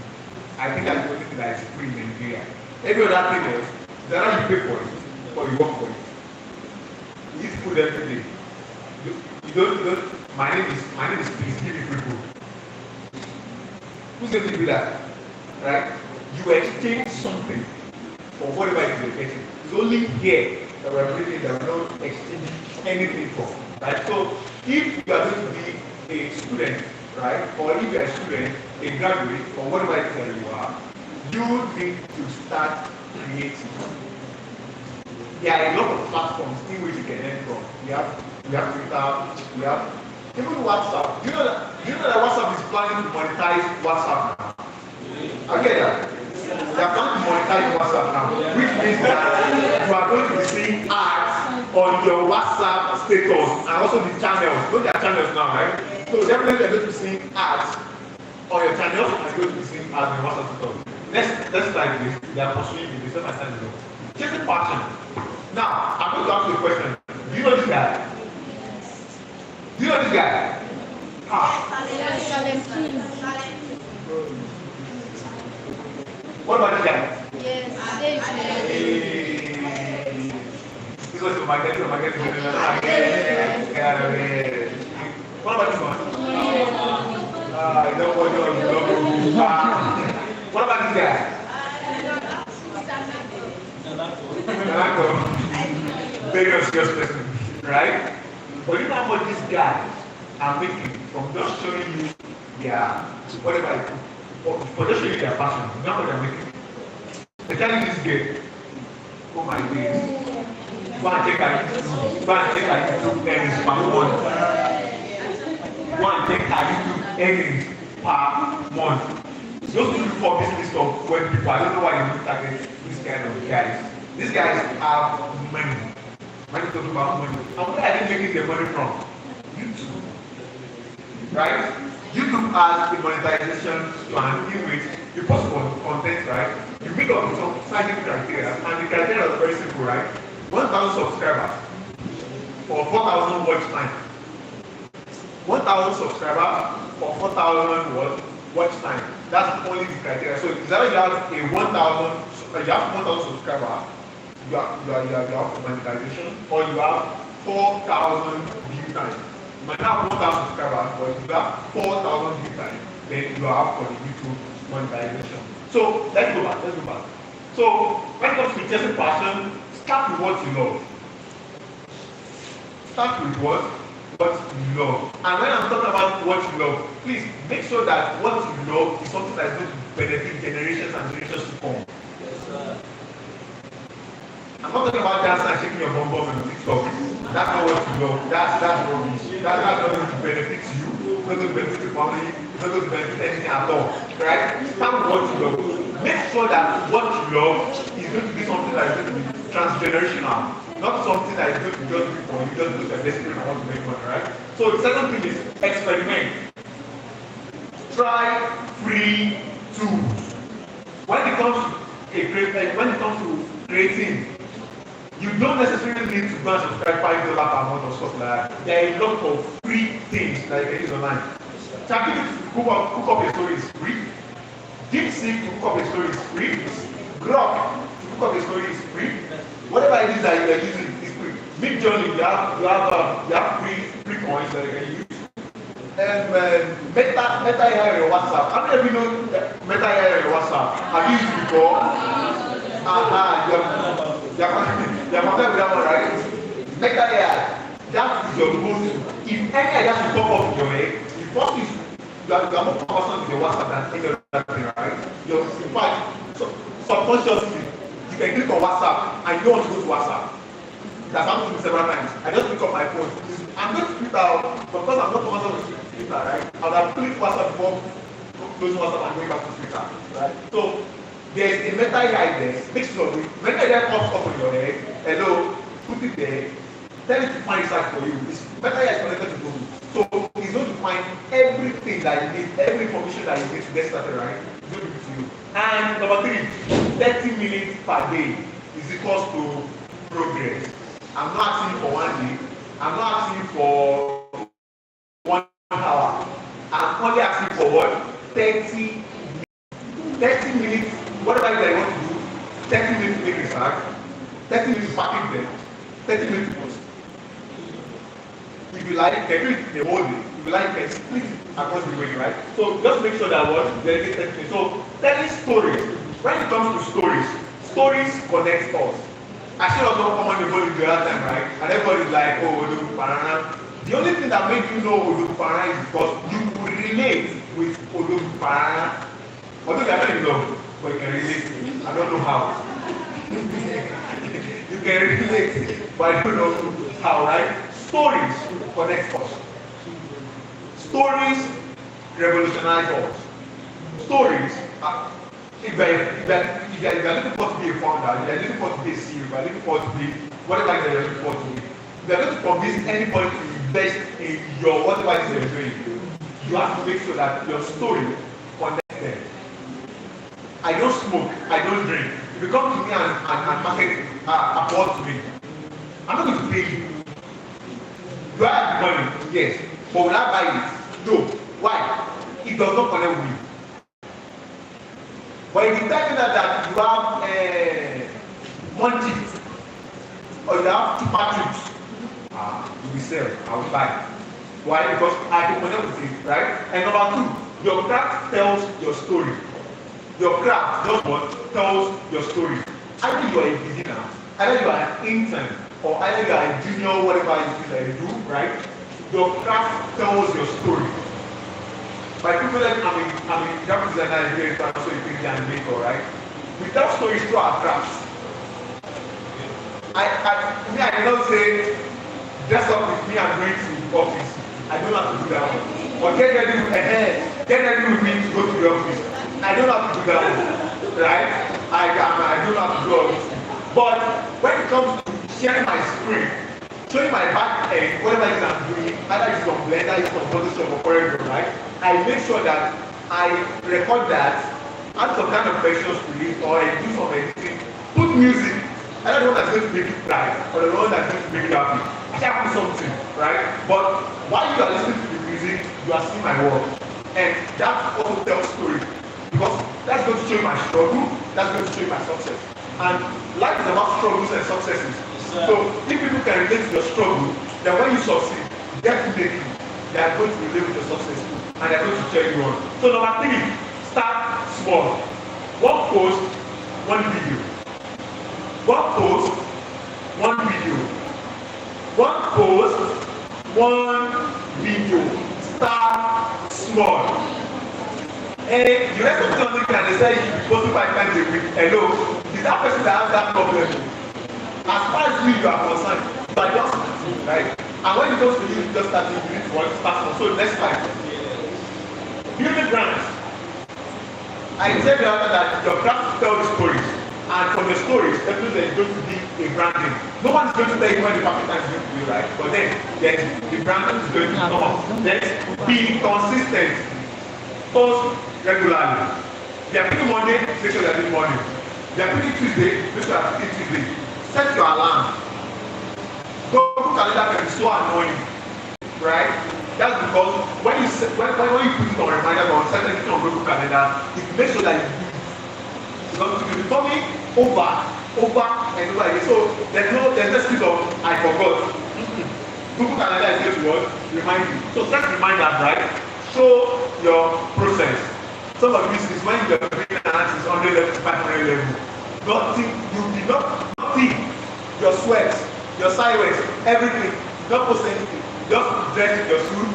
I think that's the only thing that is free in Nigeria. Every other thing else, then you pay for it, or you work for it. You eat food every day. You don't. My name is please give me free food. Who's going to do that? Right? You exchange something for whatever it is you're getting. It's only here that we're breathing that we're not exchanging anything for. Right? So if you are going to be a student, right, or if you're a student, a graduate, or whatever it is that you are, you need to start creating. There are a lot of platforms in which you can earn from. We have Twitter, we have even WhatsApp. You know that WhatsApp is planning to monetize WhatsApp now. Okay, they are planning to monetize WhatsApp now, which means that you are going to be seeing ads on your WhatsApp status and also the channels. Look at channels now, right? So definitely you're going to be seeing ads on your channels and you're going to be seeing ads on your WhatsApp status. Let's like this. They are pursuing you. They say my time is up. Chasing passion. Now, I'm going to ask you a question. Do you know this guy? Do you know this guy? What about this guy? Yes. This was the market. What about this one? I don't want to know. What about this guy? Very serious person, right? But you know how much these guys are making from just showing you their whatever, for just showing you their passion. You know how they're making. They tell you this game. Oh my days. Go and take a YouTube earnings per month. Go and take a YouTube earnings per month. Those people for business of when people, I don't know why you look at this kind of guys. These guys have money. When you talk about money, and where are they making their money from? YouTube. Right? YouTube has a monetization plan in which you post content, right? You meet up with some certain criteria, and the criteria is very simple, right? 1,000 subscribers or 4,000 watch time. 1,000 subscribers or 4,000 watch watch time. That's only the criteria. So it's either you have a 1,000 subscriber, you have monetization, or you have 4,000 view time. You might not have 1,000 subscribers, but if you have 4,000 view time, then you have for the YouTube monetization. So let's go back. So when it comes to chasing passion, start with what you love. Start with what you love. And when I'm talking about what you love, please make sure that what you love is something that is going to benefit generations and generations to come. Yes, sir. I'm not talking about dancing and shaking your bum bum on TikTok. That's not what you love. That's rubbish. That's not going to benefit you. It's not going to benefit your family. It's not going to benefit anything at all. Right? Start with what you love. Make sure that what you love is going to be something that is going to be transgenerational. Not something that is going to just be for you, just because you're desperate and want to make money, right? So the second thing is experiment. Try free tools. When it comes to creating, you don't necessarily need to go and subscribe $5 per month or stuff like that. There are a lot of free things that you can use online. ChatGPT to cook up your story is free. DeepSeek to cook up your story is free. Grok to cook up your story is free. Whatever it is that you are using is free. Midjourney, you have free coins that you can use. And Meta AI on your WhatsApp. How many of you know Meta AI on your WhatsApp? Have you used it before? You're familiar with that one, right? Meta AI. That is your go-to. If any idea should pop up in your head, the first is you are more conversant with your WhatsApp than any other thing, right? In fact, subconsciously, you can click on WhatsApp and you don't want to go to WhatsApp. That's happened to me several times. I just pick up my phone. I'm going to Twitter because I'm not conversant with Twitter, right? I would have clicked WhatsApp before closing WhatsApp and going back to Twitter, right? So there's a Meta AI there. Make sure when the AI pops up on your head, hello, put it there. Tell it to find research for you. This Meta AI is connected to Google. So it's going to find everything that you need, every information that you need to get started, right? It's going to give it to you. And number 3, 30 minutes per day is equals to progress. I'm not asking you for 1 day. I'm not asking you for 1 hour. I'm only asking for what? 30 minutes. Whatever you want to do, 30 minutes to make research, 30 minutes to package them, 30 minutes to post. If you like, you can do it the whole day. If you like, you can split it across the way, right? So just make sure that what dedicate 30 minutes. So telling stories. When it comes to stories connect us. I should have not come on the body the other time, right? And everybody's like, oh, Odogu Parana. The only thing that makes you know Odogu Parana is because you will relate with Odogu Parana. Although you are not in love, but you can relate. I don't know how. You can relate, but I don't know how, right? Stories connect us. Stories revolutionize us. Stories if you're looking for to be a founder, if you're looking for to be a CEO, if you're looking for to be whatever you're looking for to be, if you're going to convince anybody to invest in your whatever it is you're doing, you have to make sure that your story connects them. I don't smoke, I don't drink. If you come to me and market a ball to me, I'm not going to pay you. Do I have the money? Yes. But will I buy it? No. Why? It does not connect with me. But if you tell me that you have munchies or you have chips, you will sell, I will buy. Why? Because I can connect with it, right? And number 2, your craft tells your story. Your craft just what tells your story. Either you are a beginner, either you are an intern, or either you are a junior, whatever it is that you do, right? Your craft tells your story. By people like I'm a graphic designer here in town, so you think I'm maker, right? We tell stories through our crafts. I did not say dress up with me and going to the office. I don't have to do that one. Or get ready with me to go to the office. I don't have to do that one, right? I don't have to do all this. But when it comes to sharing my screen, showing my back end, whatever it is I'm doing, either it's from Blender, it's from Photoshop or whatever, right? I make sure that I record that, add some kind of precious to it, or I do some editing, put music. I don't know that's going to make you cry, or the one that's going to make you happy. I shall put something, right? But while you are listening to the music, you are seeing my work. And that also tells story. Because that's going to show you my struggle, that's going to show you my success. And life is about struggles and successes. So if people can relate to your struggle, then when you succeed, definitely they are going to relate with your success too. And they are going to cheer you on. So number 3, start small. One post, one video. One post, one video. One post, one video. Start small. And you read something on LinkedIn and they say you should be posting 5 times a week. Hello, is that person that has that problem? As far as you are concerned, you are just starting, right? And when it comes to you just starting, you need to want to start small. So next time, building brands. I said the other that your brand tell the stories, and from the stories, definitely there is going to be a branding. No one is going to tell you when the perfect time is going to be, right? But then the branding is going to come up. Then be consistent. Post regularly. They are putting Monday, make sure they are doing Monday. They are putting Tuesday, make sure they are putting Tuesday. Set your alarm. Google calendar can be so annoying, right? That's because when you put it on reminder or set anything on Google calendar, it makes sure that you do it. Because it will be coming over and over again. So there's no excuse of I forgot. Google calendar is going to what? Remind you. So set reminders, right? Show your process. Some of this is when you are doing analysis 100 level to 500 level. Nothing, you did nothing. Your sweat, your silence, everything. Not post anything. Just dress in your suit,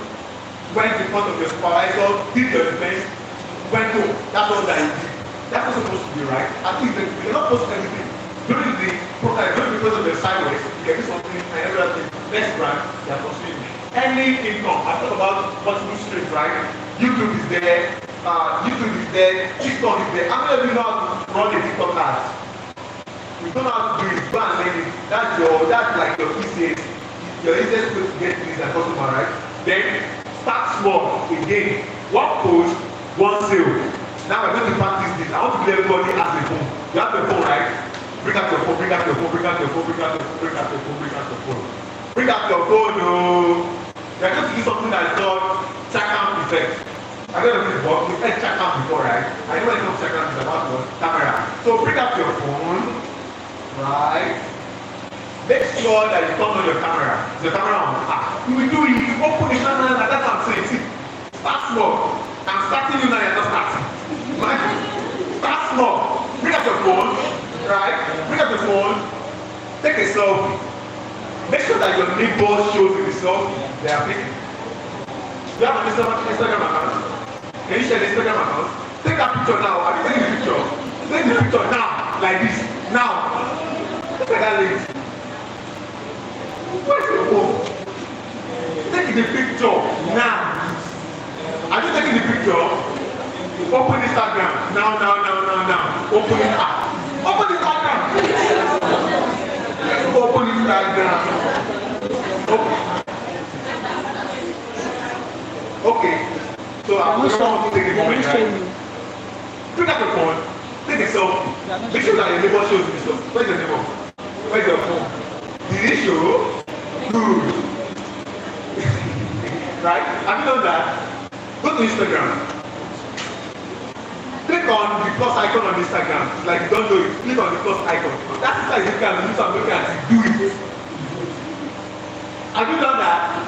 went in front of your supervisor, did your defense, went home. That's all that you did. That's not supposed to be right. At least you're not posting anything. During the because of your silence, you get something and everything. Next brand, they are pursuing. Any income, I talk about multiple streams, right? YouTube is there, TikTok is there. How many of you know how to run a TikTok ad? You don't know how to do it, go and learn it. That's like your easiest way to get things and customer, right? Then start small again. One post, one sale. Now we're going to practice this. I want to give everybody has a phone. You have a phone, right? Bring out your phone, bring out your phone, bring out your phone, bring out your phone, bring out your phone, bring out your phone. Bring out your phone, no. We're going to do something that is called check-out effect. I don't know if it's work. We said check-out before, right? I know when it comes to check-out, it's about what? Camera. So bring out your phone, right? Make sure that you turn on your camera. Is your camera on? You will do it. You open the camera, and that's what I'm saying. See, start small. I'm starting you now, you're not starting. Right? Start small. Bring out your phone, right? Bring out your phone. Take a selfie. Make sure that your neighbor shows you the selfie they are taking. Do you have an Instagram account? Can you share the Instagram account? Take a picture now. Are you taking the picture? Take the picture now, like this. Now. Look at that lady. Where's your phone? Take the picture now. Are you taking the picture? Open Instagram. Now. Open it up. Open Instagram. Open Instagram. Okay. So I'm going to take a moment, right? Pick up the phone. Take a selfie. Make sure that your neighbor shows you stuff. Where's your neighbor? Where's your phone? Did it show? Good. Right? Have you done that? Go to Instagram. Click on the plus icon on Instagram. Like you don't know it. Click on the plus icon. That's like you can use and look at it. Do it. Have you done that?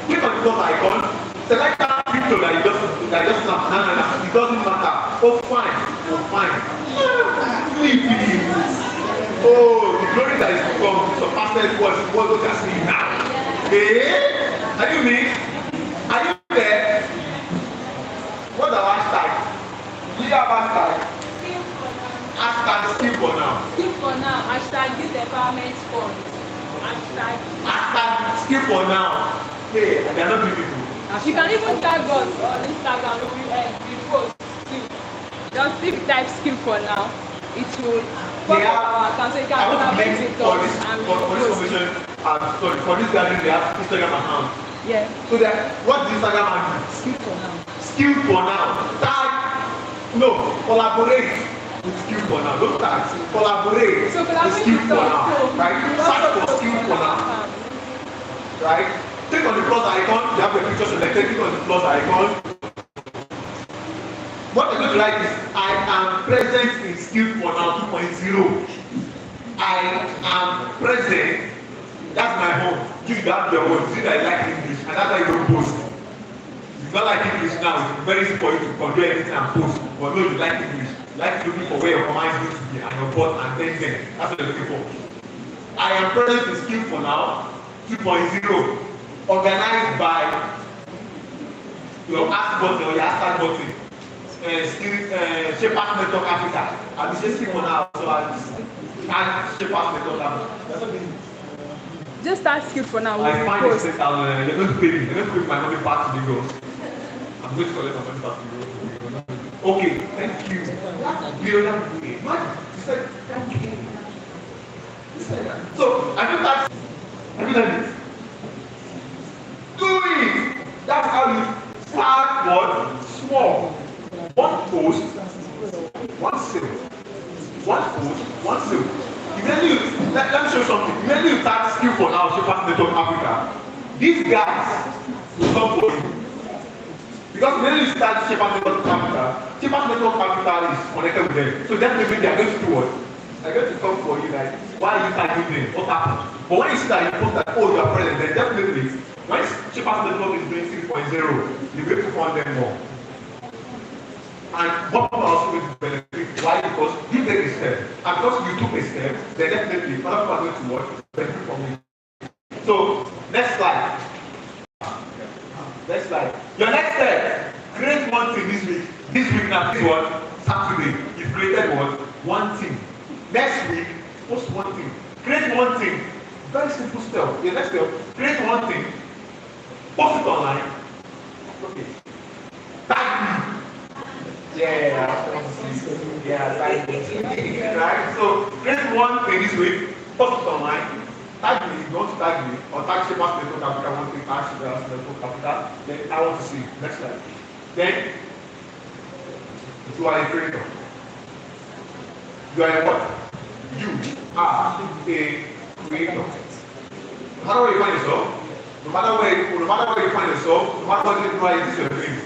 Click on the plus icon. Select that picture that you just snap. No. It doesn't matter. Oh fine. Sleepy. Oh, the glory that is become surpasses what you can see now. Hey, are you me? Are you there? What's the hashtag? We have hashtag. Hashtag skip for now. Skip for now. Hashtag youth empowerment fund. Hashtag skip for now. Hey, they are not beautiful. You can even tag us on Instagram. We post too. Just if you type skip for now, it will pop up our account so you can collaborate with us and information. For this gathering, they have Instagram account. Yeah. So that what the Instagram handle? Skip for now. Skill for now. Collaborate with skill for now. Don't tag. Collaborate with skill for now. Right? Search for skill for now. Right? Click on the plus icon. You have the picture selected. Click on the plus icon. what I'm going to write is I am present in skill for now 2.0. I am present. That's my home. You have your own. See that I like English, and that's why you don't post. You don't like English now. It's very easy for you to control anything and post. But no, you like English. You like looking for where your command is going to be and your bot and then. That's what you're looking for. I am present in skill for now 2.0. Organized by your ask button or your hashtag button. Shepard Network Africa. I'll be saying for now, so I'll Shepard Network Africa. Just start skill for now. I find it you're going to pay me. You're going to pay my money back to the girls. I'm going to collect my money back to the girls. Okay, thank you. Brilliant. Man, you said thank you. So, have you done it? Do it! That's how you start what? Small. One post, one sale. One post, one sale. Immediately, let me show you something. Immediately you start skill for now, Shepard Network Africa. These guys will come for you. Because when you start Shepard Network Africa, Shepard Network Africa is connected with them. So definitely they are going to do what? They are going to come for you like, why are you tagging them? What happened? But when you see that you post that, oh, you are present, then definitely, when Shepard Network is doing 6.0, you're going to find them more. And what people also going to benefit? Why? Because you take a step. And because you took a step, then definitely other people are going to watch, benefit from it. So, next slide. Next slide. Your next step, create one thing this week. This week now, this one, Saturday, you've created one thing. Next week, post one thing. Create one thing. Very simple step. The next step, create one thing, post it online. Okay. Tag me. Yeah, right. So create one thing this week, post it online. Tag me, if you want to tag me, or tag Shepard Network Africa, one thing, tag Shepard Network Africa, then I want to see. Next slide. Then you are a creator. You are a what? You are a creator. No matter where you find yourself, no matter where you find yourself, no matter what you do, this is your dream.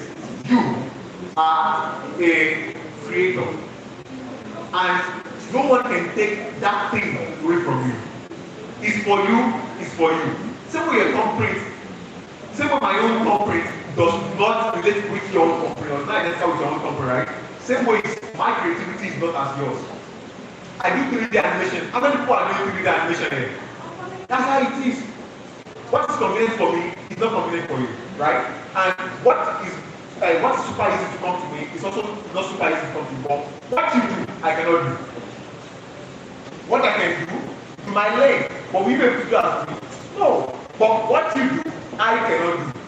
You are a creator, and no one can take that thing away from you. It's for you, it's for you. Same way your thumbprint, same way my own thumbprint does not relate with your own thumbprint, or not identical with your own thumbprint, right? Same way my creativity is not as yours. I do 3D animation. How many people are doing 3D animation here? That's how it is. What is convenient for me is not convenient for you, right? And what is super easy to come to me is also not super easy to come to you. But what you do, I cannot do. What I can do, you might learn, but we may be able to do as me. No, but what you do, I cannot do.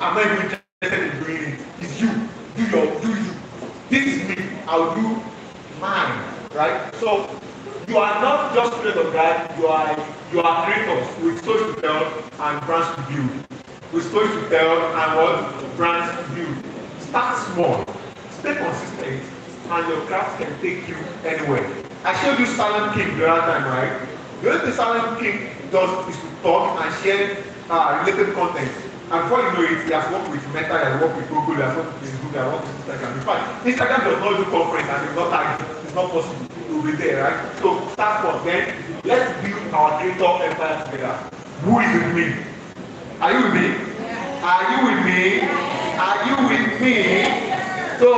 I'm not even interested in doing it. It's you. Do you. This is me. I'll do mine, right? So you are not just creators of God, you are creators with stories to tell and brands to build. With stories to tell and what? Brands to build. Start small, stay consistent, and your craft can take you anywhere. I showed you Silent King the other time, right? The only thing Silent King does is to talk and share related content. And before you know it, he has worked with Meta, he has worked with Google, he has worked with Facebook, he has worked with Instagram. In fact, Instagram does not do conference and it's not tagged. It's not possible. It will be there, right? So start from then. Let's build our creator empire together. Who is with me? Are you with me? Are you with me? Are you with me? So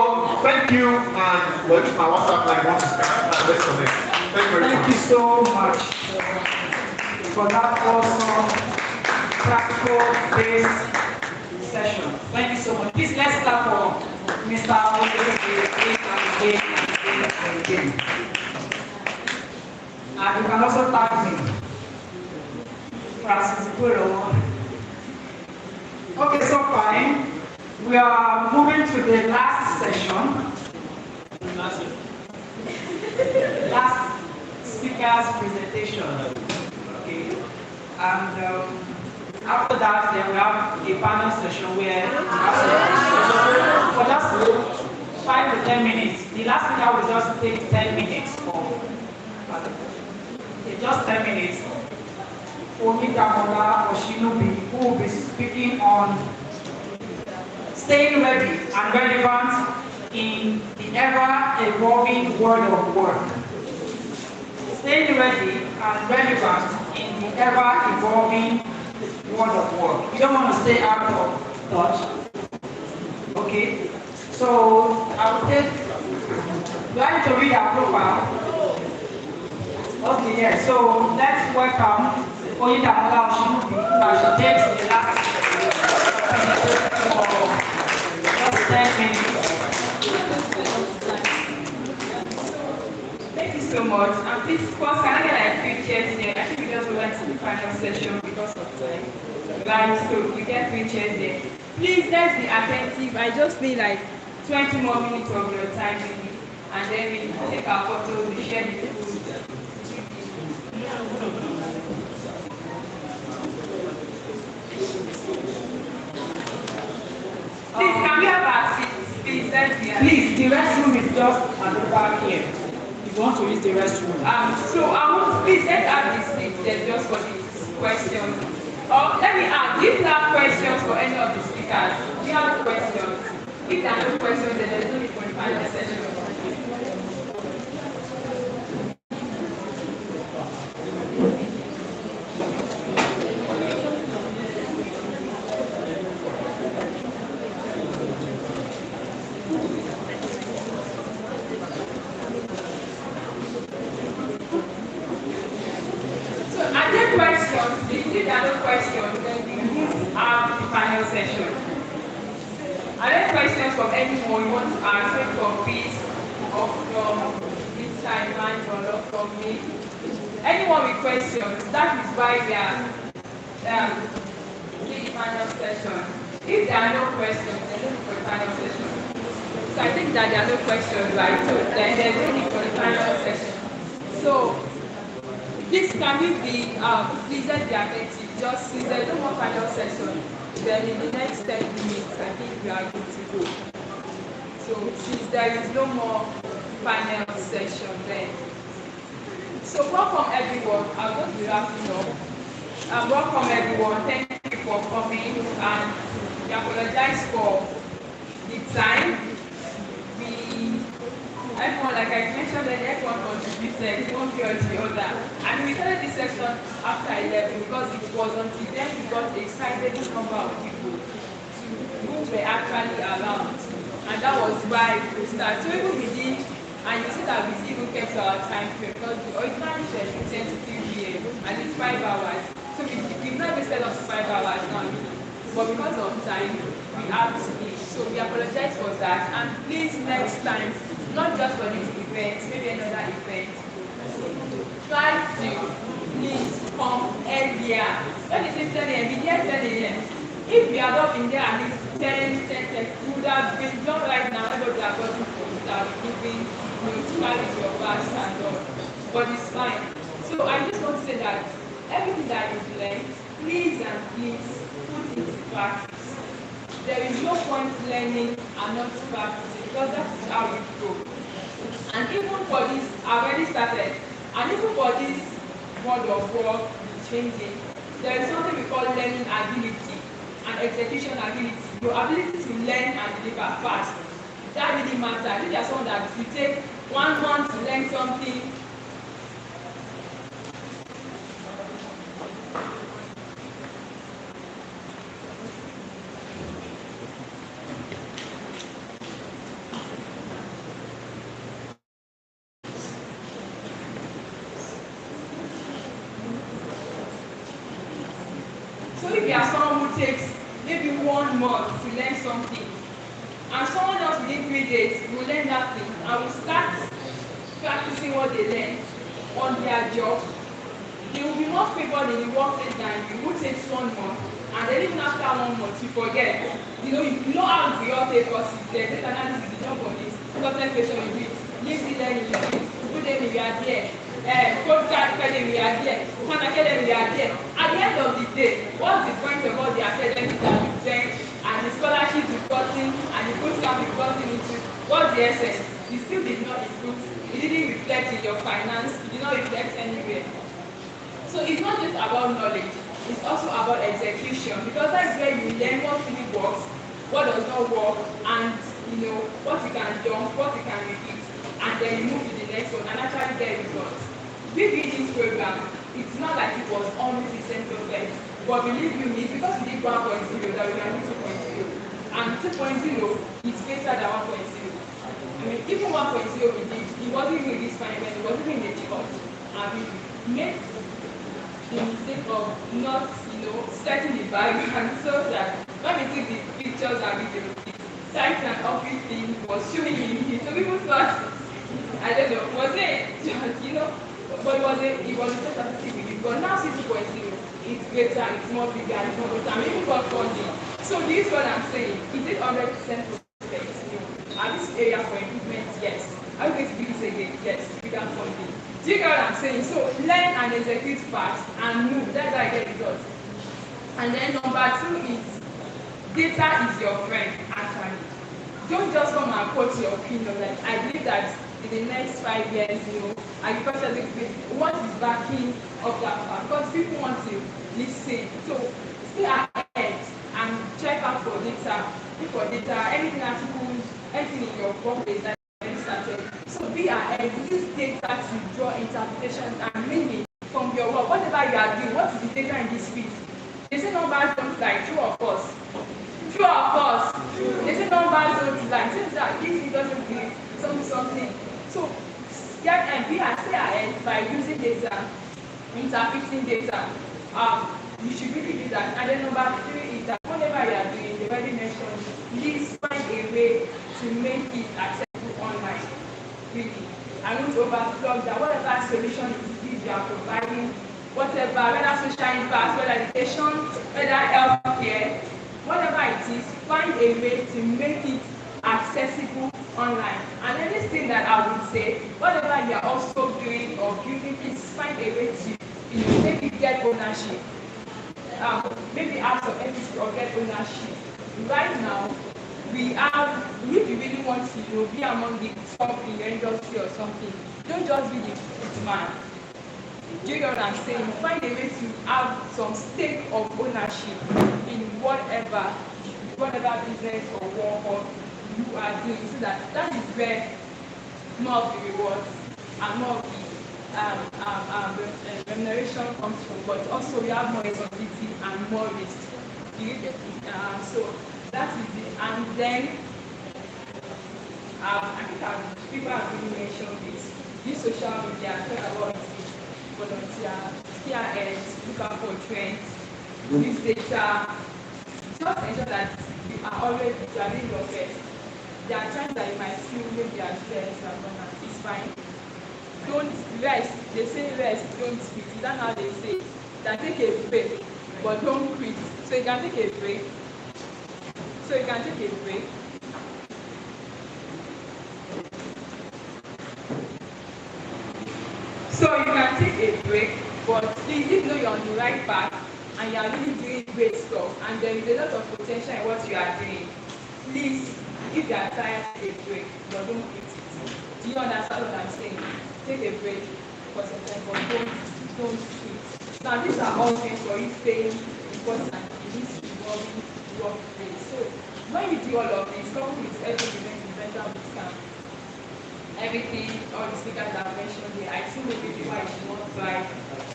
thank you, and well, this is my WhatsApp line. Want to start and let's connect. Thank you very much. Thank you so much for that awesome practical based session. Thank you so much. Please let's clap for Mr. again. And you can also tag me, Francis Guru. Okay, so fine. We are moving to the last session. Last speaker's presentation. Okay. And after that, then we have a panel session where for just 5 to 10 minutes. The last speaker will just take 10 minutes for just 10 minutes. Omitamola Oshinubi, who will be speaking on staying ready and relevant in ever-evolving world of work. Staying ready and relevant in the ever-evolving world of work. You don't want to stay out of touch. Okay? So I would take, do I need to read our profile? Okay, yeah, so let's welcome Oyindamola Oshinubi as she takes the last for 10 minutes. Thank you so much. And please, first, can I get like 3 chairs here? I think we just went to the final session because of time. Right, so we get 3 chairs there. Please, let's be attentive. I just need like 20 more minutes of your time maybe. And then we take our photos, we share the food. Please, can we have our seats? Please, let's be attentive. Please, the restroom is just at the back here. If you want to use the restroom. So I want, please, let's have this seat there just for this question. Or let me ask, do you have questions for any of the speakers? Do you have questions? If there are no questions, then there's no need for the final session. From anyone you want to ask, from peace or from this time or from me. Anyone with questions, that is why we are doing the final session. If there are no questions, then there's no need for the final session. So I think that there are no questions, right? So then there's no need for the final session. So this can we be please let's be attentive. Just since there's no more final session, then in the next 10 minutes, I think we are good to go. So since there is no more final session then. So welcome everyone. I'll just be wrapping up. Welcome everyone. Thank you for coming and we apologize for the time. Everyone, like I mentioned, everyone contributed one way or the other. And we started this section after 11 because it was until then we got a excited number of people who were actually around. And that was why we started. So even within, and you see that we even kept our time frame because the original schedule 10 to 3 p.m. and it's 5 hours. So we've not wasted up to 5 hours now. But because of time, we have to leave. So we apologize for that. And please next time, not just for this event, maybe another event, try to please come earlier. When it is 10 a.m., be there 10 a.m. If we are not in there at least 10, we would have been done right now. Everybody have gotten food, would have been giving, carry your bags and all. But it's fine. So I just want to say that everything that you've learned, please and please put into practice. There is no point learning and not practicing because that is how we grow. And even for this, I already started, and even for this mode of work changing, there is something we call learning ability and execution ability. Your ability to learn and deliver fast. That really matters. If you are someone that you take 1 month to learn something, so if you are someone who takes maybe 1 month to learn something, and someone else within 3 days will learn that thing and will start practicing what they learn on their job, they will be more favored in the workplace than you who takes 1 month, and then even after 1 month you forget. You know how we all take courses, there's data analysis, the job on this, content creation we do it, LinkedIn learning we do it, Udemy we are there, Podcast Academy we are there, Khan Academy we are there. At the end of the day, what's the point of all the academics that we've done and the scholarships we've gotten and the bootcamp we've gotten into? What's the essence? You still did not improve. It didn't reflect in your finance. It did not reflect anywhere. So it's not just about knowledge. It's also about execution because that's where you learn what really works, what does not work, and what you can jump, what you can repeat, and then you move to the next one and actually get results. Within this program, it's not like it was always the same perfect, but believe you me, because we did 1.0 that we can do 2.0, and 2.0 is better than 1.0. I mean, even 1.0 we did, it wasn't even this final, it wasn't even the church, and we made the mistake of not, setting the background so that when we took the pictures and videos, the site and office thing was showing me. So people thought, I don't know, was it just, but it was a sensitive video. But now 6.0, it's greater, it's more bigger, it's more better. I mean, even got funding. So this is what I'm saying. Is it 100% perfect? Are this area for improvement? Yes. Are we going to do this again? Yes. Bigger funding. Do you get what I'm saying? So learn and execute fast and move. That's how I get results. And then number 2 is data is your friend, actually. Don't just come and quote your opinion. Like, I believe that in the next 5 years, agriculture is going to be what is backing up that part. Because people want to listen. So stay ahead and check out for data. Look for data, anything articles, anything in your workplace that you started. So be ahead. Use data to draw interpretations and meaning from your work. Whatever you are doing, what is the data in this field? They say numbers don't lie, true or false? True or false? They say numbers don't lie. Since that this doesn't give something. So stay ahead by using data, interpreting data. You should really do that. And then number 3 is that whatever you are doing, they already mentioned, please find a way to make it accessible online. Really. I want to overflow that whatever solution it is you are providing, whatever, whether social impact, whether education, whether healthcare, whatever it is, find a way to make it accessible online. And anything that I would say, whatever you are also doing or building, please find a way to maybe get ownership. Maybe ask some equity or get ownership. Right now, if you really want to be among the top in your industry or something, don't just be the man. Do you know what I'm saying? Find a way to have some stake of ownership in whatever business or work or you are doing, so that is where more of the rewards and more of the remuneration comes from. But also we have more responsibility and more risk. So that is it. And then I think people have really mentioned this. Use social media, talk about it. Volunteer, stay ahead, look out for trends, use data. Just ensure that you are always doing your best. There are times that you might feel maybe you are stressed and it's fine. Don't rest. They say rest, don't quit. Is that how they say? That take a break, but don't quit. So you can take a break. So you can take a break, but please, if you know you're on the right path and you are really doing great stuff, and there is a lot of potential in what you are doing, please, if you are tired, take a break, but don't quit it. Do you understand what I'm saying? Take a break for some time, but don't quit. Now, these are all things for you staying important in this evolving workplace. So when you do all of this, come with every event inventor discount. Everything, all the speakers that I mentioned here, I see maybe why you should not thrive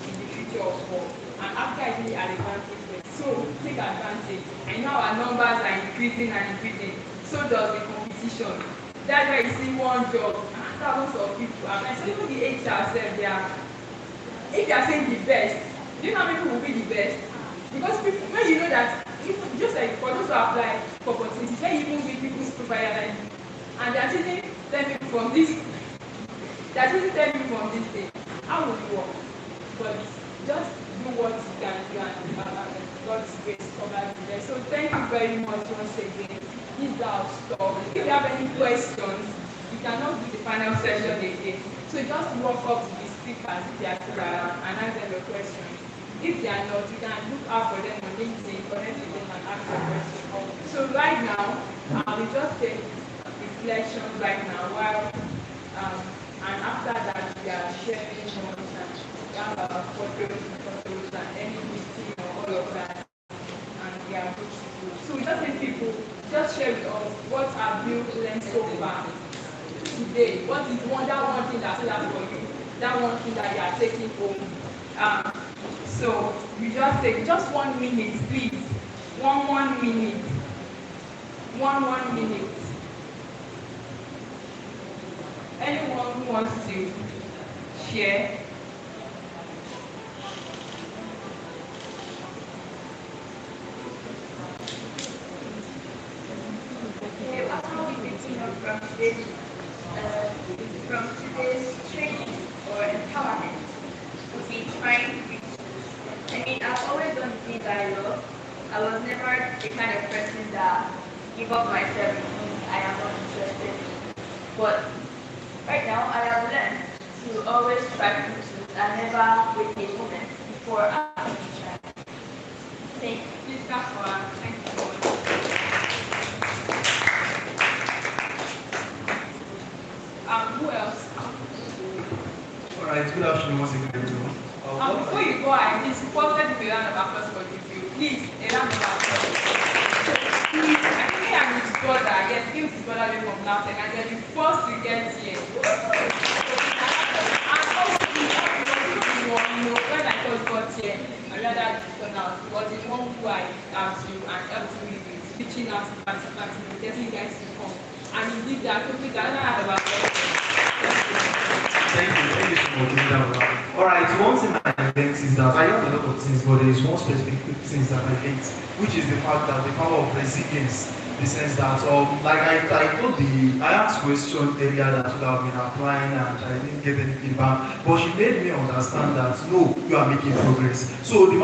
in the future of work. And after I really an advantage, so take advantage. I know our numbers are increasing and increasing. So does the competition. That's why you see one job, thousands of people apply. So even the HR said they are, if they are saying the best, do you know how many people will be the best? Because people, when you know that, just like for those who apply for opportunities, when you even meet people's provider, and they are choosing 10 people from this, thing, how will you work? But just do what you can do, and God's grace covers you there. So thank you very much once again. This is our talk. If you have any questions, you cannot do the final session again. So just walk up to the speakers if they are still around and ask them your questions. If they are not, you can look out for them on LinkedIn, connect with them and ask your questions. So right now, we just take reflection right now while and after that we are sharing notes and we have our photos and any meeting or all of that, and we are good to go. So we just need people just share with us what have you learned today? What is that one thing that stood out for you? That one thing that you are taking home? So you just take just 1 minute, please. One minute. One minute. Anyone who wants to share? From today's training or empowerment would be trying to be. I mean, I've always done things I love. I was never the kind of person that give up myself in things I am not interested in. But right now, I have learned to always try to do things and never wait a moment before I try. Thank you. Please clap for her. Thank you so much. Who else? Alright, good afternoon once again, everyone. Before you go ahead, please supported with a round of applause for you. Please, a round of applause. Please, I think I'm his brother. Yes, give his brother away from Lautech, and they're the first to get here. And also, when I first got here, I realized this turn out was the one who I asked you and helped me with reaching out to participants and getting you guys to come. And you did that. So please, I don't have about Thank you so much. Alright, one thing I learned is that I learned a lot of things, but there is one specific thing that I learned, which is the fact that the power of resilience, in the sense that, I asked question earlier that would have been applying and I didn't get any feedback, but she made me understand that no, you are making progress. So the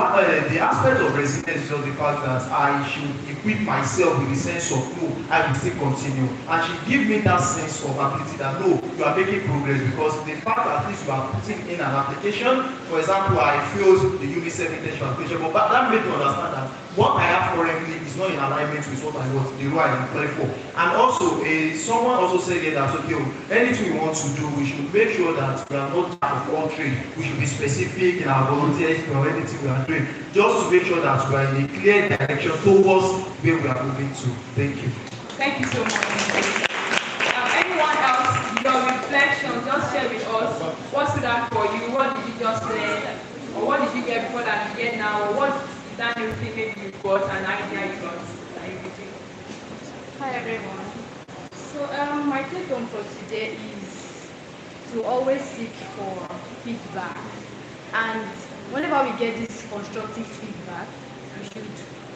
aspect of resilience is just the fact that I should equip myself with the sense of no, I will still continue, and she gave me that sense of ability that no, you are making progress, because the fact that at least you are putting in an application. For example, I failed the UNICEF internship application, but that made me understand that what I have currently is not in alignment with what I want, the role I am applying for. And also, someone also said here that okay, anything we want to do, we should make sure that we are not jack of all trades. We should be specific in our volunteering or anything we are doing, just to make sure that we are in a clear direction towards where we are moving to. Thank you. Thank you so much. Anyone else, your reflection, just share with us what stood out for you, what did you just learn, or what did you get before that you get now, or what is that new thing maybe you got, an idea you got, that you can take? Hi everyone. So my take home for today is to always seek for feedback, and whenever we get this constructive feedback, we should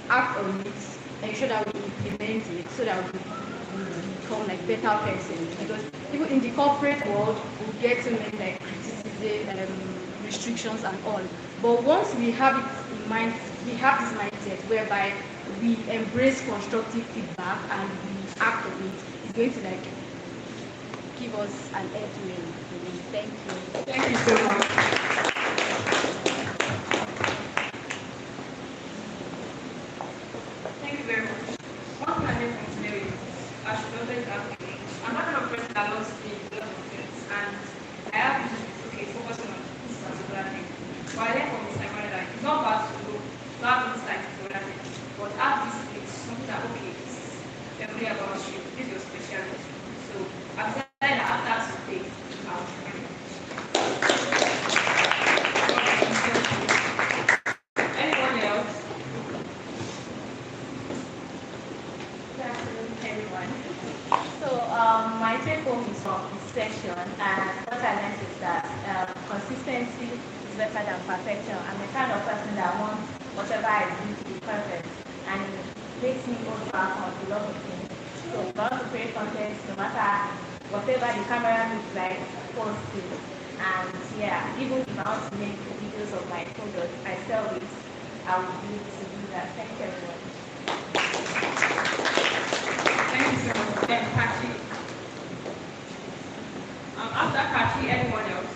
act on it, ensure that we implement it so that we become like better persons. Because even in the corporate world, we get to make like criticism, restrictions and all. But once we have it in mind, we have this mindset whereby we embrace constructive feedback and we act on it, it's going to like give us an edge. Thank you. Thank you so much. Thank you very much. One thing I learned from today is I should always have feelings. I'm not the kind of person that loves to be a lot of things, and I have issues with focusing on this particular thing. But I learned from this time that it's not bad to know, to have this like particular thing, but have this thing, something that okay, this is familiar about you, this is your specialty. So I've decided that after today, I'll try. Anyone else? Good afternoon, everyone. So my take home is from this section, and what I learned is that consistency is better than perfection. I'm the kind of person that wants whatever I do to be perfect, and it makes me overcome on a lot of things. So if I want to create content, no matter whatever the camera looks like, post it. And yeah, even if I want to make videos of my products, I sell it, I will be able to do that. Thank you, everyone. Thank you so much. Then Kachi. After Kachi, anyone else?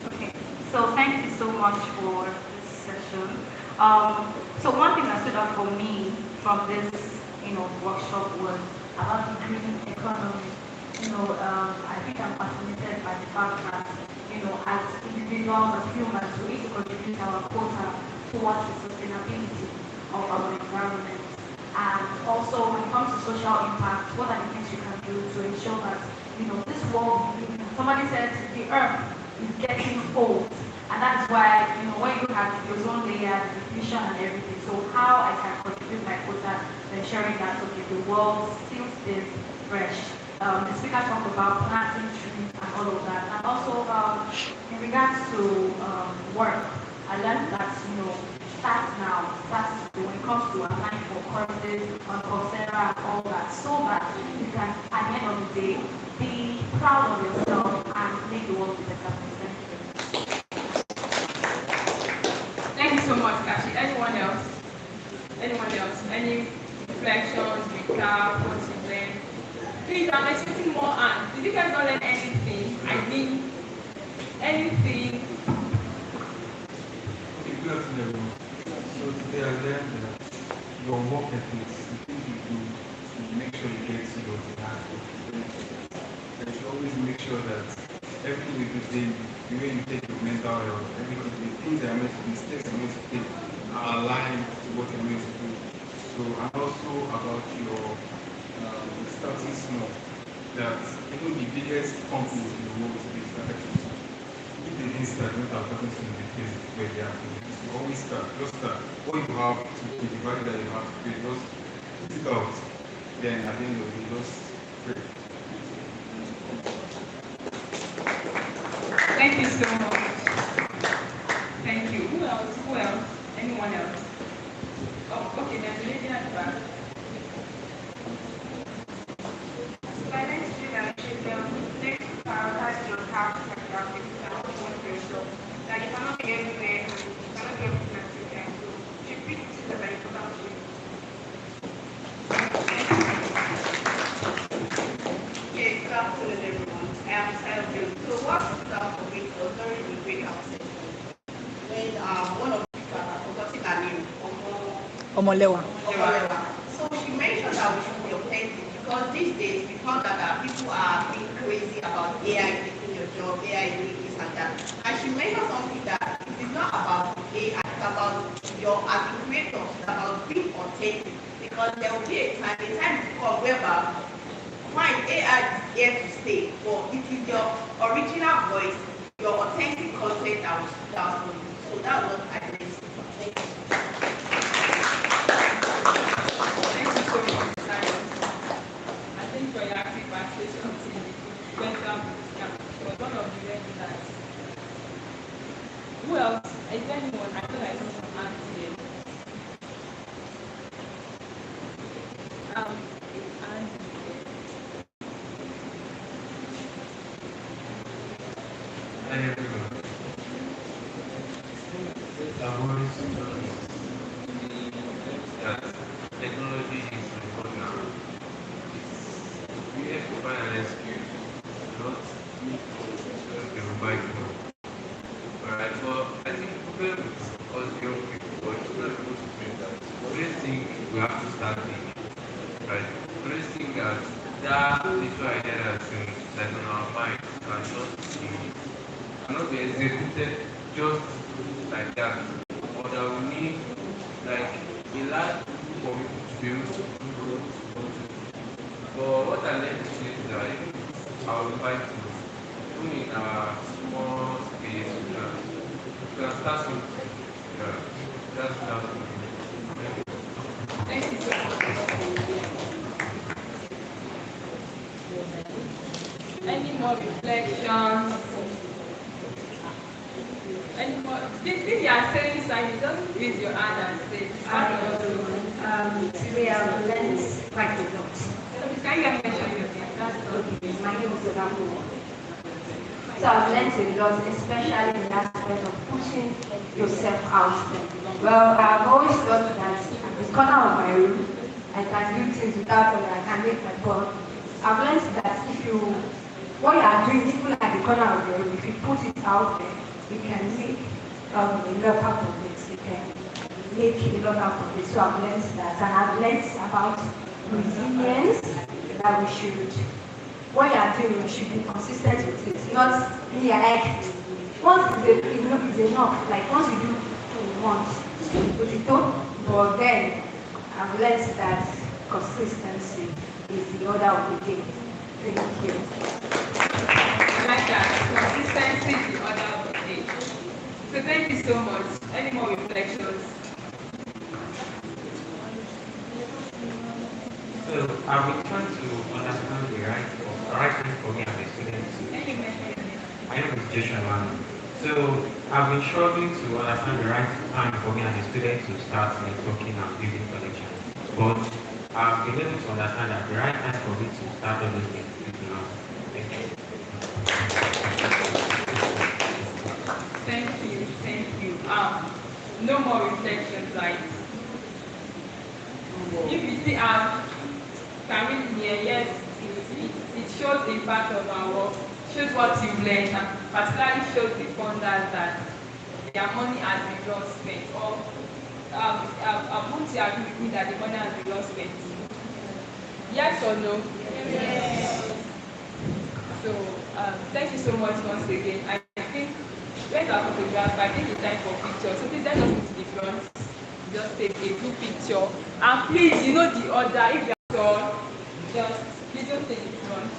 Okay, so thank you so much for this session. So one thing that stood out for me from this, workshop was about the green economy. I think I'm fascinated by the fact that, as individuals, as humans, we need to contribute our quota towards the sustainability of our environment. And also, when it comes to social impact, what are the things you can do to ensure that, this world, somebody said the earth is getting old. And that is why, when you look at the ozone layer, the depletion and everything, so how I can contribute my quota to ensuring that, okay, the world still stays fresh. The speaker talked about planting trees and all of that. And also, in regards to work, I learned that, start when it comes to applying for courses on Coursera and all that, so that you can, at the end of the day, be proud of yourself and make the world a better place. Thank you so much, Kashi. Anyone else? Anyone else? Any reflections, recap, what you learned? Please, I'm expecting more hands. Did you guys not learn anything? I mean, anything? Okay, good afternoon, everyone. So today I learned that your work ethics, the things you do to make sure you get to your demand. And you always make sure that everything you do today, the way you take your mental health, everything, the things that are meant to be, steps you're meant to take are aligned to what you're meant to do. So, and also about your starting small, that even the biggest companies in the world today started to if they didn't start, don't have nothing to do with the place where they are. So always start, just start. What you have to do, the value that you have to pay, just put it out. Then at the end of the day, just pray. Thank you so much. Thank you. Who else? Who else? Anyone else? Oh, okay, there's a lady at the back. My next student should next prioritize your tasks and your activities and what you want for yourself. That you cannot be everywhere and you cannot be everything at the same time. So you should pick things that are important to you. Okay, good afternoon everyone. I am Sayo. So what stood out for me was during the breakout session when one of the people, I forgot her name, Omolewa. So she mentioned that we should be authentic because these days we found that people are being crazy about AI taking your job, AI doing this and that. And she mentioned something that it is not about AI, it's about your as a creator, it's about being authentic. Because there will be a time will come whereby fine, AI is here to stay, but it is your original voice, your authentic content that will stand out for you. So that's what I think. Thank you. Thank you so much, Simon. I think for your active participation, you went down to the camp. It was one of the regulars. Who else? Is there anyone? I feel like someone asked today. Hi everyone. I've always that technology is important now. We have to find an excuse, not to provide more. Alright, but I think the problem with us young people, or children able to do that, we always think we have to start thinking. Right? We always think that little idea that's on our mind cannot be executed just like that. But that we need like a lot for people to be able to grow. But what I like to say is that I would like to do in our small space, we can start something. Yeah, that's what Thank you so much. Any more reflections? Any more? If you are saying something, just raise your hand and say. Today I've learned quite a lot. Can you mention your name? Okay, my name is Odamu. So I've learned a lot, especially in the aspect of pushing yourself out there. Well, I've always thought that at the corner of my room, I can do things without I can make my call. I've learned that what you are doing, even at the corner of your room, if you put it out there, you can make a lot out of it. You can make a lot out of it. So I've learned that. And I've learned about resilience, that we should, what you are doing, you should be consistent with it. Not be like, once is enough. Like once you do once, put it up, but then I've learned that consistency is the order of the day. Thank you. I like that. Consistency is the order of the day. So thank you so much. Any more reflections? So I've been trying to understand the right thing for me as a student to. My name is Joshua Emmanuel. So I've been struggling to understand the right time for me as a student to start networking and building connections. But I've been able to understand that the right time for me to start all those things is now. Thank you. Thank you. No more reflections, like if you see coming here, yes, it shows the impact of our work, shows what you've learned, and particularly shows the funders that their money has been well spent. Or won't you agree with me that the money has been well spent? Yes or no? Yes. So thank you so much once again. I think when our photograph, I think it's time for pictures. So please let us go to the front. Just take a group picture. And please, you know the order. If you are tall, just please don't take the front.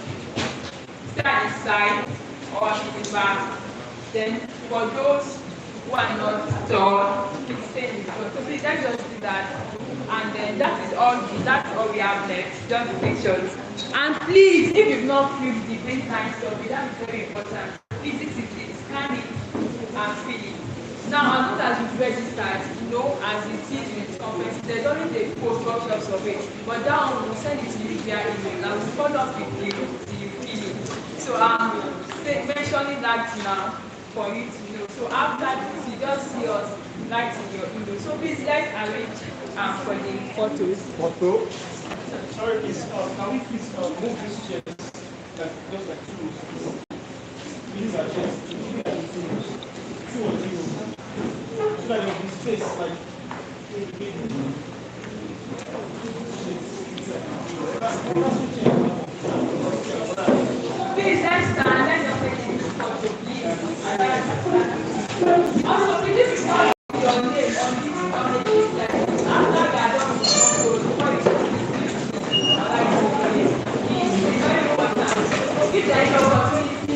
Stay at the side or at the back. Then for those who are not tall, please stay in the front. So please let's just do that. And then that's all we have left. Just the pictures. And please, if you've not filled the baseline survey, that is very important. Physically, scan it and fill it. Now, as long as you've registered, you know, as it is with conference, there's only the post-workshop survey, but that one will send it to you via email. I will follow up with you till you fill it. So I'm mentioning that now for you to know. So after this, you just see us writing your email. So please let's arrange for the photos. Photo? Sorry, please, can we please move these chairs, just like two? These are chairs, two or three. So that you have space, like, please, let's stand. Let's just take this photo, please. Also, please, your name on this, after we are done with the photo, before you take if there is opportunity,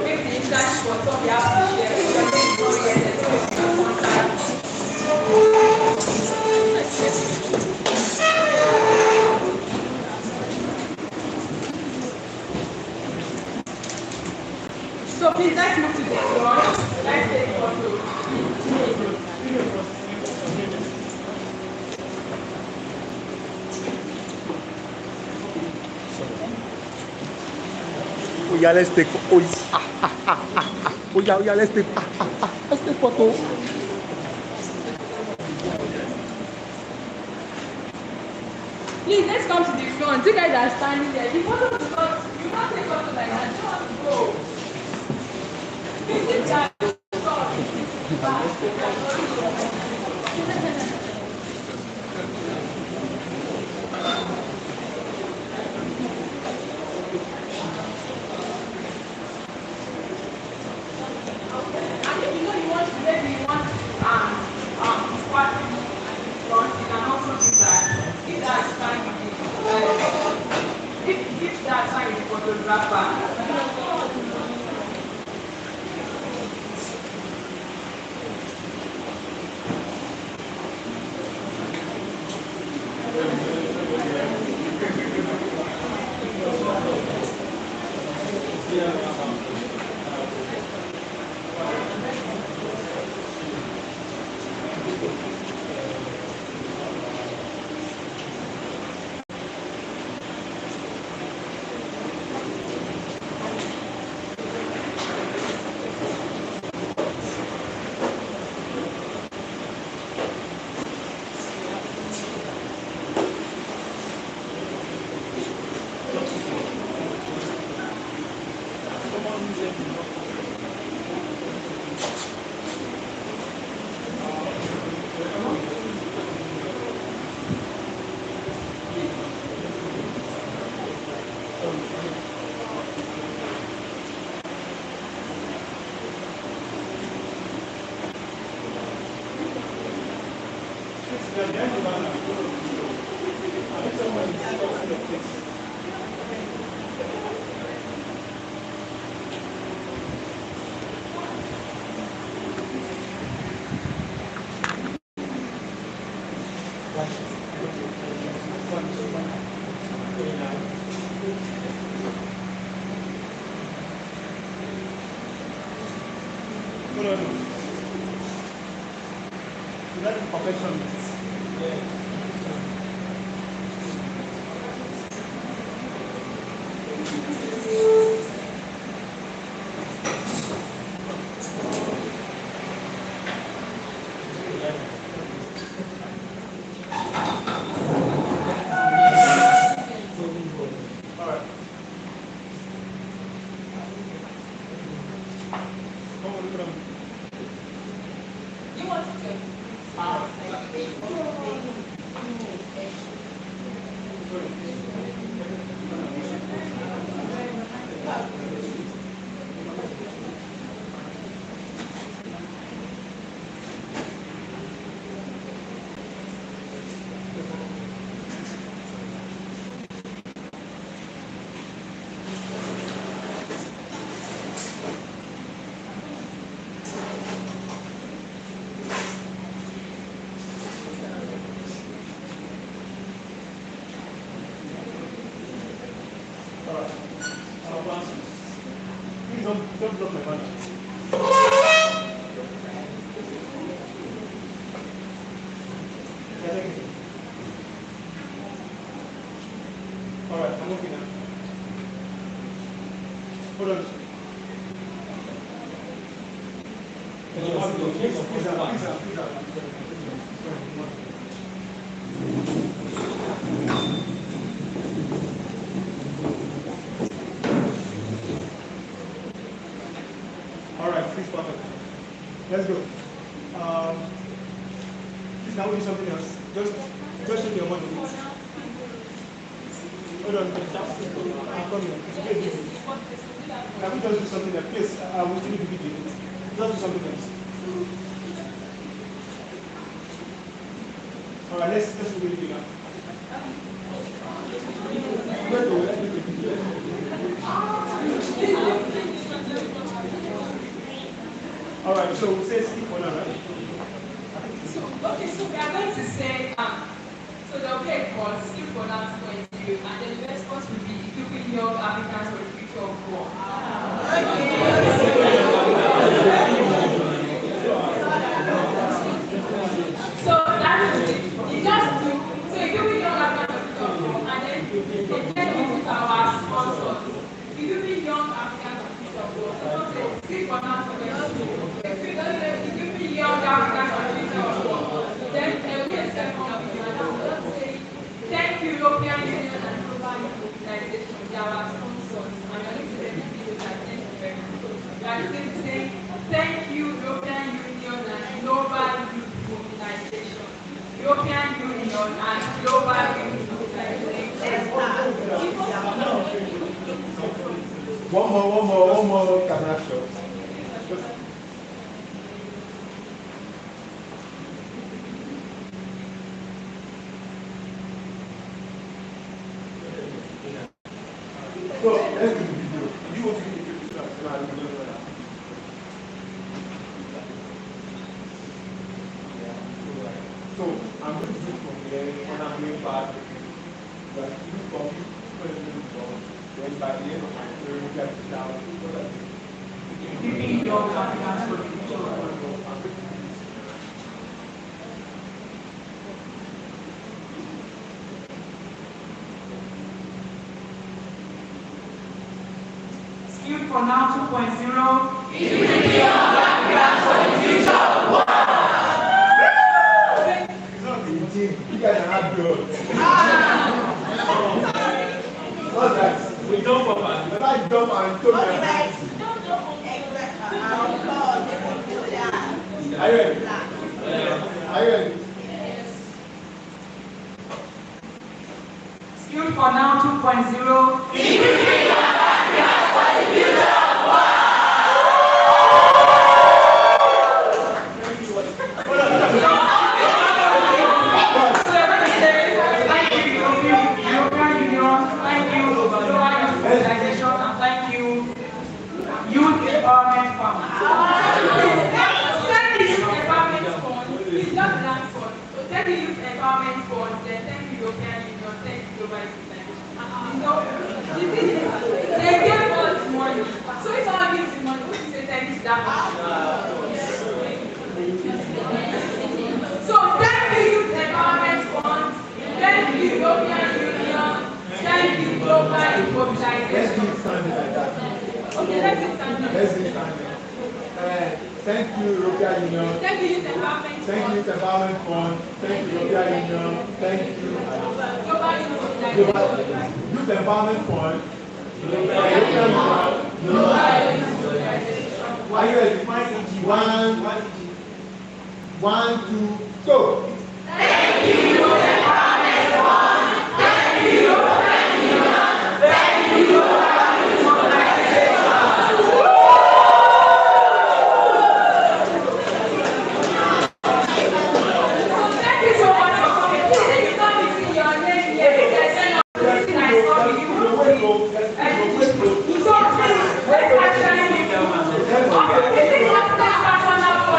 make the internship for some you have to share. Your name is not yet, so you can contact. So please, let's move to the front. Let's take photos. Oh yeah, let's take let's take photo. Please, let's come to the front. You guys are standing there. The photo is not, you can't take photo like that. You have to go. Please, this guy is if that's fine with the photographer. no. So that is perfectionist. Yeah. Don't block my banner. All right, I'm okay now. Hold on. All right, please, perfect. Let's go. Please, now we do something else. Just shake your money. Hold on, I'm coming. It's okay. Can we just do something else? Please, I will still give you. Just do something else. All right, let's do it again. All right, so we say skip for now, right? So we are going to say, so the okay for skip for now point of view, and then the response will be equipping young Africans for the future of war. So that is it. You just do, so equipping young Africans for the future of war, and then we put our sponsors. Equipping young Africans for the future of war. So don't say skip for now point of view. Equipping young Africans for the future of war. Then there will be a second video, and I will say, thank you, European Union and Global Organization, they are our sponsors. And we are going to let this video that thank you very much. We are just going to say, thank you, European Union and Global Youth Mobilization. European Union and Global Youth Mobilization. One more camera shot. So, let's do the video. You want to do the picture? So, I'm going to do it from here, and I'm going back. But you from when by the end of my career, we get it down. Skilled for now 2.0. You guys are not good. What's that? We don't go back. If I jump and told Don't Are you ready? Are you ready? Skilled for now 2.0. They gave us money. So if I give the money, we say thank you that much. Let's do it standing like that. Okay, let's do standing. Let's do it standing. Thank you, European Union. Thank you, Youth Empowerment Thank you, Youth Empowerment Fund. Thank you, European Union. Thank you. Global Youth Youth Empowerment Fund. Are you ready? 1, 2, go. Thank you, Youth Empowerment Fund. Thank you, European Union. Thank you, Global Youth Organization. Thank you so much for coming. Please, if you don't see your name here, there's no reason I saw you. So please, let's actually meet you. Okay, this is not personal photo.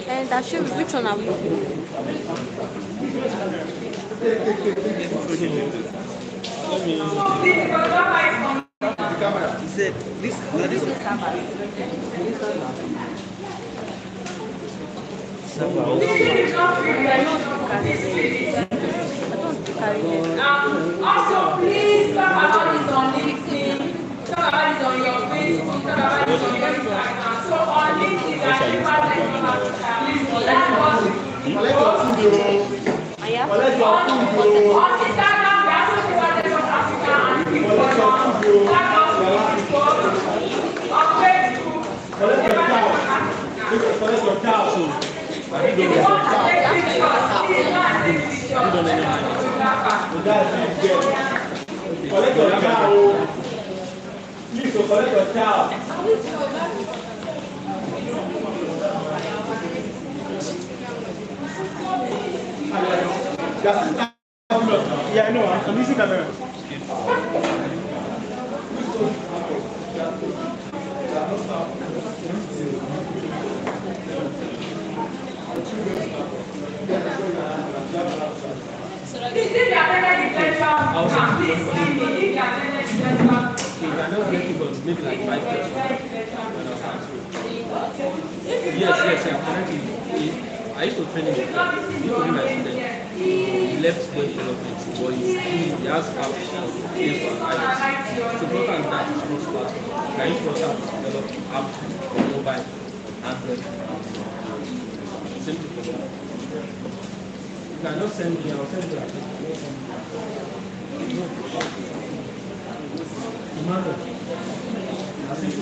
And that should which one are we? He said, this Also, please talk about this on LinkedIn, talk about it on your Facebook, talk about it on your Instagram. So on LinkedIn, please let us on Instagram, we are talking about the South Africa and people on Facebook, on Facebook. If you want to take pictures, please go and take pictures. collect your cow. Please collect your cow. Yeah, I know. I'm using camera. Please, if you attended the lecture, please give me. If you attended the lecture, maybe like 5 years. Yes, I'm connecting. I used to train him. He told me my student. He left web development, but he has apps for iOS. So what I'm that is not platform. I used to develop apps for mobile, Android. Simple for me. You cannot send me, I'll send you a Imagine. I think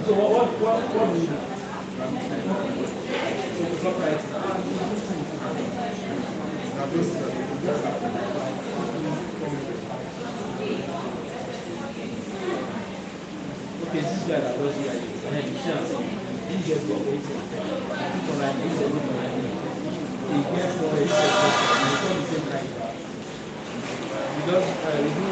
So what do you do? Okay, this guy that was here, and you see, he gets for waiting. People like this, they look like me. He gets for waiting, and it's all the same time. Because we do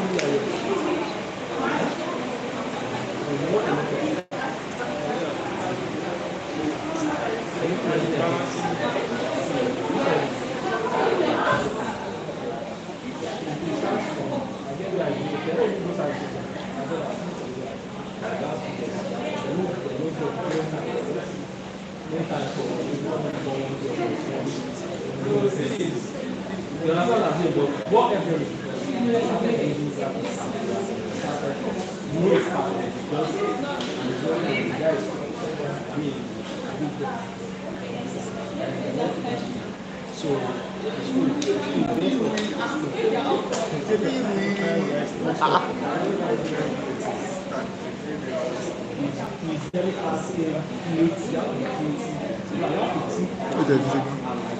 Good.